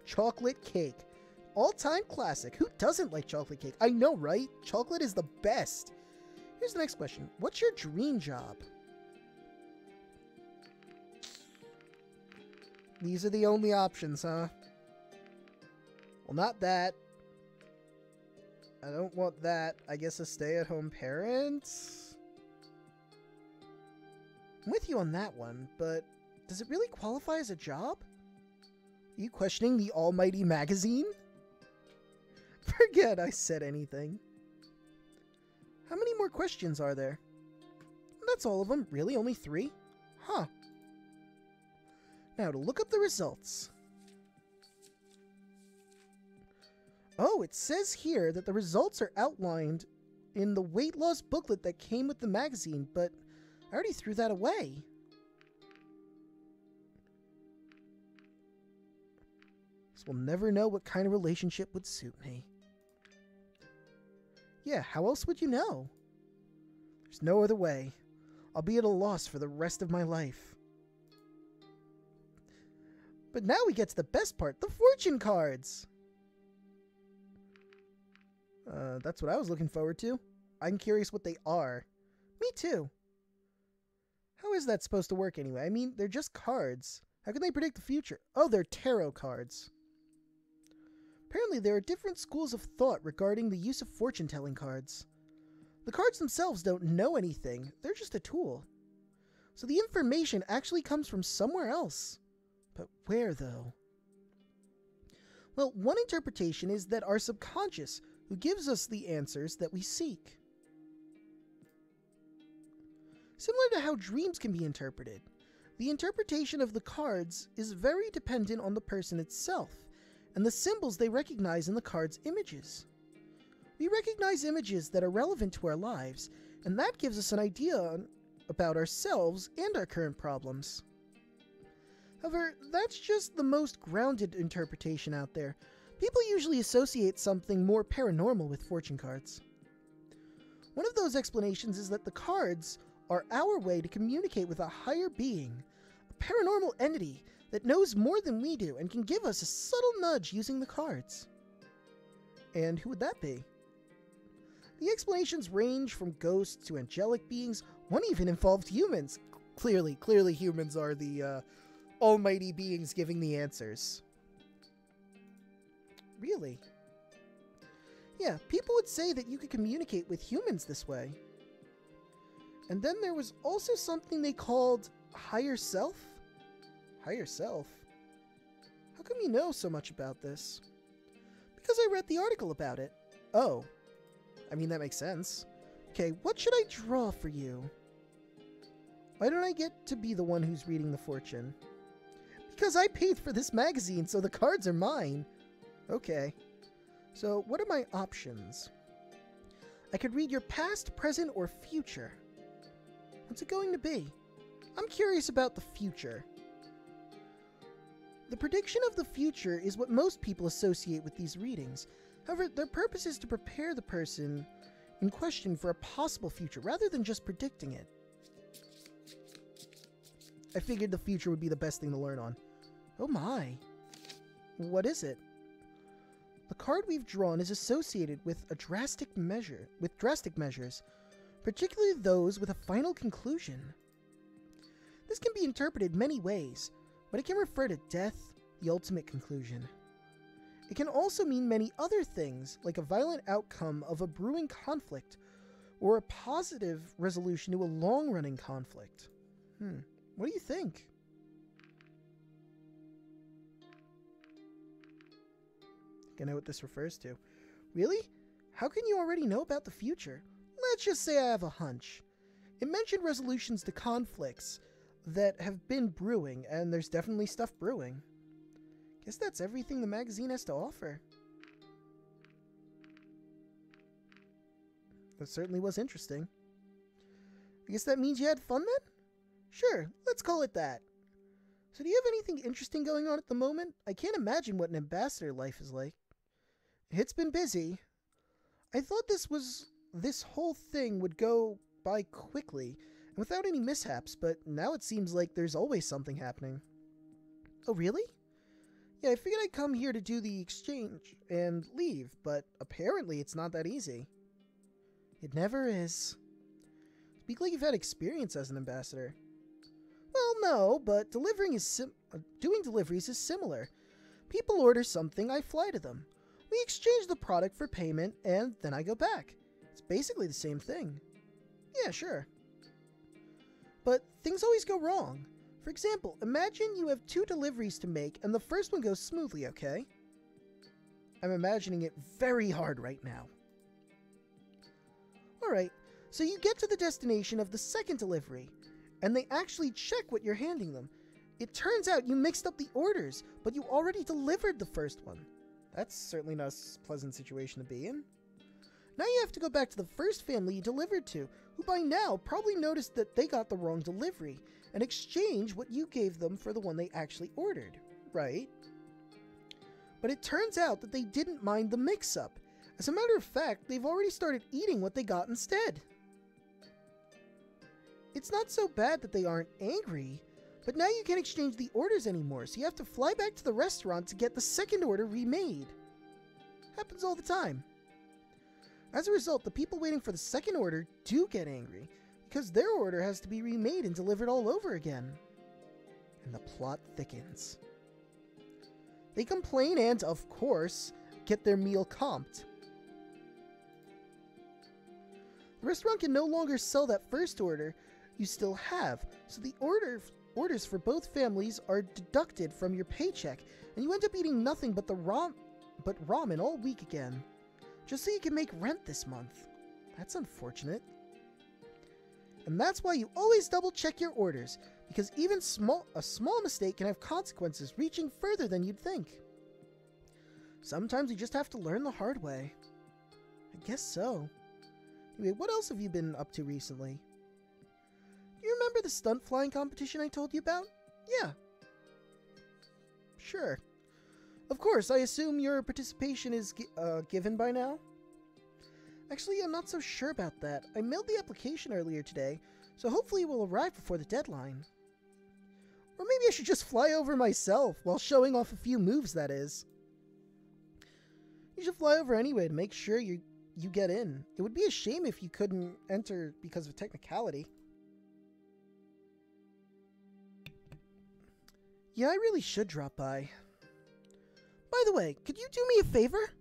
Chocolate cake. All-time classic. Who doesn't like chocolate cake? I know, right? Chocolate is the best. Here's the next question. What's your dream job? These are the only options, huh? Well, not that. I don't want that. I guess a stay-at-home parent? I'm with you on that one, but does it really qualify as a job? Are you questioning the almighty magazine? Forget I said anything. How many more questions are there? That's all of them. Really? Only 3? Huh. Now to look up the results. Oh, it says here that the results are outlined in the weight loss booklet that came with the magazine, but I already threw that away. So we'll never know what kind of relationship would suit me. Yeah, how else would you know? There's no other way. I'll be at a loss for the rest of my life. But now we get to the best part, the fortune cards! That's what I was looking forward to. I'm curious what they are. Me too. How is that supposed to work anyway? I mean, they're just cards. How can they predict the future? Oh, they're tarot cards. Apparently, there are different schools of thought regarding the use of fortune-telling cards. The cards themselves don't know anything. They're just a tool. So the information actually comes from somewhere else. But where, though? Well, one interpretation is that our subconscious, who gives us the answers that we seek. Similar to how dreams can be interpreted, the interpretation of the cards is very dependent on the person itself and the symbols they recognize in the card's images. We recognize images that are relevant to our lives, and that gives us an idea about ourselves and our current problems. However, that's just the most grounded interpretation out there. People usually associate something more paranormal with fortune cards. One of those explanations is that the cards are our way to communicate with a higher being, a paranormal entity that knows more than we do and can give us a subtle nudge using the cards. And who would that be? The explanations range from ghosts to angelic beings. One even involved humans. Clearly humans are the almighty beings giving the answers. Really? Yeah, people would say that you could communicate with humans this way. And then there was also something they called higher self? Higher self? How come you know so much about this? Because I read the article about it. Oh. I mean, that makes sense. Okay, what should I draw for you? Why don't I get to be the one who's reading the fortune? Because I paid for this magazine, so the cards are mine. Okay. So, what are my options? I could read your past, present, or future. What's it going to be? I'm curious about the future. The prediction of the future is what most people associate with these readings. However, their purpose is to prepare the person in question for a possible future, rather than just predicting it. I figured the future would be the best thing to learn on. Oh my. What is it? The card we've drawn is associated with drastic measures, particularly those with a final conclusion. This can be interpreted many ways, but it can refer to death, the ultimate conclusion. It can also mean many other things, like a violent outcome of a brewing conflict, or a positive resolution to a long-running conflict. What do you think? I know what this refers to. Really? How can you already know about the future? Let's just say I have a hunch. It mentioned resolutions to conflicts that have been brewing, and there's definitely stuff brewing. Guess that's everything the magazine has to offer. That certainly was interesting. I guess that means you had fun then? Sure, let's call it that. So do you have anything interesting going on at the moment? I can't imagine what an ambassador life is like. It's been busy. I thought this whole thing would go by quickly and without any mishaps, but now it seems like there's always something happening. Oh, really? Yeah, I figured I'd come here to do the exchange and leave, but apparently it's not that easy. It never is. Speak like you've had experience as an ambassador. Well, no, but doing deliveries is similar. People order something, I fly to them. We exchange the product for payment, and then I go back. It's basically the same thing. Yeah, sure. But things always go wrong. For example, imagine you have 2 deliveries to make, and the first one goes smoothly, okay? I'm imagining it very hard right now. Alright, so you get to the destination of the second delivery, and they actually check what you're handing them. It turns out you mixed up the orders, but you already delivered the first one. That's certainly not a pleasant situation to be in. Now you have to go back to the first family you delivered to, who by now probably noticed that they got the wrong delivery, and exchange what you gave them for the one they actually ordered, right? But it turns out that they didn't mind the mix-up. As a matter of fact, they've already started eating what they got instead. It's not so bad that they aren't angry, but now you can't exchange the orders anymore, so you have to fly back to the restaurant to get the second order remade. Happens all the time. As a result, the people waiting for the second order do get angry, because their order has to be remade and delivered all over again. And the plot thickens. They complain and, of course, get their meal comped. The restaurant can no longer sell that first order you still have, so the orders for both families are deducted from your paycheck, and you end up eating nothing but ramen all week again, just so you can make rent this month. That's unfortunate. And that's why you always double check your orders, because even a small mistake can have consequences reaching further than you'd think. Sometimes you just have to learn the hard way. I guess so. Anyway, what else have you been up to recently? Do you remember the stunt flying competition I told you about? Yeah. Sure. Of course, I assume your participation is given by now? Actually, I'm not so sure about that. I mailed the application earlier today, so hopefully it will arrive before the deadline. Or maybe I should just fly over myself, while showing off a few moves, that is. You should fly over anyway to make sure you get in. It would be a shame if you couldn't enter because of technicality. Yeah, I really should drop by. By the way, could you do me a favor?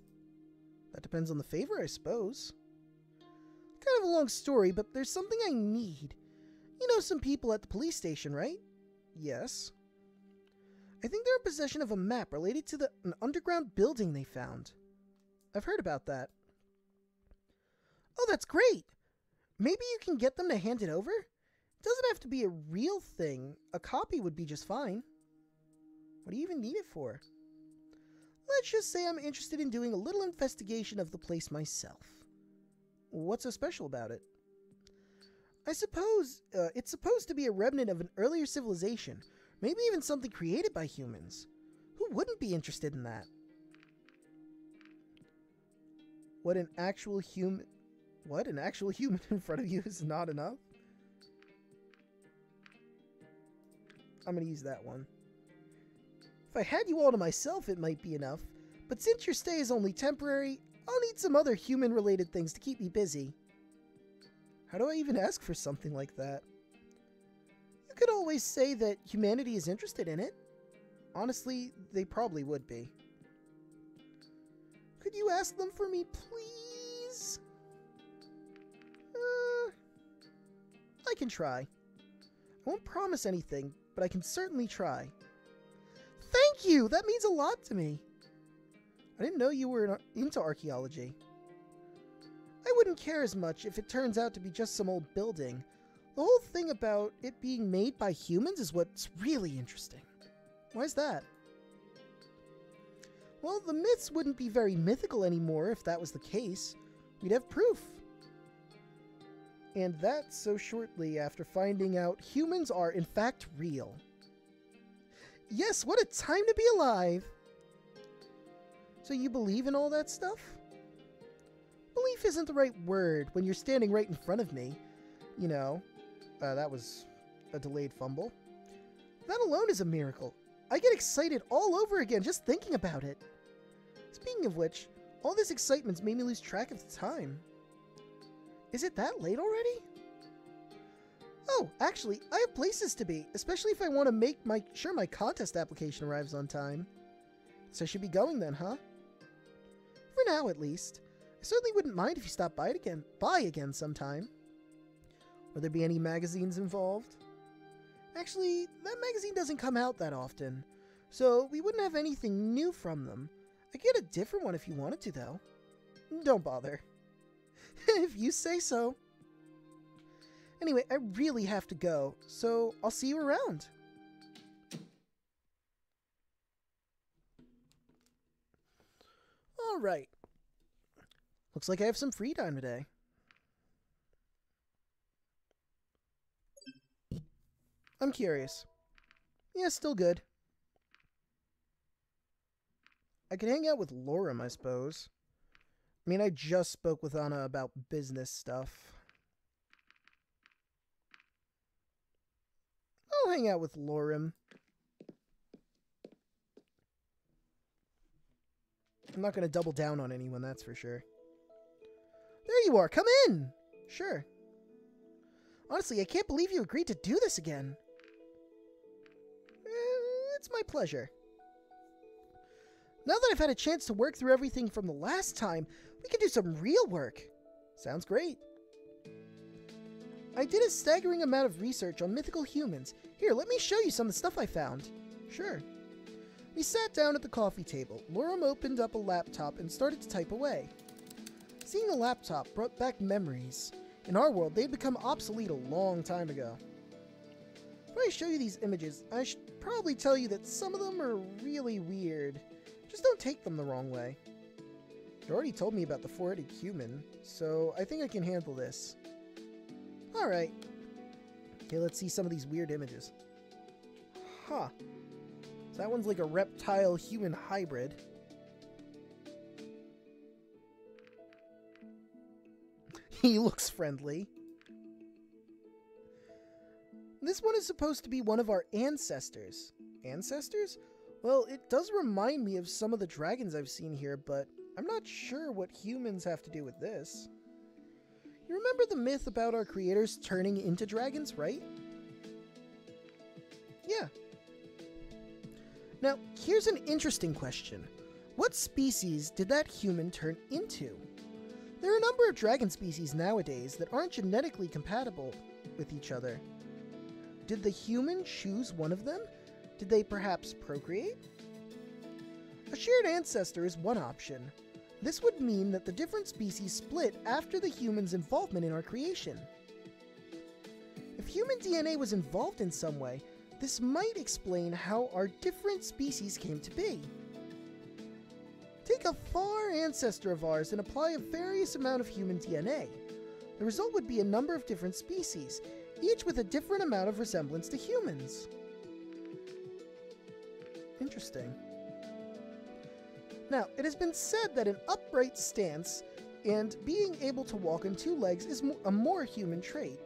That depends on the favor, I suppose. Kind of a long story, but there's something I need. You know some people at the police station, right? Yes. I think they're in possession of a map related to an underground building they found. I've heard about that. Oh, that's great! Maybe you can get them to hand it over? It doesn't have to be a real thing. A copy would be just fine. What do you even need it for? Let's just say I'm interested in doing a little investigation of the place myself. What's so special about it? I suppose it's supposed to be a remnant of an earlier civilization, maybe even something created by humans. Who wouldn't be interested in that? What an actual human in front of you is not enough? I'm gonna use that one. If I had you all to myself, it might be enough, but since your stay is only temporary, I'll need some other human-related things to keep me busy. How do I even ask for something like that? You could always say that humanity is interested in it. Honestly, they probably would be. Could you ask them for me, please? I can try. I won't promise anything, but I can certainly try. Thank you! That means a lot to me. I didn't know you were into archaeology. I wouldn't care as much if it turns out to be just some old building. The whole thing about it being made by humans is what's really interesting. Why's that? Well, the myths wouldn't be very mythical anymore if that was the case. We'd have proof. And that so shortly after finding out humans are in fact real. Yes, what a time to be alive! So you believe in all that stuff? Belief isn't the right word when you're standing right in front of me. You know, that was a delayed fumble. That alone is a miracle. I get excited all over again just thinking about it. Speaking of which, all this excitement's made me lose track of the time. Is it that late already? Oh, actually, I have places to be, especially if I want to make sure my contest application arrives on time. So I should be going then, huh? For now, at least. I certainly wouldn't mind if you stopped by again sometime. Will there be any magazines involved? Actually, that magazine doesn't come out that often, so we wouldn't have anything new from them. I could get a different one if you wanted to, though. Don't bother. If you say so. Anyway, I really have to go, so I'll see you around. Alright. Looks like I have some free time today. I'm curious. Yeah, still good. I could hang out with Lorem, I suppose. I mean, I just spoke with Anna about business stuff. I'll hang out with Lorem. I'm not going to double down on anyone, that's for sure. There you are, come in! Sure. Honestly, I can't believe you agreed to do this again. It's my pleasure. Now that I've had a chance to work through everything from the last time, we can do some real work. Sounds great. I did a staggering amount of research on mythical humans. Here, let me show you some of the stuff I found. Sure. We sat down at the coffee table. Lorem opened up a laptop and started to type away. Seeing the laptop brought back memories. In our world, they'd become obsolete a long time ago. Before I show you these images, I should probably tell you that some of them are really weird. Just don't take them the wrong way. You already told me about the four-headed human, so I think I can handle this. Alright. Okay, let's see some of these weird images. Huh. So that one's like a reptile-human hybrid. He looks friendly. This one is supposed to be one of our ancestors. Ancestors? Well, it does remind me of some of the dragons I've seen here, but I'm not sure what humans have to do with this. You remember the myth about our creators turning into dragons, right? Yeah. Now, here's an interesting question. What species did that human turn into? There are a number of dragon species nowadays that aren't genetically compatible with each other. Did the human choose one of them? Did they perhaps procreate? A shared ancestor is one option. This would mean that the different species split after the human's involvement in our creation. If human DNA was involved in some way, this might explain how our different species came to be. Take a far ancestor of ours and apply a various amount of human DNA. The result would be a number of different species, each with a different amount of resemblance to humans. Interesting. Now, it has been said that an upright stance and being able to walk on two legs is a more human trait.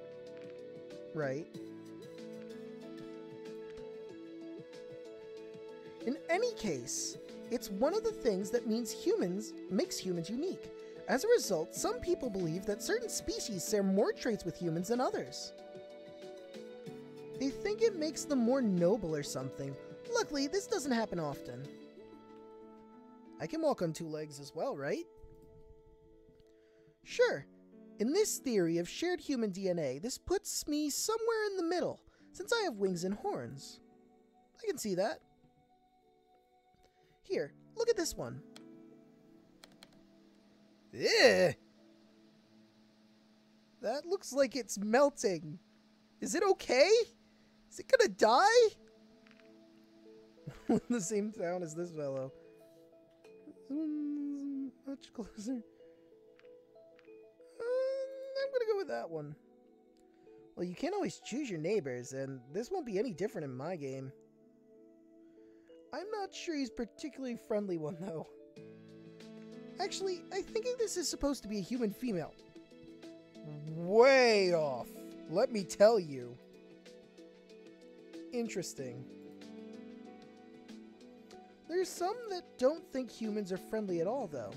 Right? In any case, it's one of the things that makes humans unique. As a result, some people believe that certain species share more traits with humans than others. They think it makes them more noble or something. Luckily, this doesn't happen often. I can walk on two legs as well, right? Sure. In this theory of shared human DNA, this puts me somewhere in the middle, since I have wings and horns. I can see that. Here, look at this one. Ugh! That looks like it's melting. Is it okay? Is it gonna die? In the same town as this fellow. Much closer. I'm gonna go with that one. Well, you can't always choose your neighbors, and this won't be any different in my game. I'm not sure he's a particularly friendly one, though. Actually, I think this is supposed to be a human female. Way off, let me tell you. Interesting. There's some that don't think humans are friendly at all, though.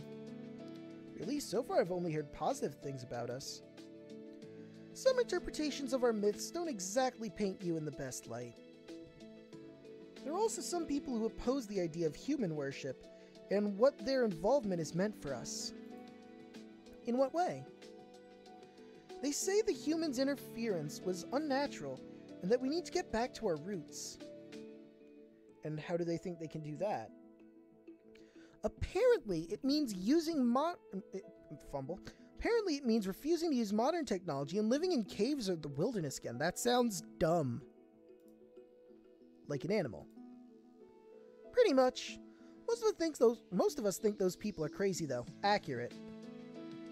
At least so far I've only heard positive things about us. Some interpretations of our myths don't exactly paint you in the best light. There are also some people who oppose the idea of human worship and what their involvement is meant for us. In what way? They say the humans' interference was unnatural and that we need to get back to our roots. And how do they think they can do that? Apparently, it means Apparently, it means refusing to use modern technology and living in caves or the wilderness again. That sounds dumb. Like an animal. Pretty much. Most of us think those people are crazy, though. Accurate.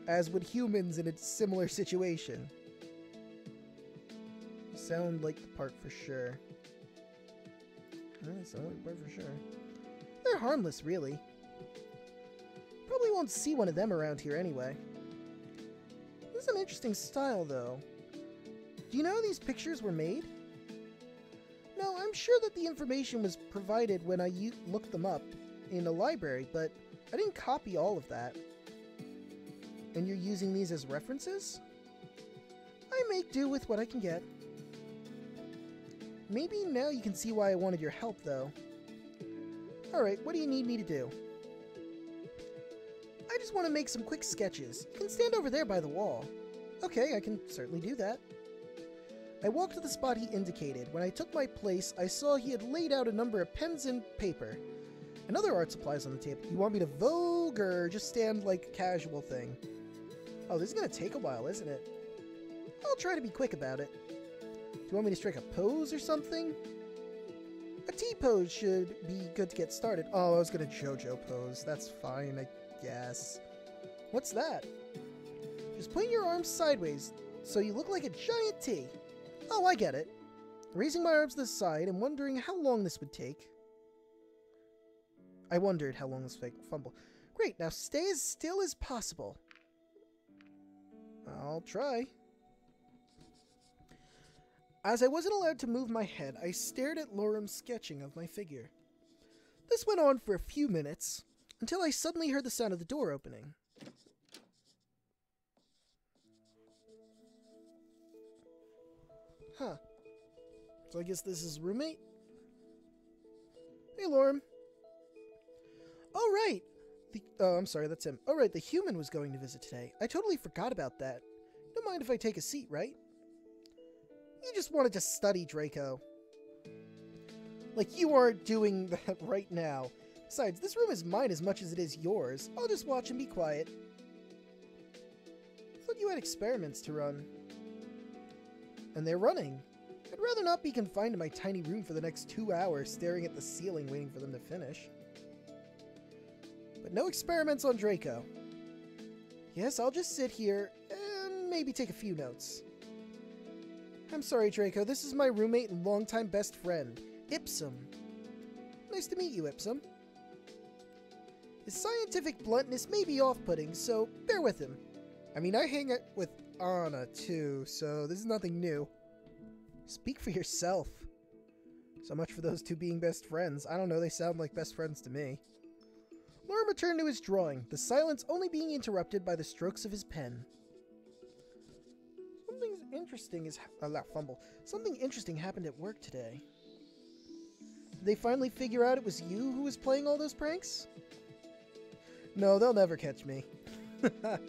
As would humans in a similar situation. Sound like the part for sure. Sound like the part for sure. They're harmless, really. Probably won't see one of them around here anyway. This is an interesting style, though. Do you know how these pictures were made? No, I'm sure that the information was provided when I looked them up in a library, but I didn't copy all of that. And you're using these as references? I make do with what I can get. Maybe now you can see why I wanted your help, though. Alright, what do you need me to do? I just want to make some quick sketches. You can stand over there by the wall. Okay, I can certainly do that. I walked to the spot he indicated. When I took my place, I saw he had laid out a number of pens and paper. And other art supplies on the table. You want me to vogue or just stand like a casual thing? Oh, this is going to take a while, isn't it? I'll try to be quick about it. Do you want me to strike a pose or something? A T-pose should be good to get started. Oh, I was going to JoJo pose. That's fine, I guess. What's that? Just point your arms sideways so you look like a giant T. Oh, I get it. Raising my arms to the side and wondering how long this would take. I wondered how long this fake fumble. Great, now stay as still as possible. I'll try. As I wasn't allowed to move my head, I stared at Lorum's sketching of my figure. This went on for a few minutes, until I suddenly heard the sound of the door opening. Huh. So I guess this is roommate? Hey, Lorum. Oh, right. I'm sorry, that's him. Oh, right, the human was going to visit today. I totally forgot about that. Don't mind if I take a seat, right? You just wanted to study, Draco. Like you aren't doing that right now. Besides, this room is mine as much as it is yours. I'll just watch and be quiet. I thought you had experiments to run. And they're running. I'd rather not be confined to my tiny room for the next 2 hours staring at the ceiling waiting for them to finish. But no experiments on Draco. Yes, I'll just sit here and maybe take a few notes. I'm sorry, Draco. This is my roommate and longtime best friend, AwSw. Nice to meet you, AwSw. His scientific bluntness may be off-putting, so bear with him. I mean, I hang out with Anna, too, so this is nothing new. Speak for yourself. So much for those two being best friends. I don't know, they sound like best friends to me. Lorum returned to his drawing, the silence only being interrupted by the strokes of his pen. Something interesting happened at work today. Did they finally figure out it was you who was playing all those pranks? No, they'll never catch me. I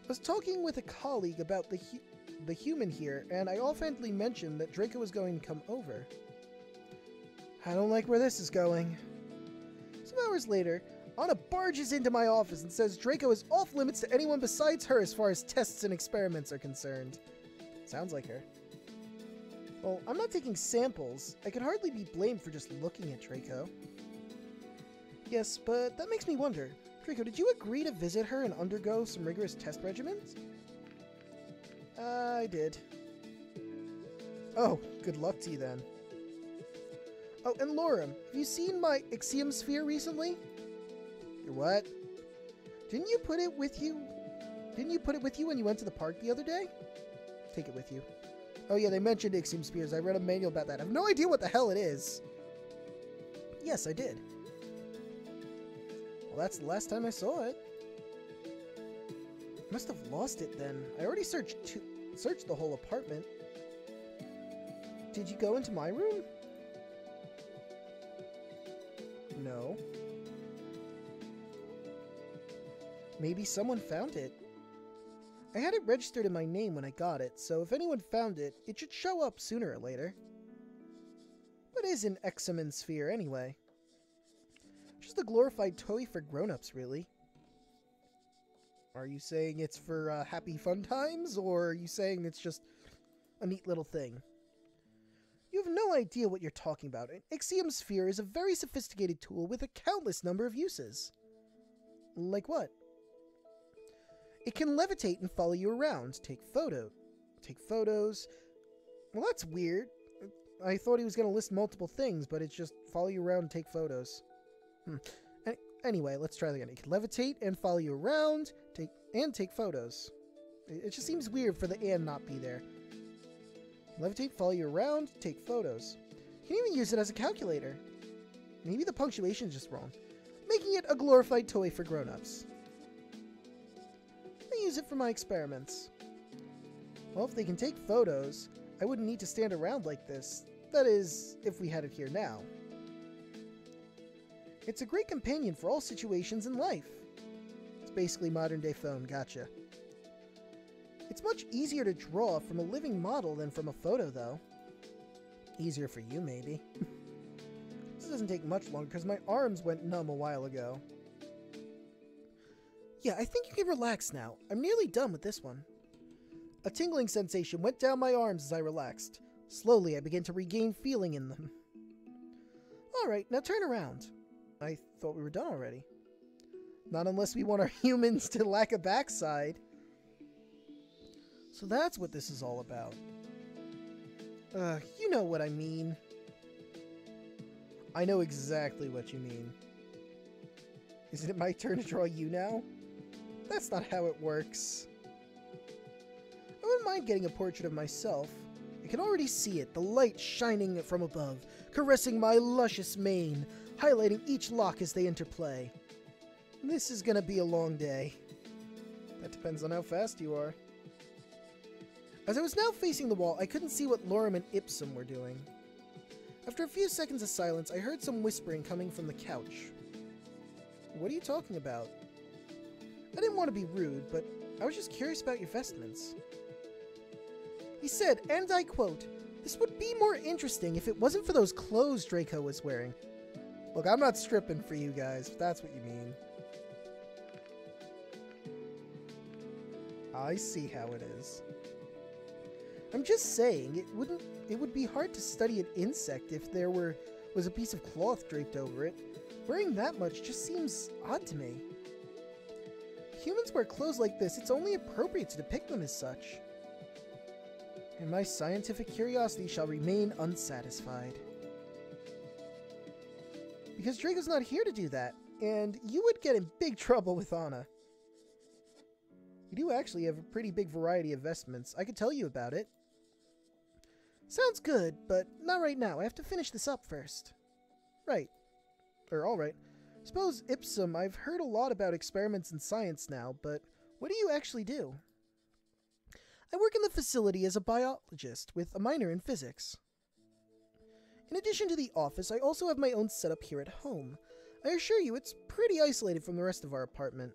was talking with a colleague about the human here, and I offhandedly mentioned that Draco was going to come over. I don't like where this is going. Some hours later, Anna barges into my office and says Draco is off limits to anyone besides her as far as tests and experiments are concerned. Sounds like her. Well, I'm not taking samples. I could hardly be blamed for just looking at Draco. Yes, but that makes me wonder. Draco, did you agree to visit her and undergo some rigorous test regimens? I did. Oh, good luck to you then. Oh, and Lorum, have you seen my AwSw sphere recently? Your what? Didn't you put it with you when you went to the park the other day? Take it with you. Oh yeah, they mentioned AwSw spheres. I read a manual about that. I have no idea what the hell it is. Yes, I did. Well, that's the last time I saw it. Must have lost it then. I already searched the whole apartment. Did you go into my room? No. Maybe someone found it. I had it registered in my name when I got it, so if anyone found it, it should show up sooner or later. What is an AwSw sphere, anyway? Just a glorified toy for grown-ups, really. Are you saying it's for happy fun times, or are you saying it's just a neat little thing? You have no idea what you're talking about. An AwSw sphere is a very sophisticated tool with a countless number of uses. Like what? It can levitate and follow you around. Take photos. Well, that's weird. I thought he was going to list multiple things, but it's just follow you around and take photos. Anyway, let's try that again. It can levitate and follow you around, take photos. It just seems weird for the and not be there. Levitate, follow you around, take photos. You can even use it as a calculator. Maybe the punctuation is just wrong. Making it a glorified toy for grown-ups. I use it for my experiments. Well, if they can take photos, I wouldn't need to stand around like this. That is, if we had it here now. It's a great companion for all situations in life. It's basically modern-day phone, gotcha. It's much easier to draw from a living model than from a photo, though. Easier for you, maybe. This doesn't take much longer, because my arms went numb a while ago. Yeah, I think you can relax now. I'm nearly done with this one. A tingling sensation went down my arms as I relaxed. Slowly, I began to regain feeling in them. Alright, now turn around. I thought we were done already. Not unless we want our humans to lack a backside. So that's what this is all about. You know what I mean. I know exactly what you mean. Isn't it my turn to draw you now? That's not how it works. I wouldn't mind getting a portrait of myself. I can already see it, the light shining from above, caressing my luscious mane, highlighting each lock as they interplay. This is gonna be a long day. That depends on how fast you are. As I was now facing the wall, I couldn't see what Lorem and AwSw were doing. After a few seconds of silence, I heard some whispering coming from the couch. What are you talking about? I didn't want to be rude, but I was just curious about your vestments. He said, and I quote, "This would be more interesting if it wasn't for those clothes Draco was wearing." Look, I'm not stripping for you guys, if that's what you mean. I see how it is. I'm just saying, it would be hard to study an insect if there was a piece of cloth draped over it. Wearing that much just seems odd to me. Humans wear clothes like this, it's only appropriate to depict them as such. And my scientific curiosity shall remain unsatisfied. Because Draco's not here to do that, and you would get in big trouble with Anna. We do actually have a pretty big variety of vestments. I could tell you about it. Sounds good, but not right now. I have to finish this up first. Right. Or alright. Suppose AwSw, I've heard a lot about experiments in science now, but what do you actually do? I work in the facility as a biologist with a minor in physics. In addition to the office, I also have my own setup here at home. I assure you, it's pretty isolated from the rest of our apartment.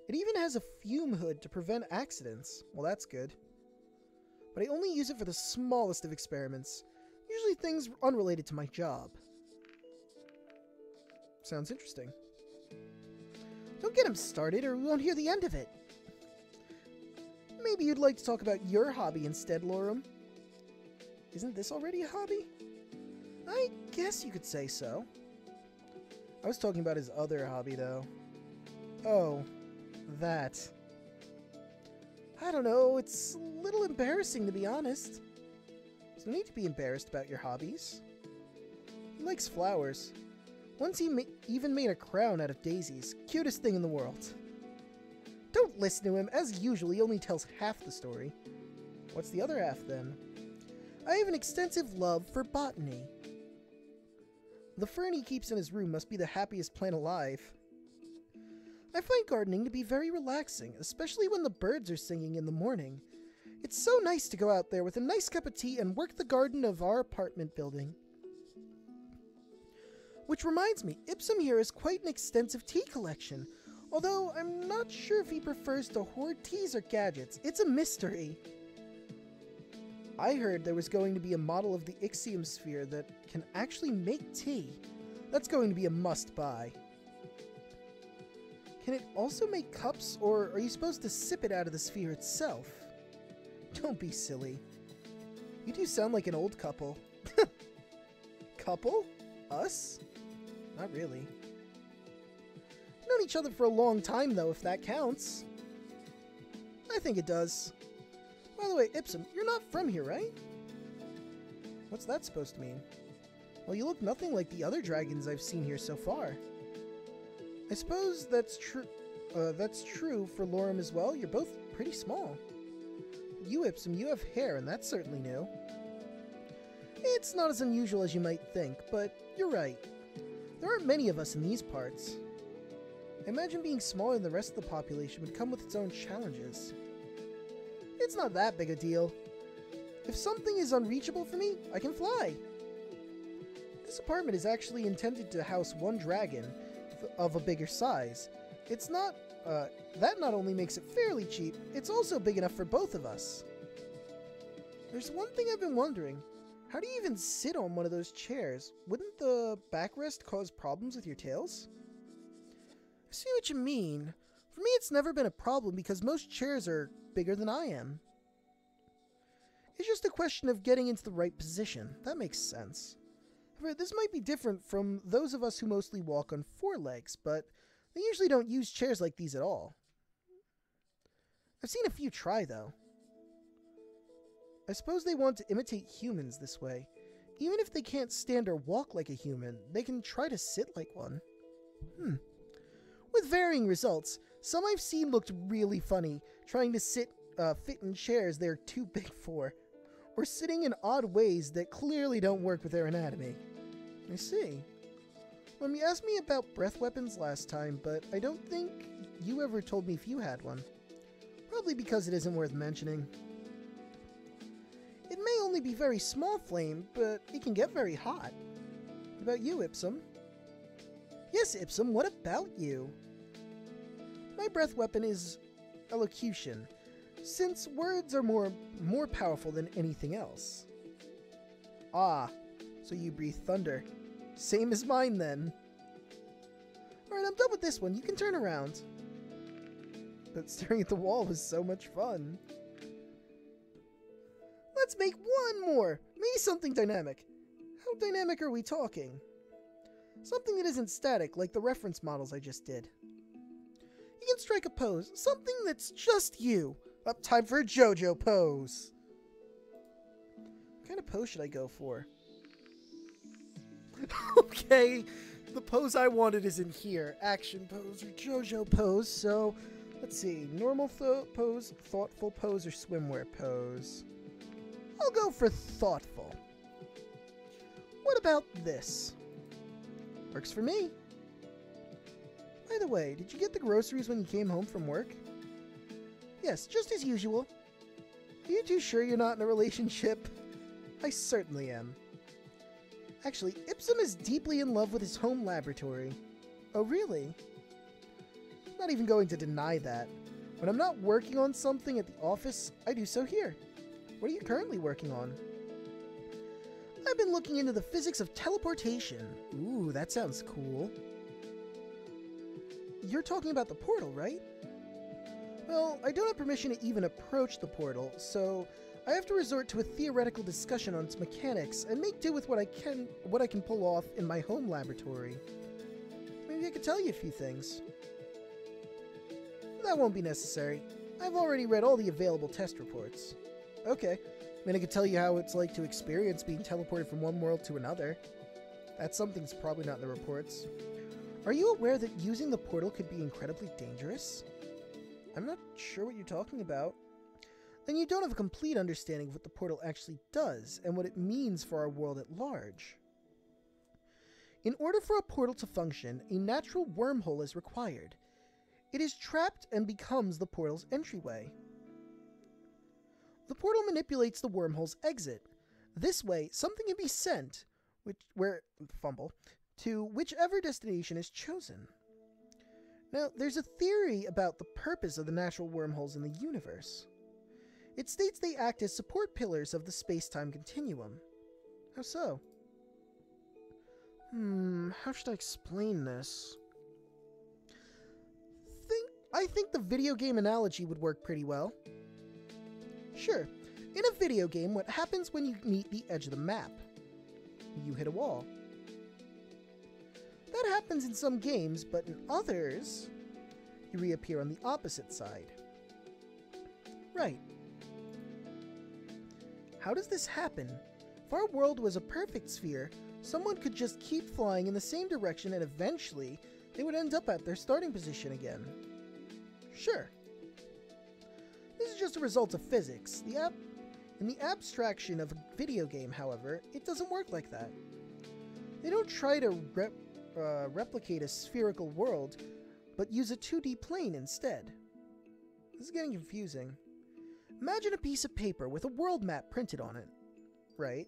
It even has a fume hood to prevent accidents. Well, that's good. But I only use it for the smallest of experiments, usually things unrelated to my job. Sounds interesting. Don't get him started or we won't hear the end of it. Maybe you'd like to talk about your hobby instead, Lorem? Isn't this already a hobby? I guess you could say so. I was talking about his other hobby, though. Oh, that. I don't know, it's a little embarrassing, to be honest. There's no need to be embarrassed about your hobbies. He likes flowers. Once he even made a crown out of daisies. Cutest thing in the world. Don't listen to him. As usual, he only tells half the story. What's the other half, then? I have an extensive love for botany. The fern he keeps in his room must be the happiest plant alive. I find gardening to be very relaxing, especially when the birds are singing in the morning. It's so nice to go out there with a nice cup of tea and work the garden of our apartment building. Which reminds me, AwSw here has quite an extensive tea collection, although I'm not sure if he prefers to hoard teas or gadgets. It's a mystery. I heard there was going to be a model of the AwSw sphere that can actually make tea. That's going to be a must-buy. Can it also make cups, or are you supposed to sip it out of the sphere itself? Don't be silly. You do sound like an old couple. Couple? Us? Not really. Known each other for a long time, though, if that counts. I think it does. By the way, AwSw, you're not from here, right? What's that supposed to mean? Well, you look nothing like the other dragons I've seen here so far. I suppose that's true. That's true for Lorem as well. You're both pretty small. You, AwSw, you have hair, and that's certainly new. It's not as unusual as you might think, but you're right. There aren't many of us in these parts. I imagine being smaller than the rest of the population would come with its own challenges. It's not that big a deal. If something is unreachable for me, I can fly. This apartment is actually intended to house one dragon of a bigger size. It's not, that not only makes it fairly cheap, it's also big enough for both of us. There's one thing I've been wondering. How do you even sit on one of those chairs? Wouldn't the backrest cause problems with your tails? I see what you mean. For me, it's never been a problem because most chairs are bigger than I am. It's just a question of getting into the right position. That makes sense. However, this might be different from those of us who mostly walk on four legs, but they usually don't use chairs like these at all. I've seen a few try, though. I suppose they want to imitate humans this way. Even if they can't stand or walk like a human, they can try to sit like one. with varying results. Some I've seen looked really funny, trying to fit in chairs they're too big for, or sitting in odd ways that clearly don't work with their anatomy. I see. You asked me about breath weapons last time, but I don't think you ever told me if you had one. Probably because it isn't worth mentioning. It may only be very small flame, but it can get very hot. What about you, AwSw? Yes, AwSw, what about you? My breath weapon is elocution, since words are more powerful than anything else. Ah, so you breathe thunder. Same as mine, then. Alright, I'm done with this one. You can turn around. But staring at the wall was so much fun. Let's make one more! Maybe something dynamic. How dynamic are we talking? Something that isn't static, like the reference models I just did. You can strike a pose. Something that's just you. Up, time for a JoJo pose. What kind of pose should I go for? Okay, the pose I wanted is in here. Action pose or JoJo pose, so let's see. Normal pose, thoughtful pose, or swimwear pose. I'll go for thoughtful. What about this? Works for me. By the way, did you get the groceries when you came home from work? Yes, just as usual. Are you too sure you're not in a relationship? I certainly am. Actually, AwSw is deeply in love with his home laboratory. Oh, really? I'm not even going to deny that. When I'm not working on something at the office, I do so here. What are you currently working on? I've been looking into the physics of teleportation. Ooh, that sounds cool. You're talking about the portal, right? Well, I don't have permission to even approach the portal, so I have to resort to a theoretical discussion on its mechanics and make do with what I can pull off in my home laboratory. Maybe I could tell you a few things. That won't be necessary. I've already read all the available test reports. Okay. I mean, I could tell you how it's like to experience being teleported from one world to another. That's something that's probably not in the reports. Are you aware that using the portal could be incredibly dangerous? I'm not sure what you're talking about. Then you don't have a complete understanding of what the portal actually does and what it means for our world at large. In order for a portal to function, a natural wormhole is required. It is trapped and becomes the portal's entryway. The portal manipulates the wormhole's exit. This way, something can be sent, to whichever destination is chosen. Now, there's a theory about the purpose of the natural wormholes in the universe. It states they act as support pillars of the space-time continuum. How so? How should I explain this? I think the video game analogy would work pretty well. Sure, in a video game, what happens when you meet the edge of the map? You hit a wall. That happens in some games, but in others, you reappear on the opposite side. Right. How does this happen? If our world was a perfect sphere, someone could just keep flying in the same direction and eventually they would end up at their starting position again. Sure. This is just a result of physics. In the abstraction of a video game, however, it doesn't work like that. They don't try to replicate a spherical world, but use a 2D plane instead. This is getting confusing. Imagine a piece of paper with a world map printed on it, right?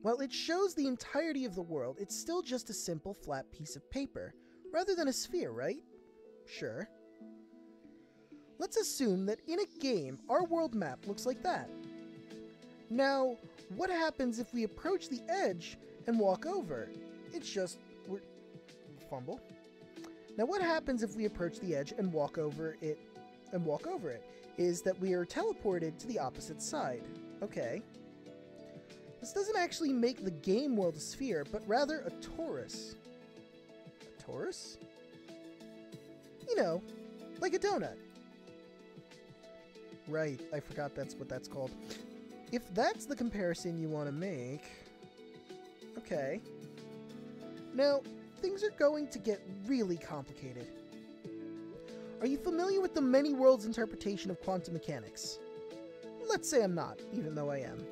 While it shows the entirety of the world, it's still just a simple flat piece of paper, rather than a sphere, right? Sure. Let's assume that in a game, our world map looks like that. Now, what happens if we approach the edge and walk over? Now, what happens if we approach the edge and walk over it? Is that we are teleported to the opposite side. Okay. This doesn't actually make the game world a sphere, but rather a torus. A torus? You know, like a donut. Right, I forgot that's what that's called. If that's the comparison you want to make... Okay. Now, things are going to get really complicated. Are you familiar with the many worlds interpretation of quantum mechanics? Let's say I'm not, even though I am.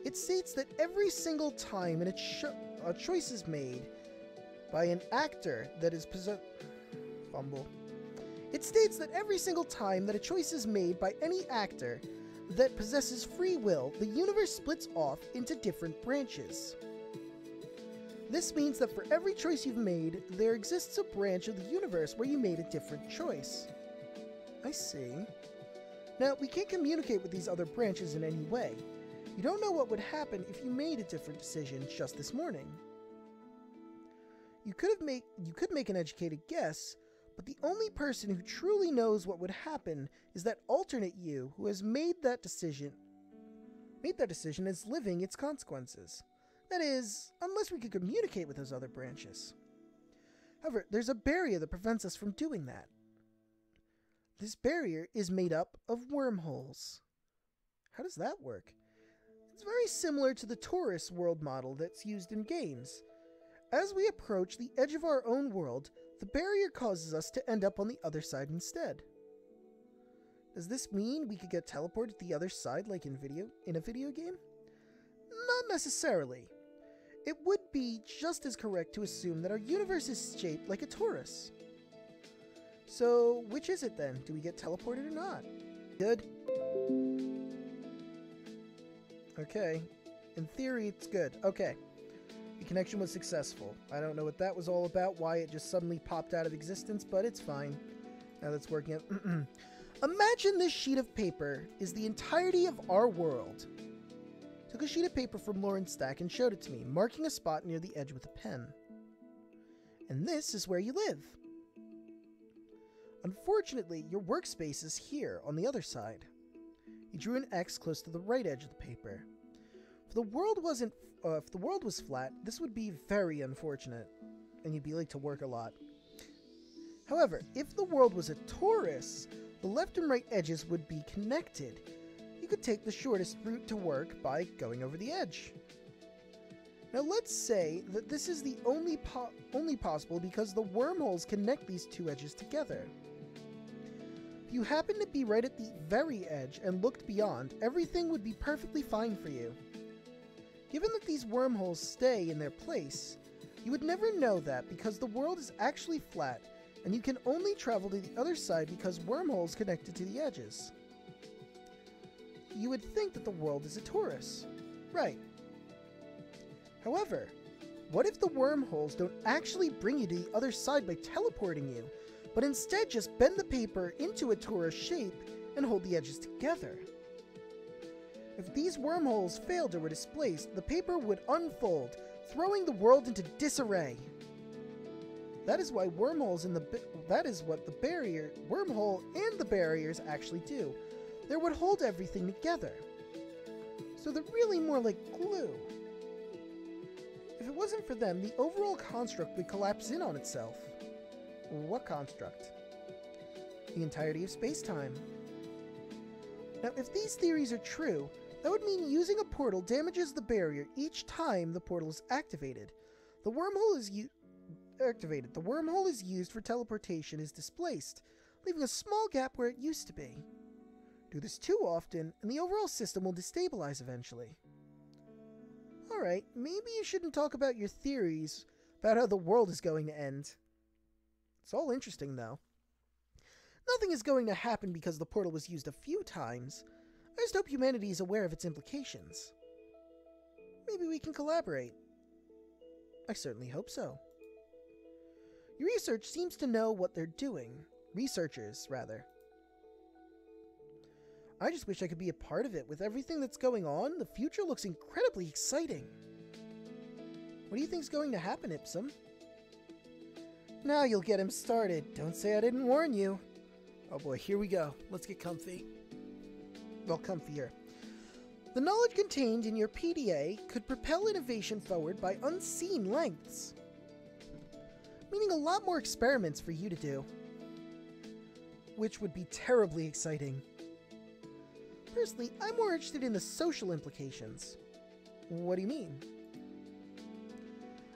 It states that every single time a choice is made by an actor that is It states that every single time that a choice is made by any actor that possesses free will, the universe splits off into different branches. This means that for every choice you've made, there exists a branch of the universe where you made a different choice. I see. Now, we can't communicate with these other branches in any way. You don't know what would happen if you made a different decision just this morning. You could make an educated guess, but the only person who truly knows what would happen is that alternate you who has made that decision as living its consequences. That is, unless we could communicate with those other branches. However, there's a barrier that prevents us from doing that. This barrier is made up of wormholes. How does that work? It's very similar to the torus world model that's used in games. As we approach the edge of our own world, the barrier causes us to end up on the other side instead. Does this mean we could get teleported to the other side like in a video game? Not necessarily. It would be just as correct to assume that our universe is shaped like a torus. So, which is it then? Do we get teleported or not? Good. Okay. In theory, it's good. Okay. The connection was successful. I don't know what that was all about, why it just suddenly popped out of existence, but it's fine. Now that's working out. Imagine this sheet of paper is the entirety of our world. Took a sheet of paper from Lauren's stack and showed it to me, marking a spot near the edge with a pen. And this is where you live. Unfortunately, your workspace is here on the other side. He drew an X close to the right edge of the paper. If the world was flat, this would be very unfortunate, and you'd be late to work a lot. However, if the world was a torus, the left and right edges would be connected. You could take the shortest route to work by going over the edge. Now let's say that this is the only possible because the wormholes connect these two edges together. If you happen to be right at the very edge and looked beyond, everything would be perfectly fine for you. Given that these wormholes stay in their place, you would never know that because the world is actually flat and you can only travel to the other side because wormholes connected to the edges. You would think that the world is a torus. Right. However, what if the wormholes don't actually bring you to the other side by teleporting you, but instead just bend the paper into a torus shape and hold the edges together? If these wormholes failed or were displaced, the paper would unfold, throwing the world into disarray. That is why wormholes that is what the wormhole and the barriers actually do. They would hold everything together. So they're really more like glue. If it wasn't for them, the overall construct would collapse in on itself. What construct? The entirety of space-time. Now, if these theories are true, that would mean using a portal damages the barrier each time the portal is activated. The wormhole is used for teleportation is displaced, leaving a small gap where it used to be. Do this too often, and the overall system will destabilize eventually. Alright, maybe you shouldn't talk about your theories about how the world is going to end. It's all interesting, though. Nothing is going to happen because the portal was used a few times. I just hope humanity is aware of its implications. Maybe we can collaborate. I certainly hope so. Your research seems to know what they're doing. Researchers, rather. I just wish I could be a part of it. With everything that's going on, the future looks incredibly exciting. What do you think's going to happen, AwSw? Now you'll get him started. Don't say I didn't warn you. Oh boy, here we go. Let's get comfy. Well, comfier. The knowledge contained in your PDA could propel innovation forward by unseen lengths. Meaning a lot more experiments for you to do. Which would be terribly exciting. Personally, I'm more interested in the social implications. What do you mean?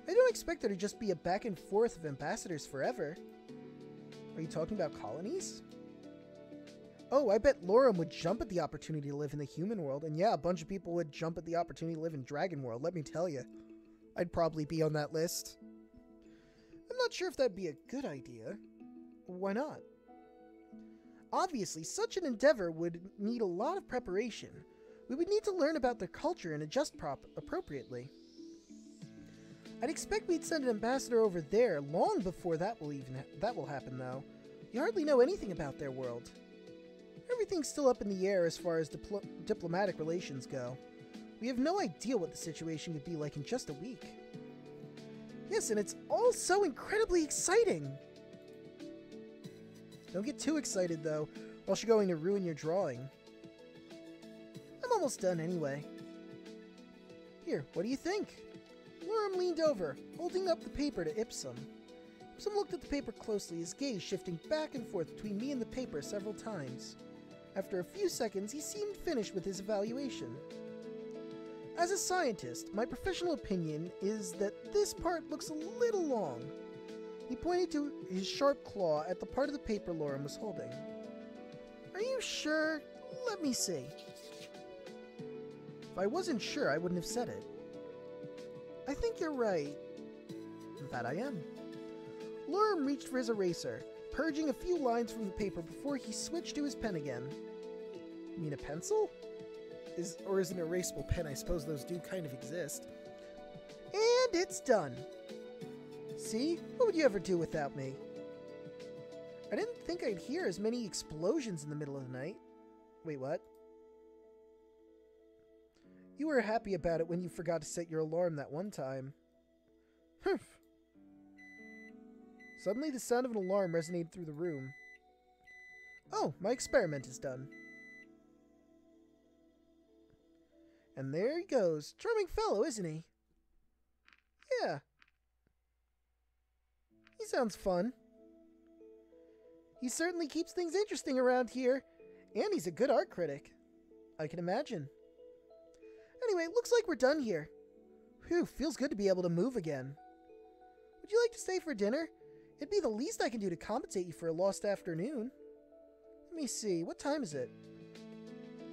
I don't expect there to just be a back and forth of ambassadors forever. Are you talking about colonies? Oh, I bet Lorem would jump at the opportunity to live in the human world, and yeah, a bunch of people would jump at the opportunity to live in Dragon World, let me tell you. I'd probably be on that list. I'm not sure if that'd be a good idea. Why not? Obviously, such an endeavor would need a lot of preparation. We would need to learn about their culture and adjust appropriately. I'd expect we'd send an ambassador over there long before that will happen, though. You hardly know anything about their world. Everything's still up in the air as far as diplomatic relations go. We have no idea what the situation could be like in just a week. Yes, and it's all so incredibly exciting! Don't get too excited, though, or else you're going to ruin your drawing. I'm almost done anyway. Here, what do you think? Lorem leaned over, holding up the paper to Ipsum. Ipsum looked at the paper closely, his gaze shifting back and forth between me and the paper several times. After a few seconds, he seemed finished with his evaluation. As a scientist, my professional opinion is that this part looks a little long. He pointed to his sharp claw at the part of the paper Lorem was holding. Are you sure? Let me see. If I wasn't sure, I wouldn't have said it. I think you're right. That I am. Lorem reached for his eraser, purging a few lines from the paper before he switched to his pen again. You mean a pencil? Or is an erasable pen? I suppose those do kind of exist. And it's done. See? What would you ever do without me? I didn't think I'd hear as many explosions in the middle of the night. Wait, what? You were happy about it when you forgot to set your alarm that one time. Humph. Suddenly the sound of an alarm resonated through the room. Oh, my experiment is done. And there he goes. Charming fellow, isn't he? Yeah. He sounds fun. He certainly keeps things interesting around here. And he's a good art critic. I can imagine. Anyway, looks like we're done here. Whew, feels good to be able to move again. Would you like to stay for dinner? It'd be the least I can do to compensate you for a lost afternoon. Let me see, what time is it?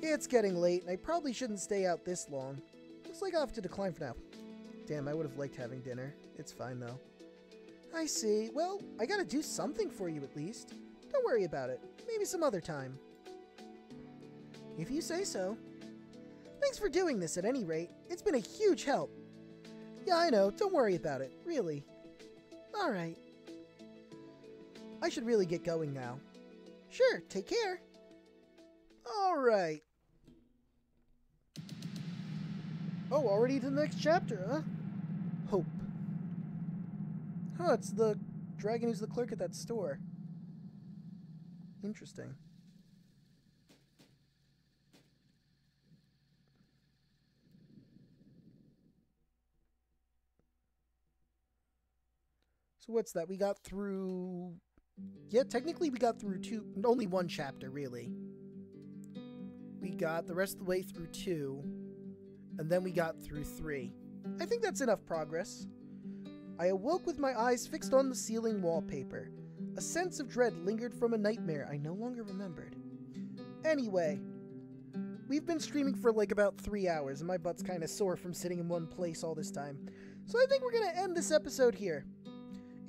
It's getting late, and I probably shouldn't stay out this long. Looks like I'll have to decline for now. Damn, I would have liked having dinner. It's fine, though. I see. Well, I gotta do something for you at least. Don't worry about it. Maybe some other time. If you say so. Thanks for doing this at any rate. It's been a huge help. Yeah, I know. Don't worry about it. Really. Alright. I should really get going now. Sure, take care. Alright. Oh, already to the next chapter, huh? Hope. Huh, it's the dragon who's the clerk at that store. Interesting. So what's that? We got through... Yeah, technically we got through only one chapter, really. We got the rest of the way through 2, and then we got through 3. I think that's enough progress. I awoke with my eyes fixed on the ceiling wallpaper. A sense of dread lingered from a nightmare I no longer remembered. Anyway, we've been streaming for like about 3 hours, and my butt's kind of sore from sitting in one place all this time. So I think we're going to end this episode here.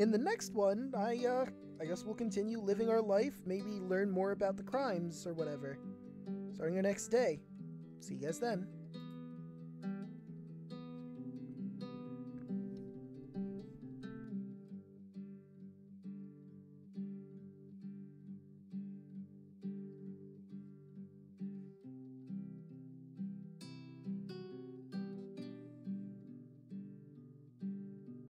In the next one, I guess we'll continue living our life, maybe learn more about the crimes or whatever. Starting the next day. See you guys then.